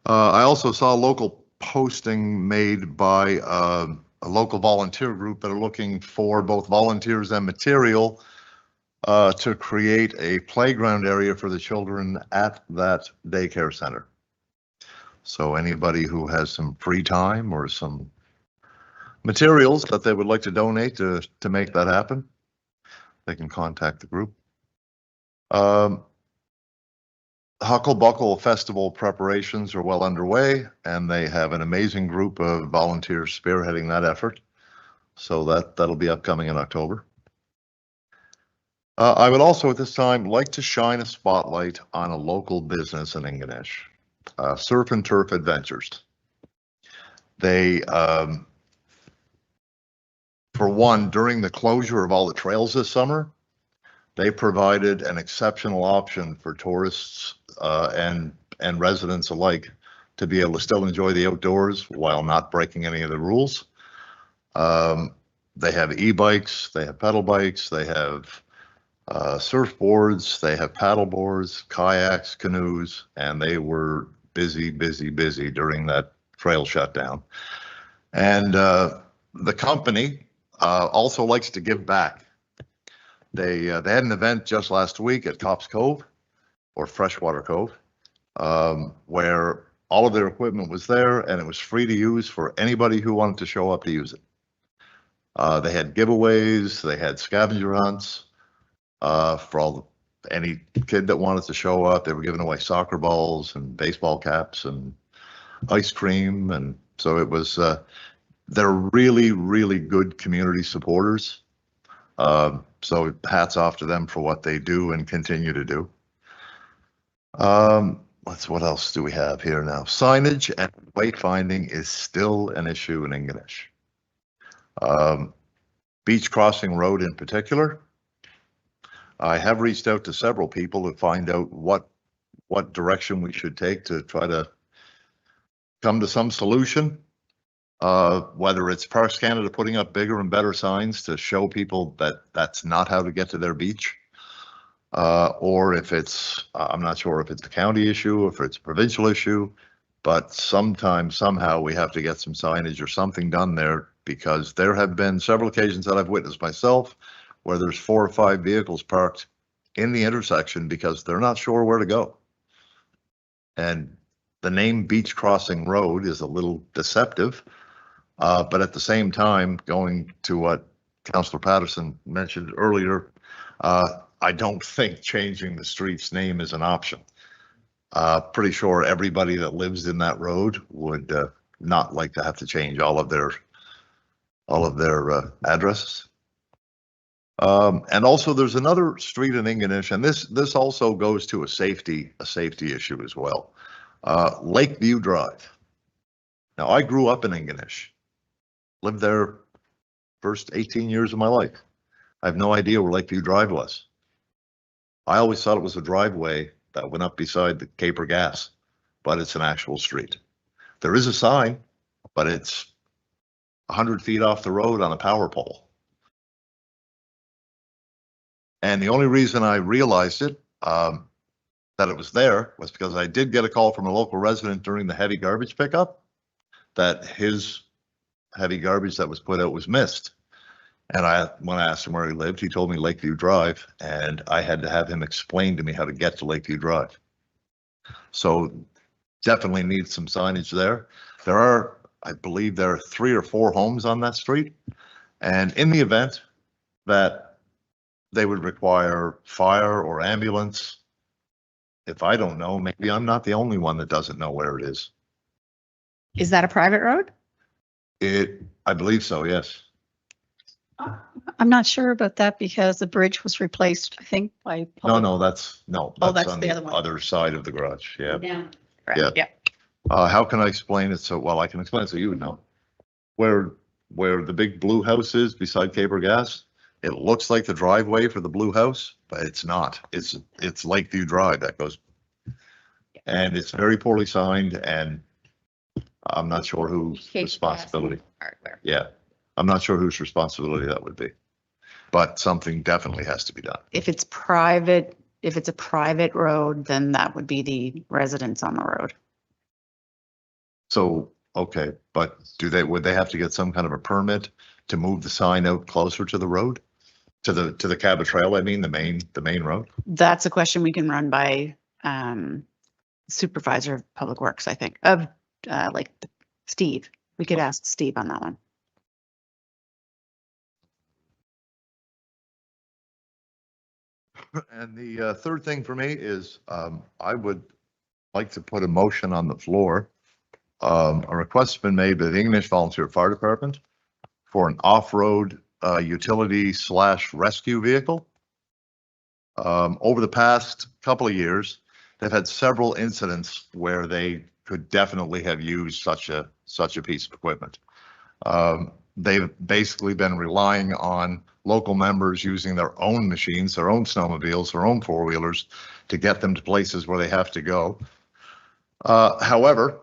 I also saw a local posting made by a local volunteer group that are looking for both volunteers and material to create a playground area for the children at that daycare center. So anybody who has some free time or some materials that they would like to donate to make that happen, they can contact the group. Huckle Buckle Festival preparations are well underway, and they have an amazing group of volunteers spearheading that effort. So that'll be upcoming in October. I would also at this time like to shine a spotlight on a local business in Ingonish, Surf and Turf Adventures. They, for one, during the closure of all the trails this summer, they provided an exceptional option for tourists and residents alike to be able to still enjoy the outdoors while not breaking any of the rules. They have e-bikes, they have pedal bikes, they have surfboards, they have paddle boards, kayaks, canoes, and they were busy during that trail shutdown. And the company also likes to give back. They had an event just last week at Cops Cove, or Freshwater Cove, where all of their equipment was there and it was free to use for anybody who wanted to show up to use it. They had giveaways, they had scavenger hunts for any kid that wanted to show up. They were giving away soccer balls and baseball caps and ice cream. And so it was, they're really, really good community supporters. So hats off to them for what they do and continue to do. What else do we have here now? Signage and wayfinding is still an issue in Ingonish. Beach Crossing Road in particular. I have reached out to several people to find out what direction we should take to try to come to some solution. Whether it's Parks Canada putting up bigger and better signs to show people that that's not how to get to their beach. Or if it's, I'm not sure if it's a county issue, or if it's a provincial issue, but somehow we have to get some signage or something done there, because there have been several occasions that I've witnessed myself where there's 4 or 5 vehicles parked in the intersection because they're not sure where to go. And the name Beach Crossing Road is a little deceptive, but at the same time, going to what Councillor Patterson mentioned earlier, I don't think changing the street's name is an option. Pretty sure everybody that lives in that road would not like to have to change all of their addresses. And also there's another street in Ingonish, and this also goes to a safety issue as well. Lakeview Drive. Now, I grew up in Ingonish, lived there first 18 years of my life. I have no idea where Lakeview Drive was. I always thought it was a driveway that went up beside the Caper Gas, but it's an actual street. There is a sign, but it's 100 feet off the road on a power pole. And the only reason I realized it, that it was there, was because I did get a call from a local resident during the heavy garbage pickup that his heavy garbage that was put out was missed. And when I asked him where he lived, he told me Lakeview Drive, and I had to have him explain to me how to get to Lakeview Drive. So definitely need some signage there. There are, I believe there are 3 or 4 homes on that street. And in the event that they would require fire or ambulance, if I don't know, maybe I'm not the only one that doesn't know where it is. Is that a private road? I believe so, yes. I'm not sure about that because the bridge was replaced, I think, by. No, that's that's on the the other one. other side of the garage, yeah. Correct, Yeah. How can I explain it so, well, I can explain it so you would know. Where the big blue house is beside Caper Gas, it looks like the driveway for the blue house, but it's not. It's Lakeview Drive that goes. And it's very poorly signed, and I'm not sure whose responsibility. Hardware. Yeah, I'm not sure whose responsibility that would be, but something definitely has to be done. If it's private, if it's a private road, then that would be the residents on the road. So, okay, but would they have to get some kind of a permit to move the sign out closer to the road? To the Cabot Trail, I mean, the main road? That's a question we can run by Supervisor of Public Works, I think, like Steve. We could ask Steve on that one. And the third thing for me is I would like to put a motion on the floor. A request has been made by the Ingonish Volunteer Fire Department for an off-road utility/rescue vehicle. Over the past couple of years, they've had several incidents where they could definitely have used such a piece of equipment. They've basically been relying on local members using their own machines, their own snowmobiles, their own four-wheelers to get them to places where they have to go. However,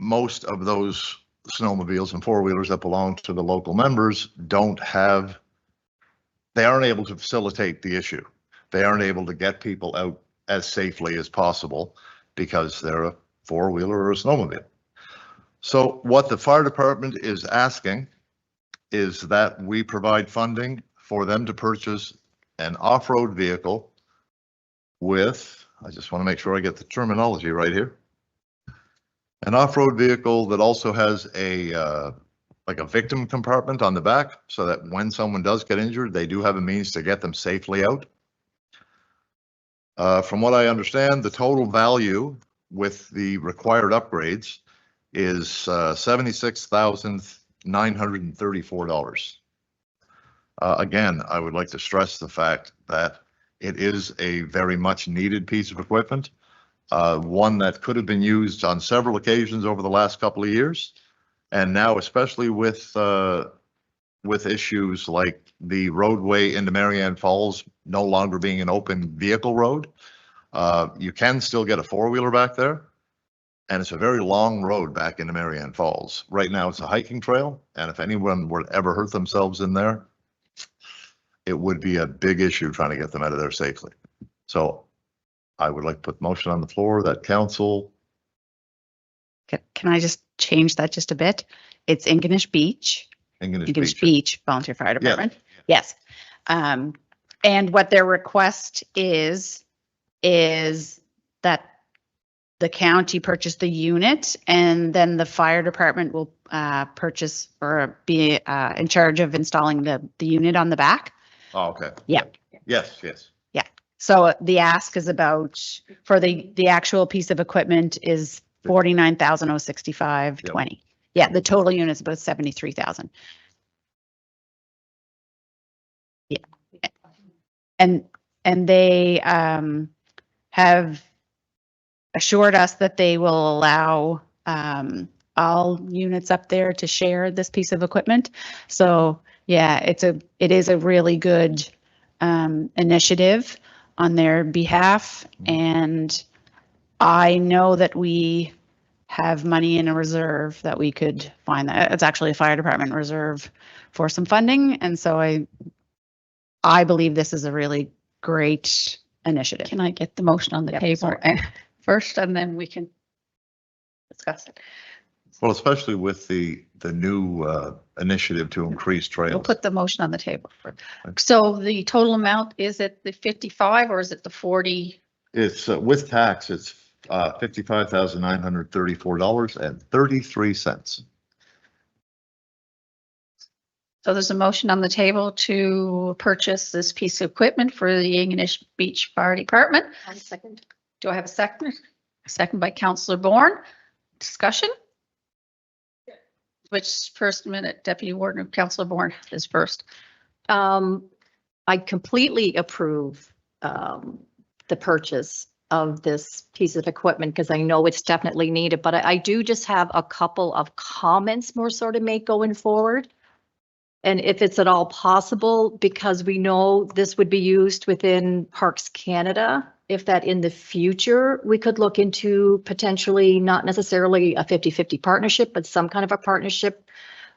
most of those snowmobiles and four-wheelers that belong to the local members they aren't able to facilitate the issue. They aren't able to get people out as safely as possible because they're a four-wheeler or a snowmobile. So what the fire department is asking is that we provide funding for them to purchase an off-road vehicle with, I just want to make sure I get the terminology right here, An off-road vehicle that also has a, like a victim compartment on the back, so that when someone does get injured, they do have a means to get them safely out. From what I understand, the total value with the required upgrades is $76,934. Again, I would like to stress the fact that it is a very much needed piece of equipment, one that could have been used on several occasions over the last couple of years. And now, especially with issues like the roadway into Marianne Falls no longer being an open vehicle road, you can still get a four-wheeler back there. And it's a very long road back into Marianne Falls. Right now, it's a hiking trail. And if anyone were to ever hurt themselves in there, it would be a big issue trying to get them out of there safely. So I would like to put the motion on the floor that council. Can I just change that just a bit? It's Ingonish Beach. Ingonish Beach Volunteer Fire Department. Yes. And what their request is that the county purchase the unit, and then the fire department will purchase or be in charge of installing the unit on the back. Oh, okay. Yeah. Yes, yes. Yeah. So the ask is about, for the actual piece of equipment is $49,065.20. Yeah, the total unit is about $73,000. Yeah. And they have assured us that they will allow all units up there to share this piece of equipment. So yeah, it is a really good initiative on their behalf. And I know that we have money in a reserve that we could find. That it's actually a fire department reserve for some funding. And so I believe this is a really great initiative. Can I get the motion on the table first, and then we can discuss it? Well, especially with the new initiative to increase trails. We'll put the motion on the table. So the total amount, is it the 55 or is it the 40? It's with tax, it's $55,934.33. So there's a motion on the table to purchase this piece of equipment for the Ingonish Beach Fire Department. Second. Do I have a second? A second by Councillor Bourne. Discussion? Which first minute, Deputy Warden of Councillor Bourne is first. I completely approve the purchase of this piece of equipment because I know it's definitely needed, but I do just have a couple of comments more so to make going forward. And if it's at all possible, because we know this would be used within Parks Canada, if that in the future, we could look into potentially not necessarily a 50-50 partnership, but some kind of a partnership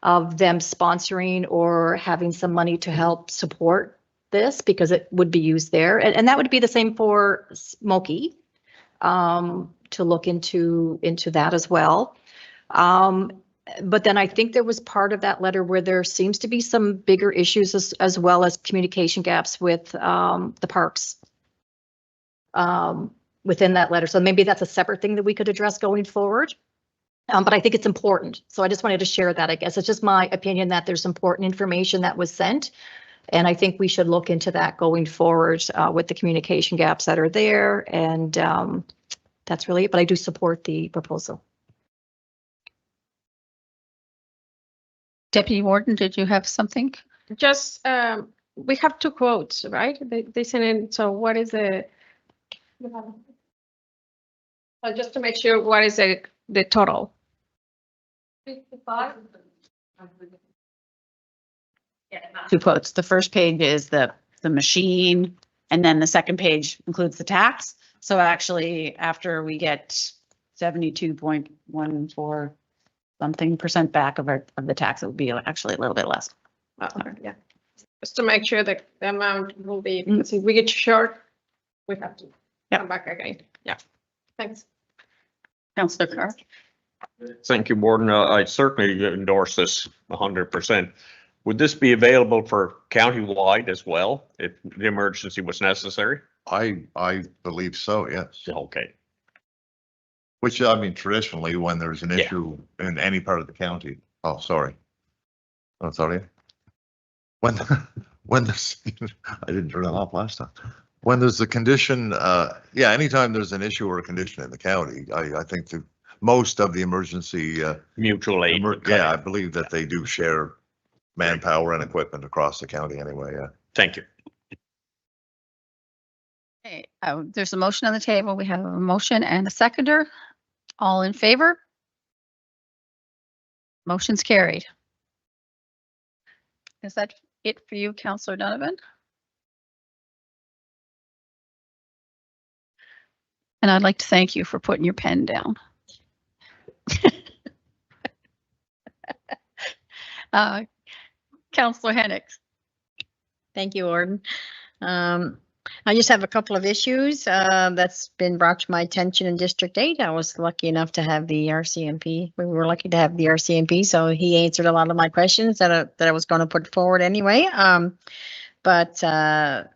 of them sponsoring or having some money to help support this because it would be used there. And that would be the same for Smoky, to look into that as well. But then I think there was part of that letter where there seems to be some bigger issues as well as communication gaps with the parks within that letter. So maybe that's a separate thing that we could address going forward. But I think it's important. So I just wanted to share that. I guess it's just my opinion that there's important information that was sent. And I think we should look into that going forward with the communication gaps that are there. And that's really it. But I do support the proposal. Deputy Warden, did you have something? Just, we have two quotes, right? They sent in, so what is the? Just to make sure, what is the total? 55? Two quotes. The first page is the machine, and then the second page includes the tax. So actually, after we get 72.14 something % back of the tax, it would be actually a little bit less. Yeah, just to make sure that the amount will be, because if we get short, we have to come back again. Yeah, thanks. Councillor Carr. Thank you, Warden. I certainly endorse this 100%. Would this be available for countywide as well if the emergency was necessary? I believe so, yes. Okay. Which, I mean, traditionally, when there's an Yeah. issue in any part of the county, oh, sorry. Oh, sorry. When, when there's, I didn't turn it off last time. When there's a condition, yeah, anytime there's an issue or a condition in the county, I think that most of the emergency, Mutual aid. yeah, I believe that they do share manpower and equipment across the county anyway, yeah. Thank you. Okay, there's a motion on the table. We have a motion and a seconder. All in favor? Motion's carried. Is that it for you, Councillor Donovan? And I'd like to thank you for putting your pen down. Councillor Hennick. Thank you, Orden. I just have a couple of issues that's been brought to my attention in District 8. I was lucky enough to have the RCMP. We were lucky to have the RCMP, so he answered a lot of my questions that I was going to put forward anyway. But I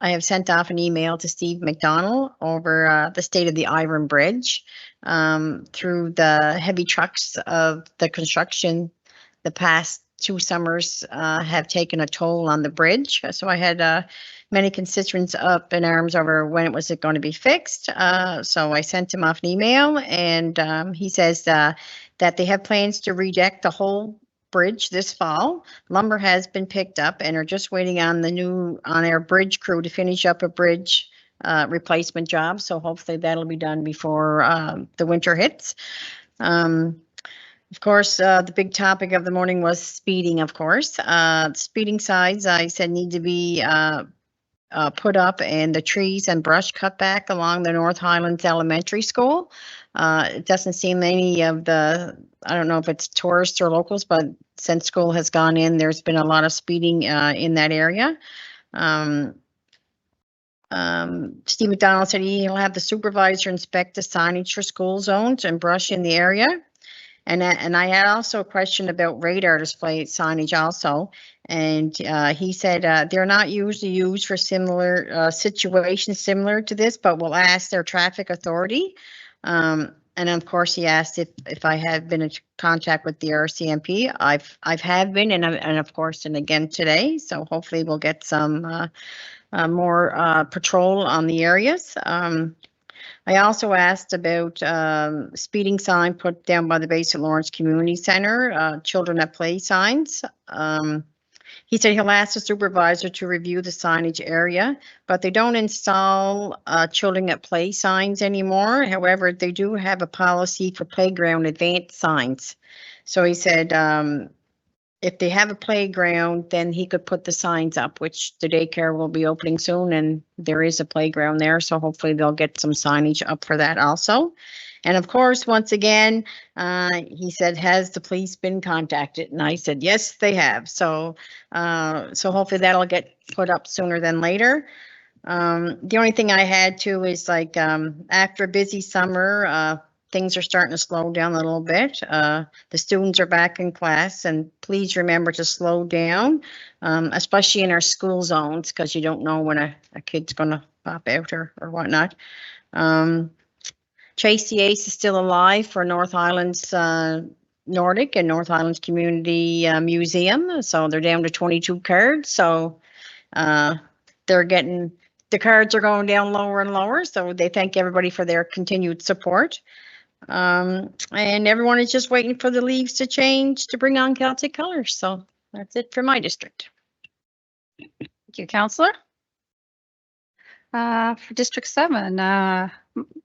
have sent off an email to Steve McDonald over the state of the Iron Bridge through the heavy trucks of the construction. The past 2 summers have taken a toll on the bridge. So I had many constituents up in arms over when was it going to be fixed. So I sent him off an email, and he says that they have plans to redeck the whole bridge this fall. Lumber has been picked up and are just waiting on our bridge crew to finish up a bridge replacement job. So hopefully that'll be done before the winter hits. Of course, the big topic of the morning was speeding, of course. Speeding signs, I said, need to be put up, and the trees and brush cut back along the North Highlands Elementary School. It doesn't seem any of the, I don't know if it's tourists or locals, but since school has gone in, there's been a lot of speeding in that area. Steve McDonald said he'll have the supervisor inspect the signage for school zones and brush in the area. And I had also a question about radar display signage also. And he said they're not usually used for similar situations similar to this, but we'll ask their traffic authority. And of course, he asked if I have been in contact with the RCMP. I've have been, and of course, and again today. So hopefully we'll get some more patrol on the areas. I also asked about speeding sign put down by the base of Lawrence Community Center, children at play signs. He said he'll ask the supervisor to review the signage area, but they don't install children at play signs anymore. However, they do have a policy for playground advanced signs. So he said if they have a playground, then he could put the signs up, which the daycare will be opening soon, and there is a playground there. So hopefully they'll get some signage up for that also. And of course, once again, he said, has the police been contacted? And I said, yes, they have. So hopefully that'll get put up sooner than later. The only thing I had too is like after a busy summer, things are starting to slow down a little bit. The students are back in class, and please remember to slow down, especially in our school zones, because you don't know when a kid's going to pop out or whatnot. Tracy Ace is still alive for North Highlands Nordic and North Highlands Community Museum. So they're down to 22 cards. So they're getting, the cards are going down lower and lower. So they thank everybody for their continued support. And everyone is just waiting for the leaves to change to bring on Celtic colors. So that's it for my district. Thank you, Councillor. For District 7,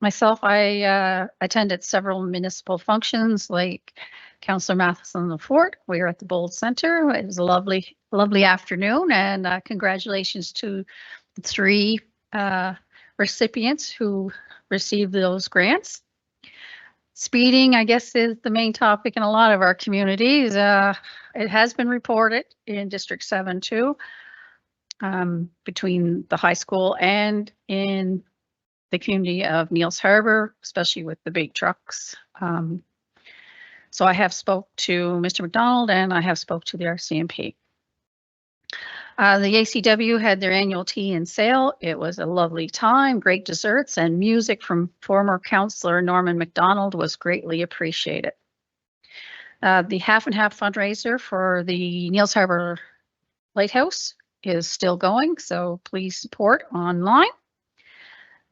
myself, I attended several municipal functions like Councillor Matheson the Fort. We were at the Bold Center. It was a lovely afternoon, and congratulations to the 3 recipients who received those grants. Speeding, I guess, is the main topic in a lot of our communities. It has been reported in District 7 too, between the high school and in the community of Neils Harbor, especially with the big trucks. So I have spoke to Mr. McDonald and I have spoke to the RCMP. The ACW had their annual tea and sale. It was a lovely time, great desserts, and music from former councillor Norman McDonald was greatly appreciated. The half and half fundraiser for the Niels Harbor Lighthouse is still going, so please support online.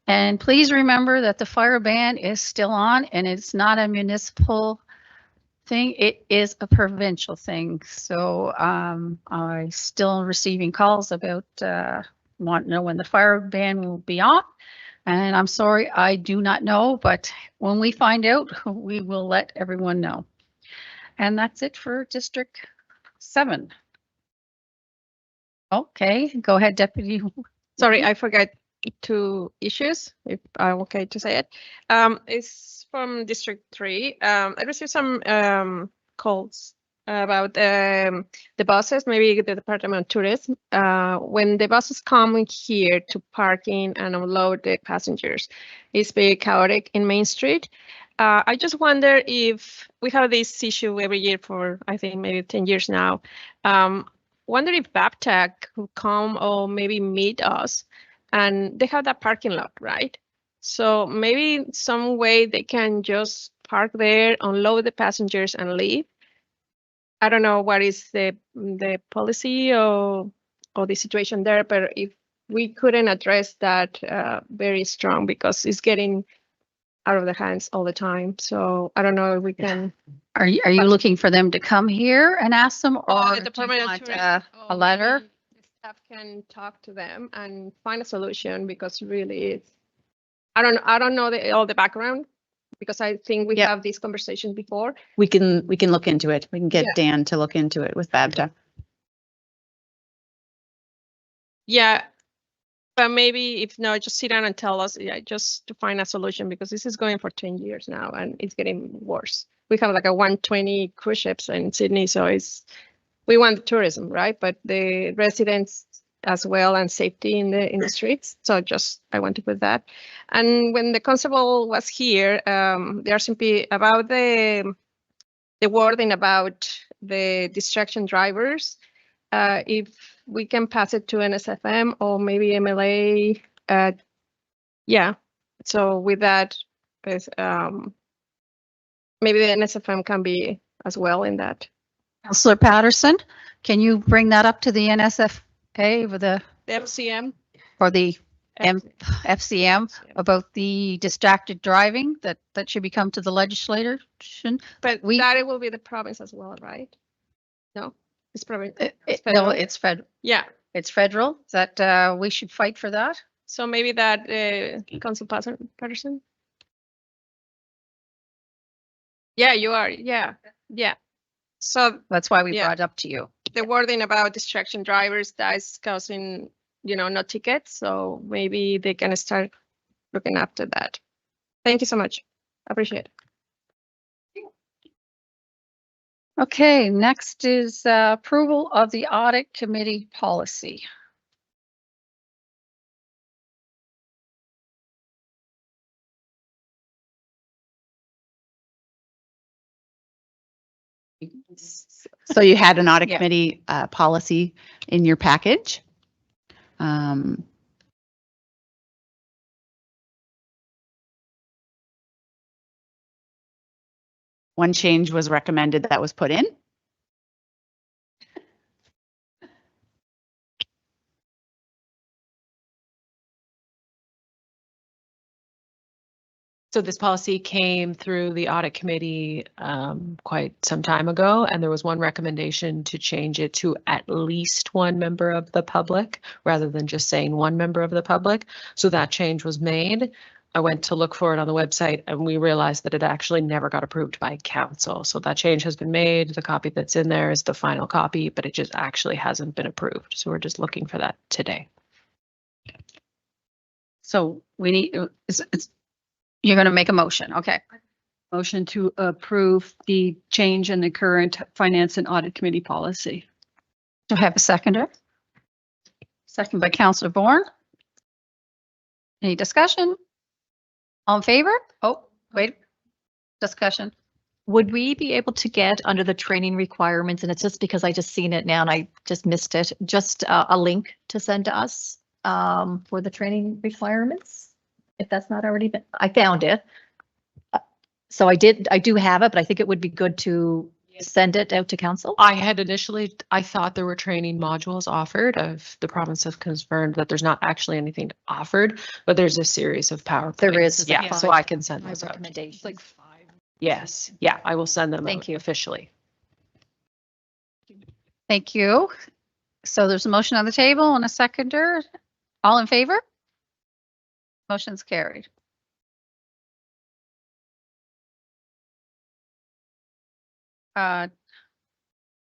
And please remember that the fire ban is still on, and it's not a municipal thing, it is a provincial thing. So I still receiving calls about want to know when the fire ban will be on. And I'm sorry, I do not know, but when we find out, we will let everyone know. And that's it for District 7. Okay, go ahead, Deputy. Sorry, I forgot 2 issues, if I'm okay to say it. It's from District 3. I received some calls about the buses, maybe the Department of Tourism. When the buses come in here to parking and unload the passengers, it's very chaotic in Main Street. I just wonder if we have this issue every year for, I think, maybe 10 years now. Wonder if Baddeck could come or maybe meet us, and they have that parking lot, right? So maybe some way they can just park there, unload the passengers and leave. I don't know what is the policy or the situation there, but if we couldn't address that very strong, because it's getting out of the hands all the time. So I don't know if we can. Are you looking for them to come here and ask them, or The do you Department of want Tourism, a letter? maybe the staff can talk to them and find a solution, because really it's, I don't know all the background, because I think we have these conversations before. We can look into it. We can get Yeah. Dan to look into it with Baddeck. Yeah, but maybe if not, just sit down and tell us, just to find a solution, because this is going for 10 years now and it's getting worse. We have like a 120 cruise ships in Sydney, so we want tourism, right? But the residents as well, and safety in the streets. So just, I want to put that. And when the constable was here, the RCMP, about the wording about the distraction drivers, if we can pass it to NSFM or maybe MLA, yeah. So with that, maybe the NSFM can be as well in that. Councillor Patterson, can you bring that up to the NSFA with The FCM. or the FCM about the distracted driving that should be come to the legislation? But that it will be the province as well, right? No, it's province. It's No, federal. it's federal. Yeah. It's federal. That we should fight for that. So maybe that Council Patterson. Yeah, you are. Yeah, yeah. So That's why we Yeah. brought it up to you. the wording about distraction drivers, that is causing, no tickets. So maybe they can start looking after that. Thank you so much. Appreciate it. Okay, next is approval of the audit committee policy. So you had an audit Yeah. committee policy in your package. One change was recommended that was put in. So this policy came through the audit committee quite some time ago, and there was one recommendation to change it to at least one member of the public rather than just saying one member of the public. So that change was made. I went to look for it on the website and we realized that it actually never got approved by council. So that change has been made. The copy that's in there is the final copy, but it just actually hasn't been approved. So we're just looking for that today. So we need, you're going to make a motion. Okay. Motion to approve the change in the current Finance and Audit Committee policy. Do I have a seconder? Second by Councillor Bourne. Any discussion? All in favor? Oh, wait. Discussion. Would we be able to get under the training requirements, and it's just because I just seen it now and I just missed it, just a link to send to us for the training requirements? If that's not already been, I found it. So I do have it, but I think it would be good to send it out to council. I had initially, I thought there were training modules offered. Of the province have confirmed that there's not actually anything offered, but there's a series of PowerPoints. There is. Yeah, so I can send My those out. recommendations. Like 5. Yes, yeah, I will send them Thank out you. officially. Thank you. So there's a motion on the table and a seconder. All in favor? Motion's carried.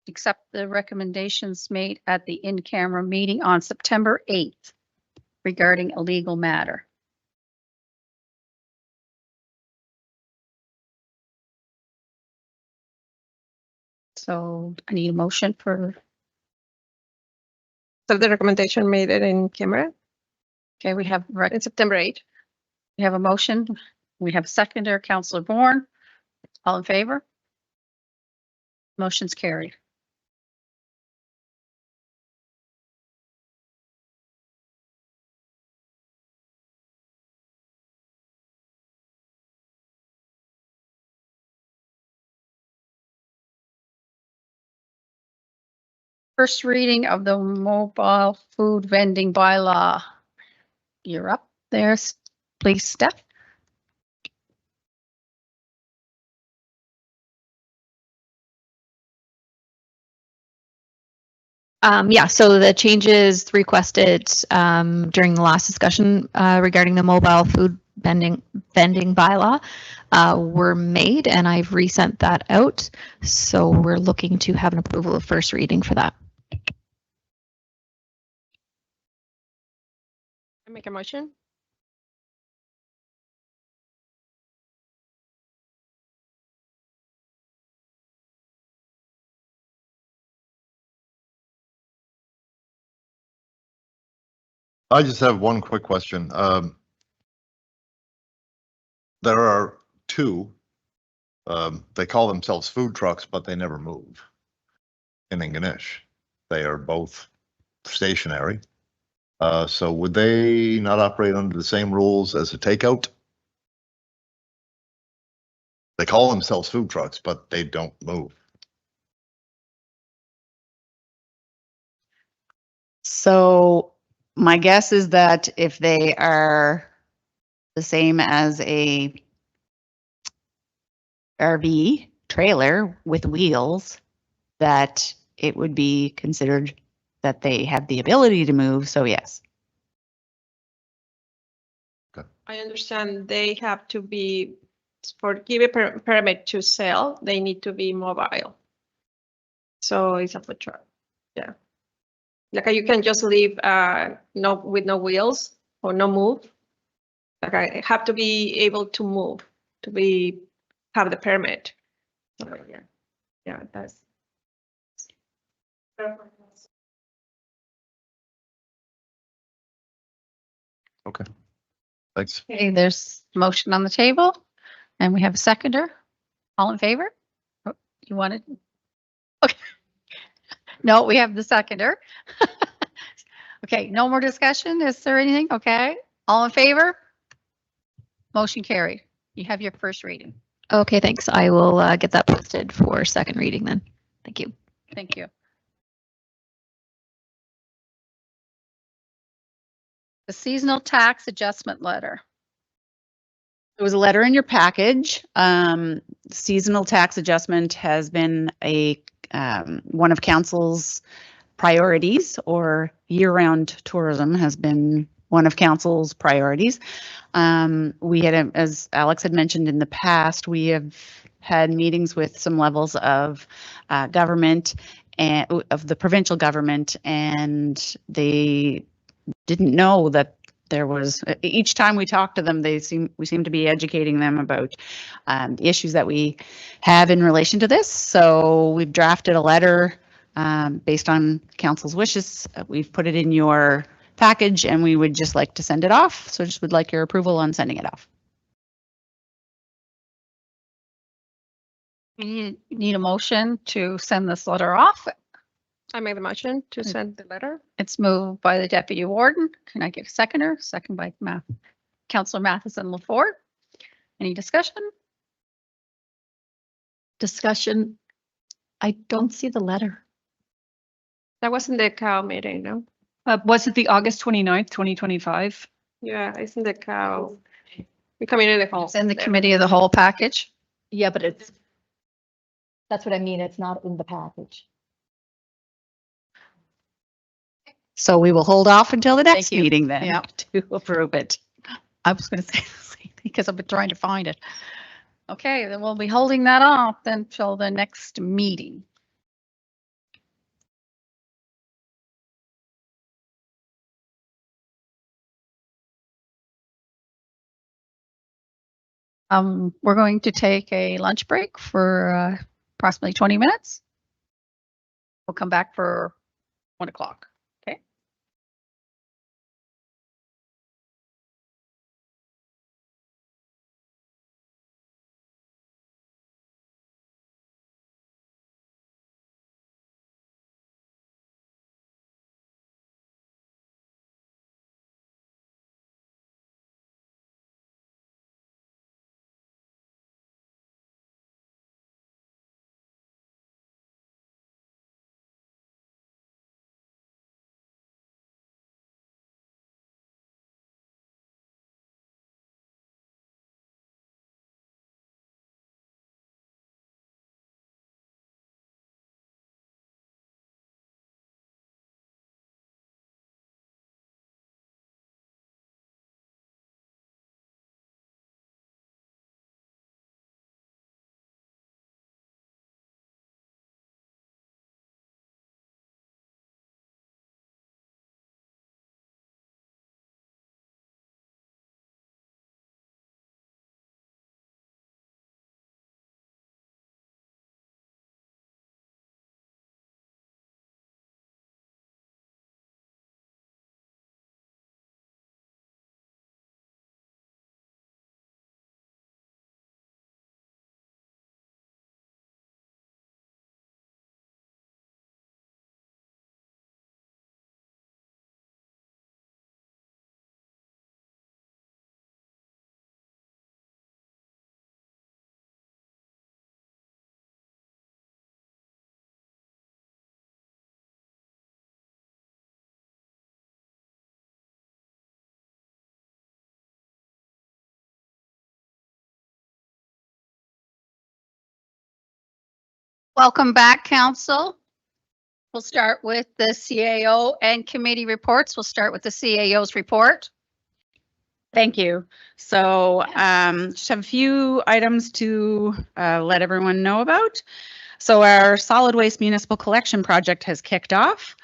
Accept the recommendations made at the in-camera meeting on September 8th regarding a legal matter. So I need a motion for, So the recommendation made it in camera okay, we have, in September 8th. we have a motion. We have a seconder, Councillor Bourne. All in favor? Motion's carried. First reading of the mobile food vending bylaw. You're up there, please, Steph. Yeah, so the changes requested during the last discussion regarding the mobile food vending bylaw were made, and I've resent that out. So we're looking to have an approval of first reading for that. I make a motion. I just have one quick question. There are two, they call themselves food trucks, but they never move in Ingonish. They are both stationary. So would they not operate under the same rules as a takeout? They call themselves food trucks, but they don't move. So my guess is that if they are the same as a RV trailer with wheels, that it would be considered that they have the ability to move, so yes. I understand they have to be, for give a permit to sell, they need to be mobile. So it's a food truck, yeah. Like you can just leave no with no wheels or no move. Like I have to be able to move to have the permit. So, yeah, that's. Okay, thanks. Okay, there's a motion on the table and we have a seconder. All in favor? Oh, you wanted? Okay. No, we have the seconder. Okay, no more discussion. Is there anything? Okay, all in favor? Motion carried. You have your first reading. Okay, thanks. I will get that posted for second reading then. Thank you. Thank you. The seasonal tax adjustment letter. There was a letter in your package. Seasonal tax adjustment has been a one of council's priorities, or year-round tourism has been one of council's priorities. We had, as Alex had mentioned in the past, we have had meetings with some levels of government and of the provincial government, and they didn't know that there was, each time we talked to them, we seem to be educating them about the issues that we have in relation to this. So we've drafted a letter based on council's wishes. We've put it in your package and we would just like to send it off. So just would like your approval on sending it off. You need a motion to send this letter off. I made the motion to send the letter. It's moved by the deputy warden. Can I get a seconder? Second by Councillor Matheson-LaForte. Any discussion? Discussion. I don't see the letter. That wasn't the cow meeting, no? Was it the August 29th, 2025? Yeah, it's in the cow. We come in the hall. It's in the committee of the whole package. Yeah, but that's what I mean. It's not in the package. So we will hold off until the next Thank you. meeting then Yeah. to approve it. I was going to say the same thing because I've been trying to find it. Okay, then we'll be holding that off until the next meeting. We're going to take a lunch break for approximately 20 minutes. We'll come back for 1 o'clock. Okay. Welcome back, Council. We'll start with the CAO and committee reports. We'll start with the CAO's report. Thank you. So just have a few items to let everyone know about. So our solid waste municipal collection project has kicked off.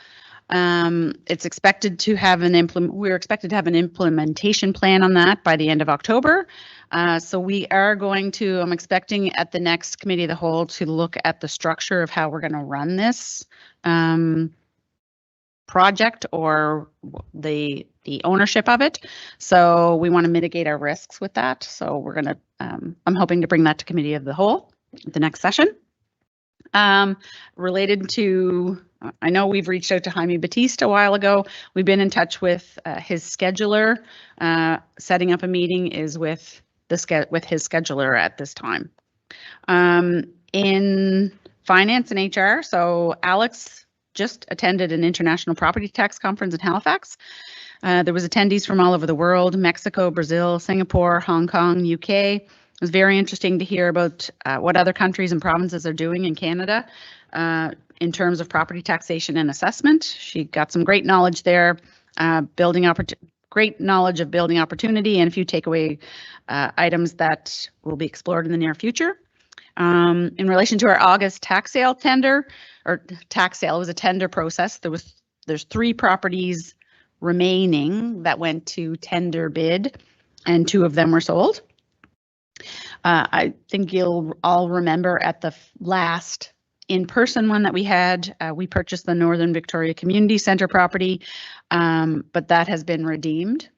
It's expected to have we're expected to have an implementation plan on that by the end of October. So we are going to, I'm expecting at the next committee of the whole to look at the structure of how we're going to run this project or the ownership of it. So we want to mitigate our risks with that. So we're going to, I'm hoping to bring that to committee of the whole at the next session. Related to, I know we've reached out to Jaime Batista a while ago. We've been in touch with his scheduler. Setting up a meeting is with his scheduler at this time. In finance and HR, so Alex just attended an international property tax conference in Halifax. There was attendees from all over the world: Mexico, Brazil, Singapore, Hong Kong, UK. It was very interesting to hear about what other countries and provinces are doing in Canada in terms of property taxation and assessment. She got some great knowledge there, great knowledge of building opportunity, and a few takeaway items that will be explored in the near future. In relation to our August tax sale tender, or tax sale, it was a tender process. There's 3 properties remaining that went to tender bid, and 2 of them were sold. I think you'll all remember at the last in-person one that we had, we purchased the Northern Victoria Community Centre property, but that has been redeemed.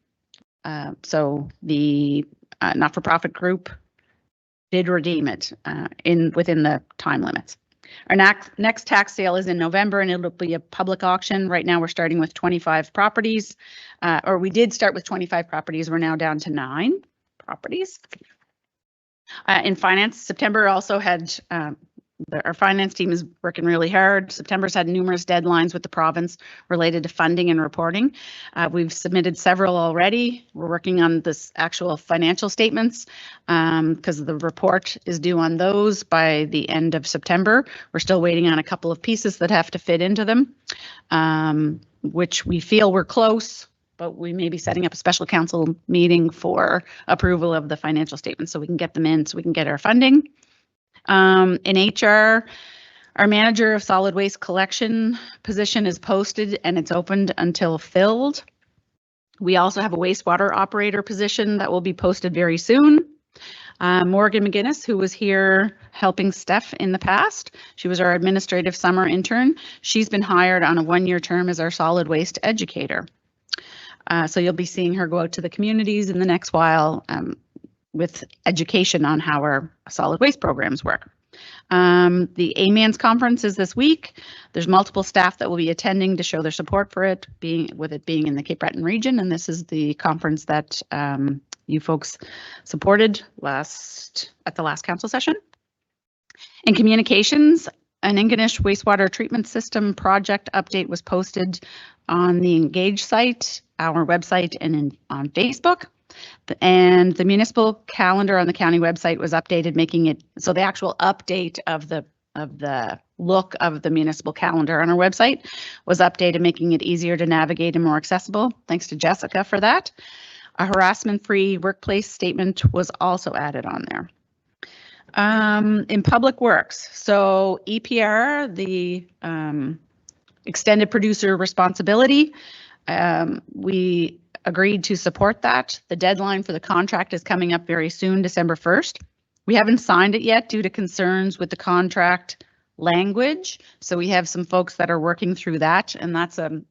So the not-for-profit group did redeem it within the time limits. Our next tax sale is in November, and it'll be a public auction. Right now, we're starting with 25 properties, or we did start with 25 properties. We're now down to 9 properties. In finance, September also had, our finance team is working really hard. September's had numerous deadlines with the province related to funding and reporting. We've submitted several already. We're working on this actual financial statements because the report is due on those by the end of September. We're still waiting on a couple of pieces that have to fit into them, which we feel we're close, but we may be setting up a special council meeting for approval of the financial statements so we can get them in so we can get our funding. In HR, our manager of solid waste collection position is posted and it's opened until filled. We also have a wastewater operator position that will be posted very soon. Morgan McGinnis, who was here helping Steph in the past, she was our administrative summer intern. She's been hired on a 1-year term as our solid waste educator. So you'll be seeing her go out to the communities in the next while with education on how our solid waste programs work. The AMANS conference is this week. There's multiple staff that will be attending to show their support for it, being in the Cape Breton region, and this is the conference that you folks supported at the last council session. In communications, an Ingonish wastewater treatment system project update was posted on the Engage site, our website, and on Facebook. And the municipal calendar on the county website was updated, making it so the actual update of the look of the municipal calendar on our website was updated, making it easier to navigate and more accessible. Thanks to Jessica for that. A harassment-free workplace statement was also added on there. In public works, so EPR, the extended producer responsibility, we agreed to support that. The deadline for the contract is coming up very soon, December 1st. We haven't signed it yet due to concerns with the contract language. So we have some folks that are working through that, and that's a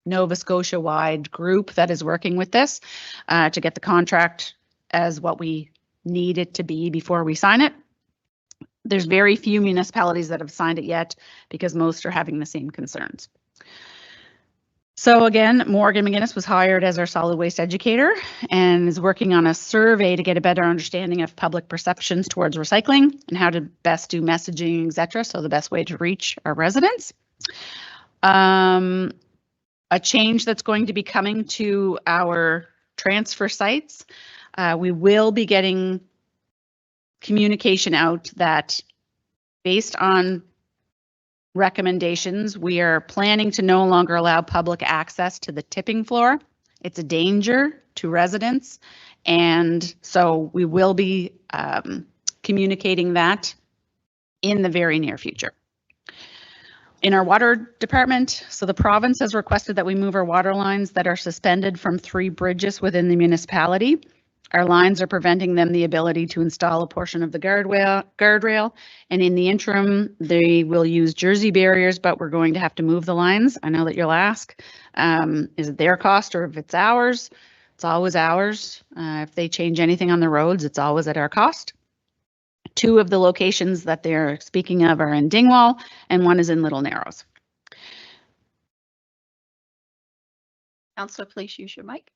Nova Scotia wide group that is working with this to get the contract as what we need it to be before we sign it. There's very few municipalities that have signed it yet because most are having the same concerns. So again, Morgan McGinnis was hired as our solid waste educator and is working on a survey to get a better understanding of public perceptions towards recycling and how to best do messaging, etc. So the best way to reach our residents. A change that's going to be coming to our transfer sites. We will be getting communication out that based on recommendations, we are planning to no longer allow public access to the tipping floor. It's a danger to residents, and so we will be communicating that in the very near future. In our water department, so the province has requested that we move our water lines that are suspended from 3 bridges within the municipality. Our lines are preventing them the ability to install a portion of the guardrail, and in the interim, they will use jersey barriers, but we're going to have to move the lines. I know that you'll ask, is it their cost or if it's ours? It's always ours. If they change anything on the roads, it's always at our cost. 2 of the locations that they're speaking of are in Dingwall, and 1 is in Little Narrows. Councillor, please use your mic.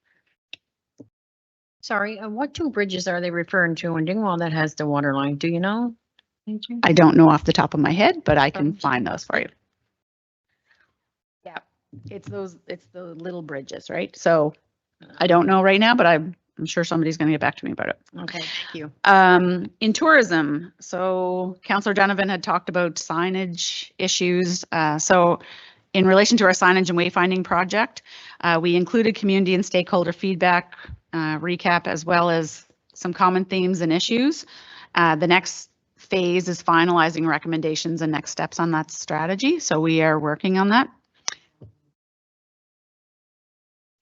Sorry, what 2 bridges are they referring to in Dingwall that has the water line? Do you know? I don't know off the top of my head, but I can find those for you. Yeah, it's the little bridges, right? So I don't know right now, but I'm sure somebody's going to get back to me about it. Okay, thank you. In tourism, so Councillor Donovan had talked about signage issues. So in relation to our signage and wayfinding project, we included community and stakeholder feedback recap, as well as some common themes and issues. The next phase is finalizing recommendations and next steps on that strategy. So we are working on that.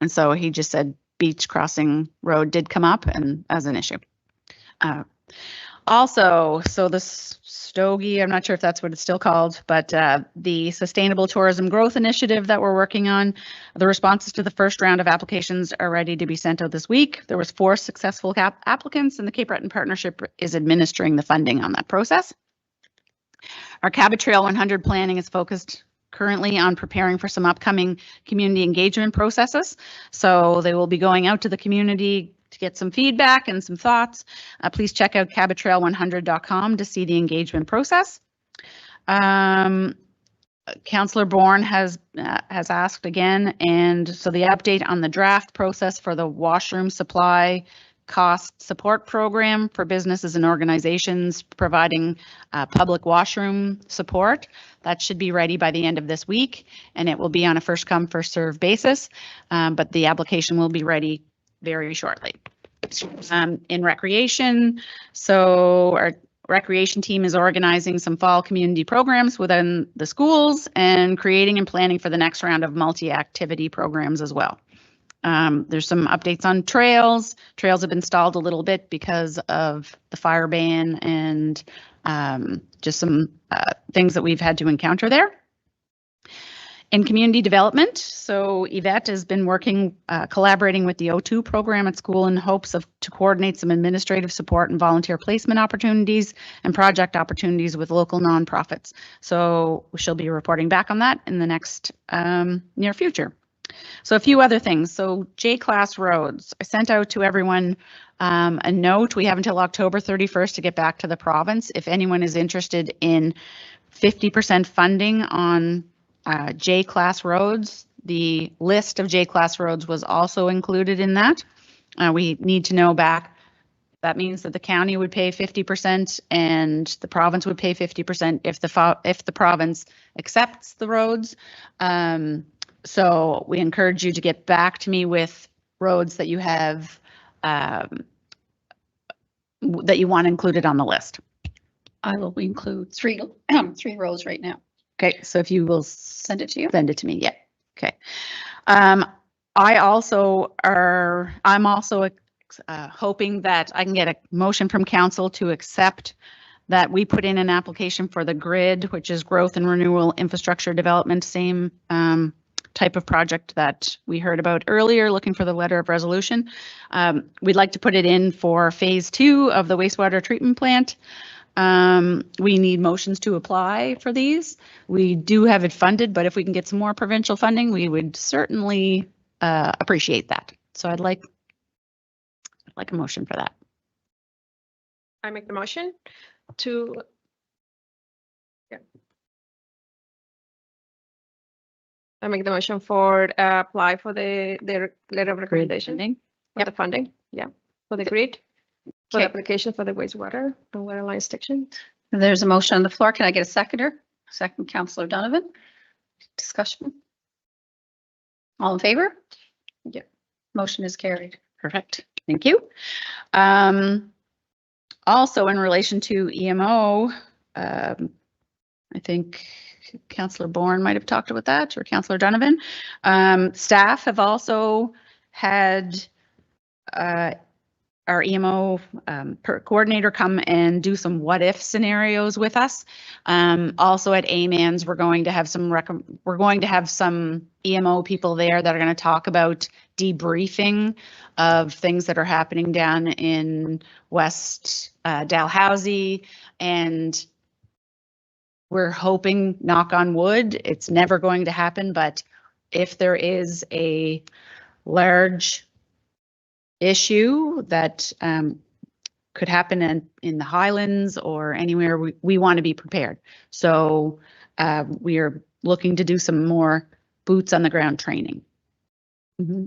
And so he just said Beach Crossing Road did come up and as an issue. Also, so the Stogie, I'm not sure if that's what it's still called, but the Sustainable Tourism Growth Initiative that we're working on, the responses to the first round of applications are ready to be sent out this week. There was 4 successful applicants, and the Cape Breton Partnership is administering the funding on that process. Our Cabot Trail 100 planning is focused currently on preparing for some upcoming community engagement processes. So they will be going out to the community to get some feedback and some thoughts. Please check out cabottrail100.com to see the engagement process. Councillor Bourne has asked again, and so the update on the draft process for the washroom supply cost support program for businesses and organizations providing public washroom support. That should be ready by the end of this week, and it will be on a first come, first serve basis, but the application will be ready very shortly. In recreation, so our recreation team is organizing some fall community programs within the schools and creating and planning for the next round of multi-activity programs as well. There's some updates on trails. Trails have been stalled a little bit because of the fire ban and just some things that we've had to encounter there. In community development, so Yvette has been working, collaborating with the O2 program at school in hopes to coordinate some administrative support and volunteer placement opportunities and project opportunities with local nonprofits. So she'll be reporting back on that in the next near future. So a few other things. So J-class roads, I sent out to everyone a note. We have until October 31st to get back to the province. If anyone is interested in 50% funding on J-class roads, the list of J-class roads was also included in that. We need to know back. That means that the county would pay 50% and the province would pay 50% if the province accepts the roads. So we encourage you to get back to me with roads that you have that you want included on the list. I will include three rows right now. Okay, so if you will Send it to you. send it to me, yeah. Okay. I'm also hoping that I can get a motion from council to accept that we put in an application for the GRID, which is Growth and Renewal Infrastructure Development, same type of project that we heard about earlier, looking for the letter of resolution. We'd like to put it in for phase 2 of the wastewater treatment plant. We need motions to apply for these. We do have it funded, but if we can get some more provincial funding, we would certainly appreciate that. So I'd like a motion for that. I make the motion to. Yeah. I make the motion for apply for the letter of recommendation. For the funding, yeah, for the grid. For the application for the wastewater and water line section. There's a motion on the floor. Can I get a seconder? Second, Councillor Donovan. Discussion. All in favor? Yeah. Motion is carried. Perfect. Thank you. Also, in relation to EMO, I think Councillor Bourne might have talked about that, or Councillor Donovan. Staff have also had our EMO coordinator come and do some what if scenarios with us. Also at AMANS, we're going to have some EMO people there that are going to talk about debriefing of things that are happening down in West Dalhousie, and we're hoping, knock on wood, it's never going to happen, but if there is a large issue that could happen in the Highlands or anywhere, we want to be prepared. So we are looking to do some more boots on the ground training. Mm-hmm.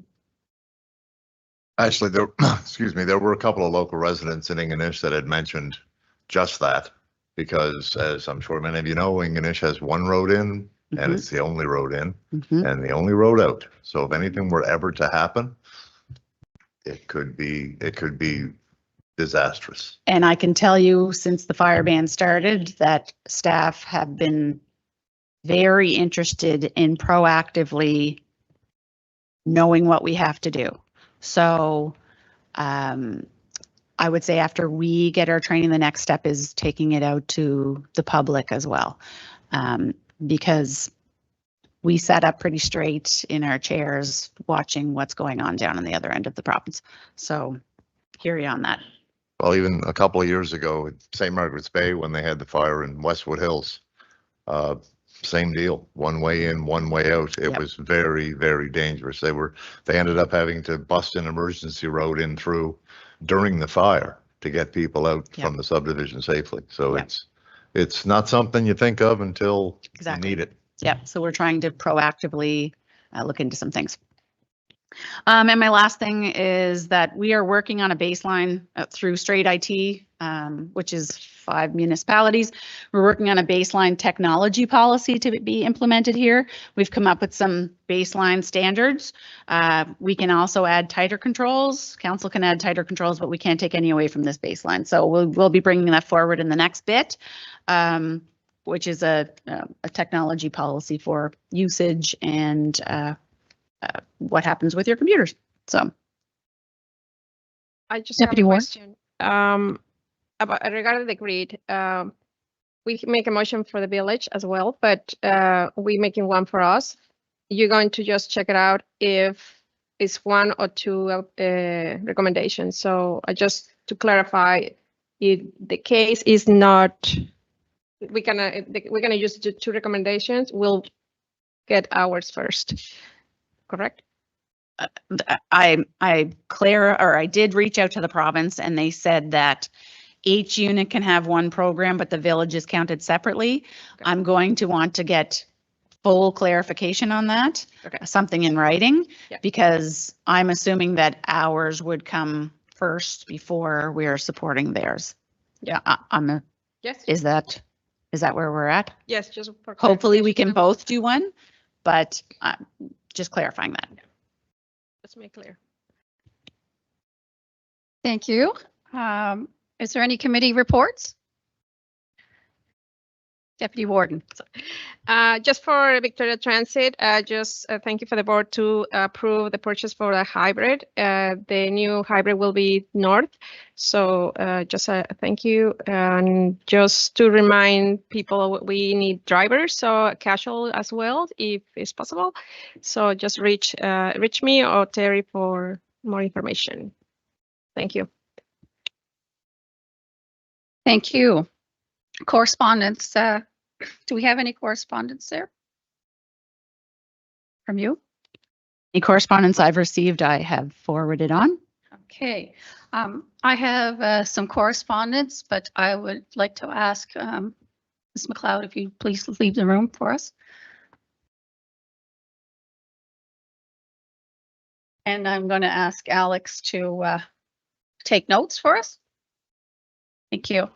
Actually, there were a couple of local residents in Ingonish that had mentioned just that, because as I'm sure many of you know, Ingonish has one road in, and it's the only road in, and the only road out. So if anything were ever to happen, it could be disastrous. And I can tell you, since the fire ban started, that staff have been very interested in proactively knowing what we have to do. So I would say after we get our training, the next step is taking it out to the public as well. Because we sat up pretty straight in our chairs watching what's going on down on the other end of the province. So hear you on that. Well, even a couple of years ago at St. Margaret's Bay, when they had the fire in Westwood Hills, same deal, one way in, one way out. It Yep. was very, very dangerous. They ended up having to bust an emergency road in through during the fire to get people out Yep. from the subdivision safely. So Yep. it's not something you think of until Exactly. you need it. Yeah, so we're trying to proactively look into some things. And my last thing is that we are working on a baseline through Straight IT, which is 5 municipalities. We're working on a baseline technology policy to be implemented here. We've come up with some baseline standards. We can also add tighter controls. Council can add tighter controls, but we can't take any away from this baseline. So we'll be bringing that forward in the next bit. Which is a technology policy for usage and what happens with your computers. So, I just Deputy have a Ward. question. About regarding the grid, we can make a motion for the village as well, but we making one for us. You're going to just check it out if it's 1 or 2 recommendations. So just to clarify, if the case is not, we're gonna use 2 recommendations. We'll get ours first, correct? I did reach out to the province and they said that each unit can have 1 program, but the village is counted separately. Okay. I'm going to want to get full clarification on that, Okay. something in writing, Yeah. because I'm assuming that ours would come first before we are supporting theirs. Yeah. Yes. Is that where we're at? Yes, just for Hopefully we can clarification. both do one, but just clarifying that. Let's make clear. Thank you. Is there any committee reports? Deputy Warden. Just for Victoria Transit, just thank you for the board to approve the purchase for a hybrid. The new hybrid will be north. So just thank you. And just to remind people, we need drivers, so casual as well, if it's possible. So just reach me or Terry for more information. Thank you. Thank you. Correspondence. Do we have any correspondence there? From you? Any correspondence I've received, I have forwarded on. Okay. I have some correspondence, but I would like to ask Ms. McLeod if you please leave the room for us. And I'm going to ask Alex to take notes for us. Thank you.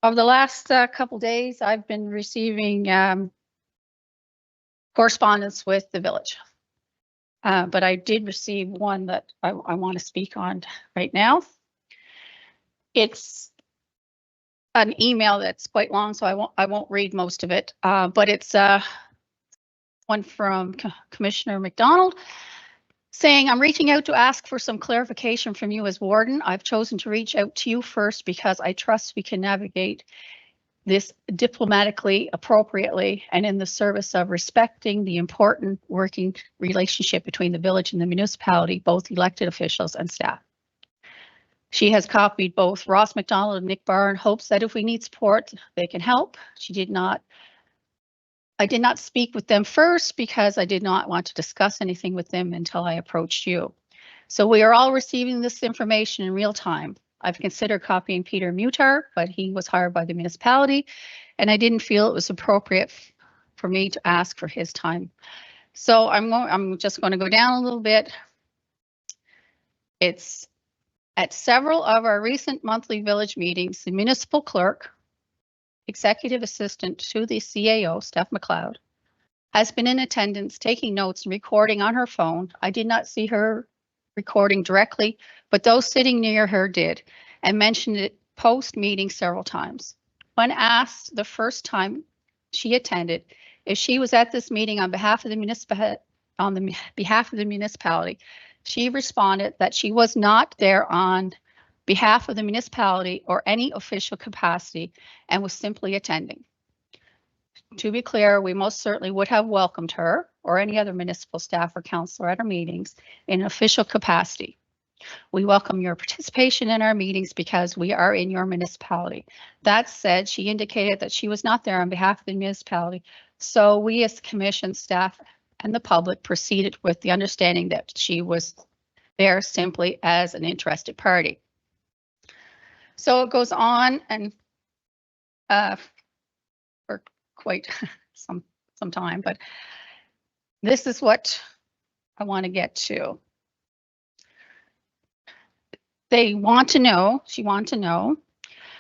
Over the last couple days, I've been receiving correspondence with the village. But I did receive one that I want to speak on right now. It's an email that's quite long, so I won't read most of it. But it's one from Commissioner McDonald saying, I'm reaching out to ask for some clarification from you as warden. I've chosen to reach out to you first because I trust we can navigate this diplomatically, appropriately, and in the service of respecting the important working relationship between the village and the municipality, both elected officials and staff. She has copied both Ross McDonald and Nick Barr in hopes that if we need support, they can help. I did not speak with them first because I did not want to discuss anything with them until I approached you. So we are all receiving this information in real time. I've considered copying Peter Mutar, but he was hired by the municipality, and I didn't feel it was appropriate for me to ask for his time. So I'm just going to go down a little bit. It's at several of our recent monthly village meetings, the municipal clerk, executive assistant to the CAO, Steph McLeod, has been in attendance, taking notes and recording on her phone. I did not see her recording directly, but those sitting near her did, and mentioned it post-meeting several times. When asked the first time she attended if she was at this meeting on behalf of the municipality, she responded that she was not there on behalf of the municipality or any official capacity and was simply attending. To be clear, we most certainly would have welcomed her or any other municipal staff or councillor at our meetings in an official capacity. We welcome your participation in our meetings because we are in your municipality. That said, she indicated that she was not there on behalf of the municipality, so we as the commission staff and the public proceeded with the understanding that she was there simply as an interested party. So it goes on and for quite some time, but this is what I want to get to. They want to know, she wanted to know,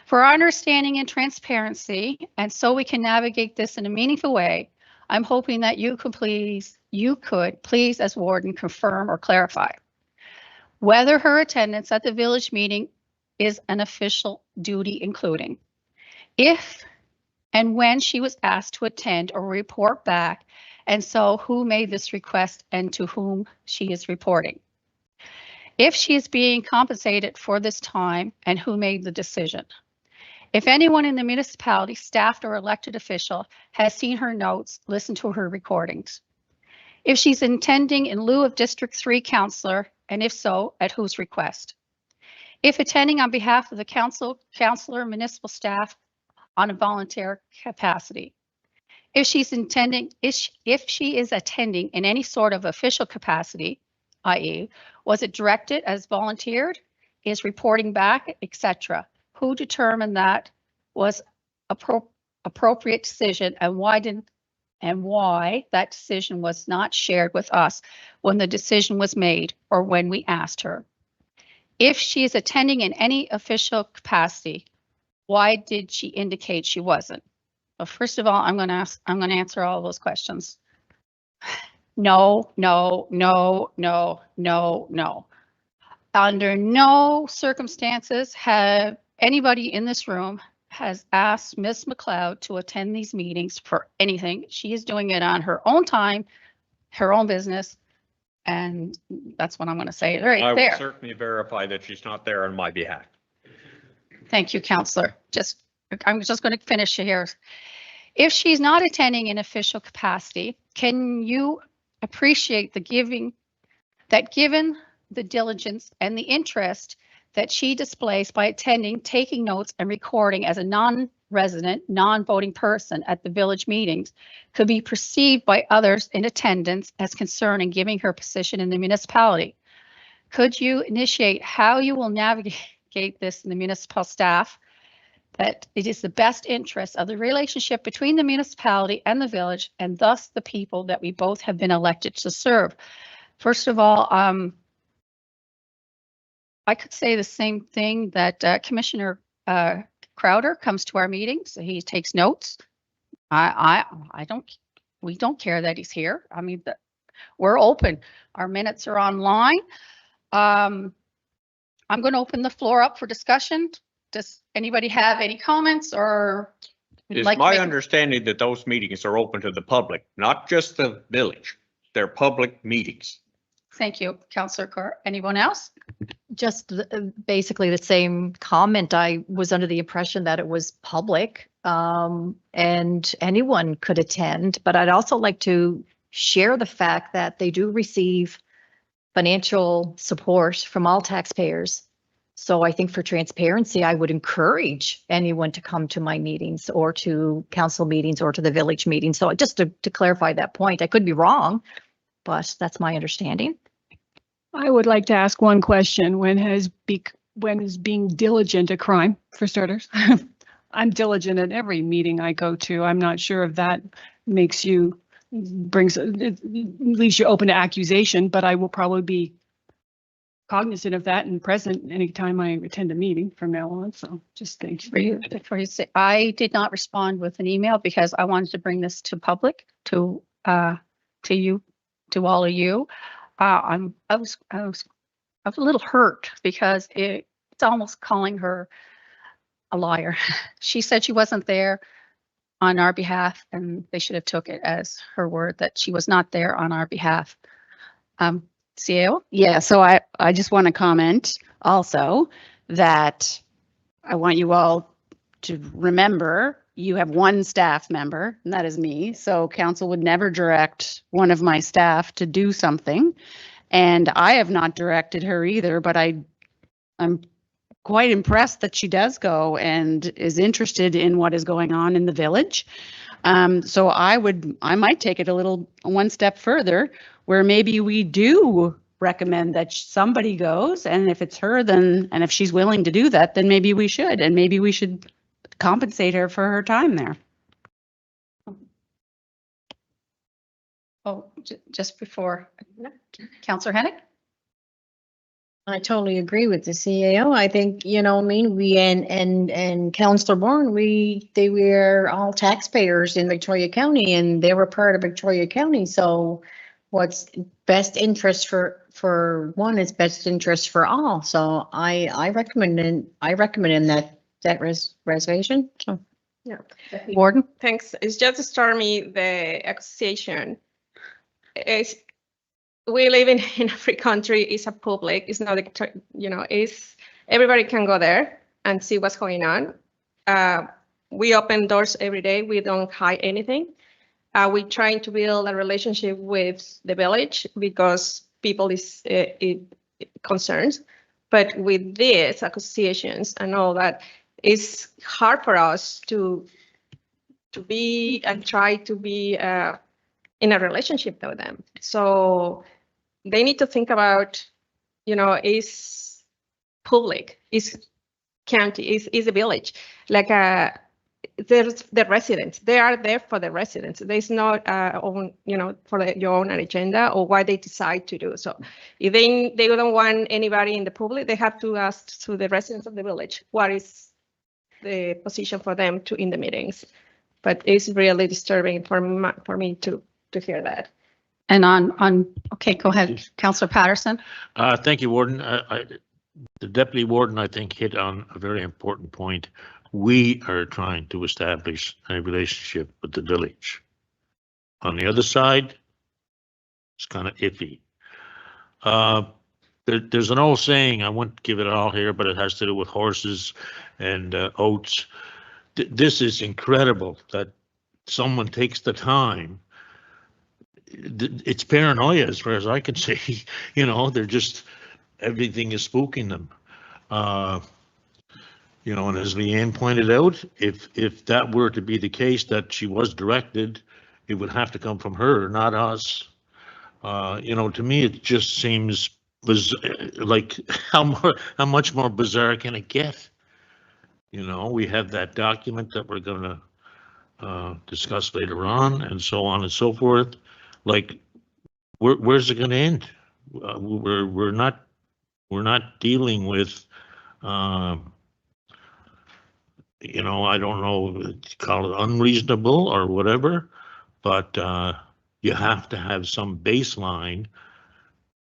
for our understanding and transparency, and so we can navigate this in a meaningful way, I'm hoping that you could please as warden confirm or clarify whether her attendance at the village meeting is an official duty, including if and when she was asked to attend or report back, and so who made this request and to whom she is reporting. If she is being compensated for this time and who made the decision. If anyone in the municipality, staff or elected official has seen her notes, listened to her recordings. If she's attending in lieu of District 3 councillor, and if so, at whose request. If attending on behalf of the councillor, municipal staff on a volunteer capacity. If she is attending in any sort of official capacity, i.e., was it directed as volunteered, is reporting back, etc. Who determined that was appropriate decision and why that decision was not shared with us when the decision was made or when we asked her. If she is attending in any official capacity, why did she indicate she wasn't? Well, first of all, I'm going to answer all those questions. No, no, no, no, no, no. Under no circumstances have anybody in this room has asked Ms. McLeod to attend these meetings for anything. She is doing it on her own time, her own business, and that's what I'm going to say right I there. will certainly verify that she's not there on my behalf. Thank you, Councillor. I'm just going to finish here. If she's not attending in official capacity, can you appreciate given the diligence and the interest that she displays by attending, taking notes and recording as a non-resident, non-voting person at the village meetings could be perceived by others in attendance as concerning giving her position in the municipality? Could you initiate how you will navigate this in the municipal staff, that it is the best interest of the relationship between the municipality and the village, and thus the people that we both have been elected to serve? First of all, I could say the same thing that Commissioner Crowder comes to our meetings. He takes notes. We don't care that he's here. I mean, we're open. Our minutes are online. I'm going to open the floor up for discussion. Does anybody have any comments or? It's my understanding that those meetings are open to the public, not just the village. They're public meetings. Thank you, Councillor Kerr. Anyone else? Just basically the same comment. I was under the impression that it was public and anyone could attend, but I'd also like to share the fact that they do receive financial support from all taxpayers. So I think for transparency, I would encourage anyone to come to my meetings or to council meetings or to the village meetings. So just to clarify that point, I could be wrong, but that's my understanding. I would like to ask one question. When is being diligent a crime, for starters? I'm diligent at every meeting I go to. I'm not sure if that leaves you open to accusation, but I will probably be cognizant of that and present anytime I attend a meeting from now on. So just thank you. Before you say, I did not respond with an email because I wanted to bring this to public, to you, to all of you. I was a little hurt because it's almost calling her a liar. She said she wasn't there on our behalf, and they should have took it as her word that she was not there on our behalf. CEO? Yeah, so I just want to comment also that I want you all to remember, you have one staff member, and that is me. So council would never direct one of my staff to do something. And I have not directed her either, but I'm quite impressed that she does go and is interested in what is going on in the village. So I might take it one step further, where maybe we do recommend that somebody goes, and if it's her, and if she's willing to do that, then maybe we should, and maybe we should compensate her for her time there. Oh, just before, Councillor Hennick? I totally agree with the CAO. I think, you know, I mean, we and Councillor Bourne, they were all taxpayers in Victoria County, and they were part of Victoria County. So what's best interest for one is best interest for all. So I recommend that reservation. So Yeah. Warden? Thanks. It's just to start me the accusation. We live in a free country. It's a public. It's not, you know, it's everybody can go there and see what's going on. We open doors every day. We don't hide anything. We're trying to build a relationship with the village because people is concerns. But with these accusations and all that, it's hard for us to be and try to be in a relationship with them. So they need to think about, you know, is public, is county, is a village, like there's the residents. They are there for the residents. There's not own, you know, for your own agenda or why they decide to do so. If they don't want anybody in the public, they have to ask to the residents of the village what is the position for them to in the meetings. But it's really disturbing for me to hear that. And okay, go ahead, Councillor Patterson. Thank you, Warden. The Deputy Warden, I think, hit on a very important point. We are trying to establish a relationship with the village. On the other side, it's kind of iffy. There's an old saying, I won't give it all here, but it has to do with horses and oats. This is incredible that someone takes the time. It's paranoia as far as I can see. You know, they're just, everything is spooking them. You know, and as Leanne pointed out, if that were to be the case, that she was directed, it would have to come from her, not us. You know, to me, it just seems like how much more bizarre can it get? You know, we have that document that we're going to discuss later on, and so on and so forth. Like, where's it going to end? We're not dealing with. You know, I don't know, call it unreasonable or whatever, but you have to have some baseline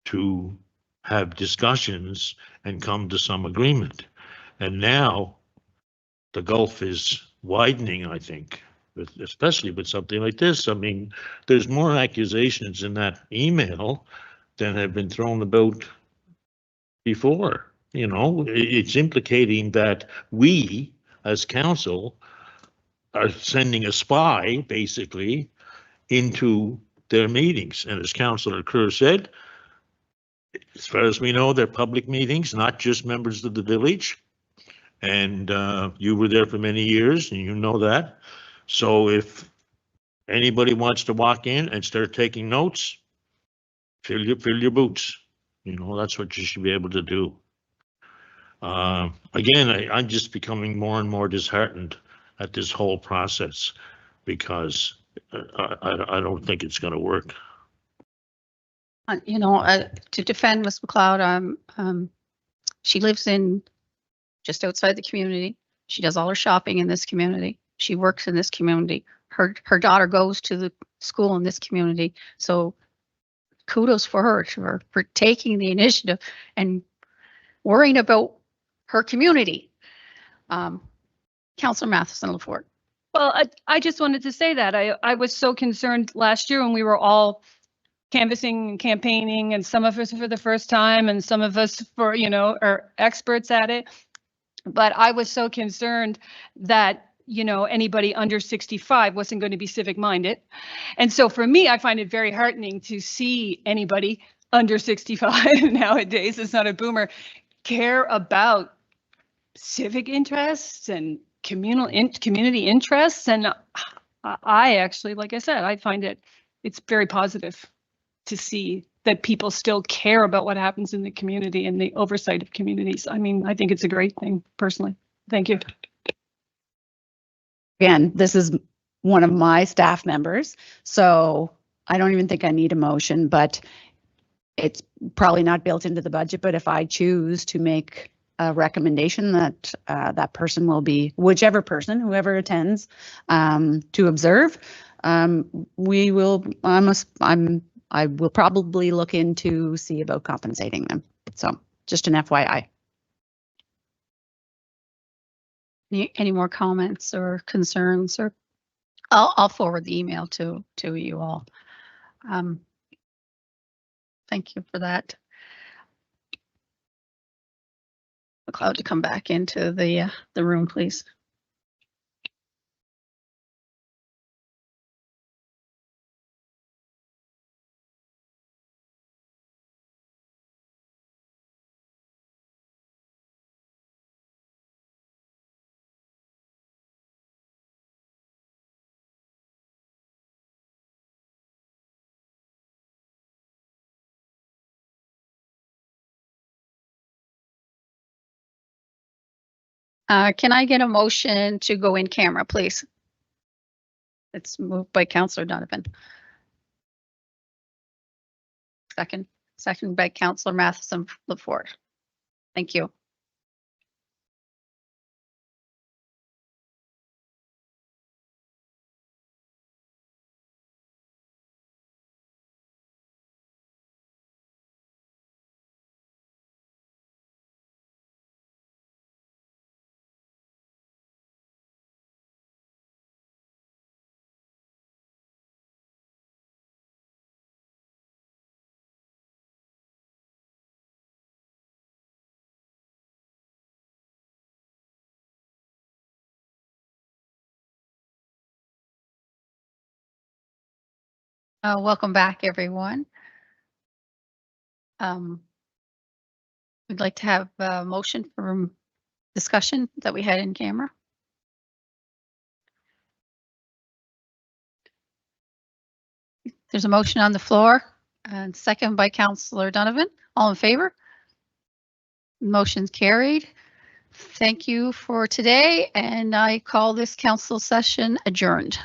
to have discussions and come to some agreement. And now the gulf is widening, I think, especially with something like this. I mean, there's more accusations in that email than have been thrown about before. You know, it's implicating that we, as council, are sending a spy, basically, into their meetings. And as Councillor Kerr said, as far as we know, they're public meetings, not just members of the village. And you were there for many years, and you know that. So if anybody wants to walk in and start taking notes, fill your boots. You know, that's what you should be able to do. Again, I'm just becoming more and more disheartened at this whole process because I don't think it's going to work. You know, to defend Ms. McLeod, she lives in just outside the community. She does all her shopping in this community. She works in this community. Her daughter goes to the school in this community. So kudos for her for taking the initiative and worrying about her community. Councillor Matheson-Lafort. Well, I just wanted to say that I was so concerned last year when we were all canvassing and campaigning, and some of us for the first time and some of us for, you know, are experts at it. But I was so concerned that, you know, anybody under 65 wasn't going to be civic minded. And so for me, I find it very heartening to see anybody under 65 nowadays, it's not a boomer, care about civic interests and community interests. And I actually, like I said, I find it's very positive to see that people still care about what happens in the community and the oversight of communities. I mean, I think it's a great thing personally. Thank you. Again, this is one of my staff members, so I don't even think I need a motion, but it's probably not built into the budget. But if I choose to make a recommendation that that person will be, whichever person, whoever attends, to observe, we will, I will probably look into see about compensating them. So just an FYI. Any more comments or concerns? Or I'll forward the email to you all. Thank you for that. McLeod to come back into the room, please. Can I get a motion to go in camera, please? It's moved by Councillor Donovan. Second by Councillor Matheson Lafort. Thank you. Welcome back, everyone. We'd like to have a motion for discussion that we had in camera. There's a motion on the floor and second by Councillor Donovan. All in favor? Motion's carried. Thank you for today, and I call this council session adjourned.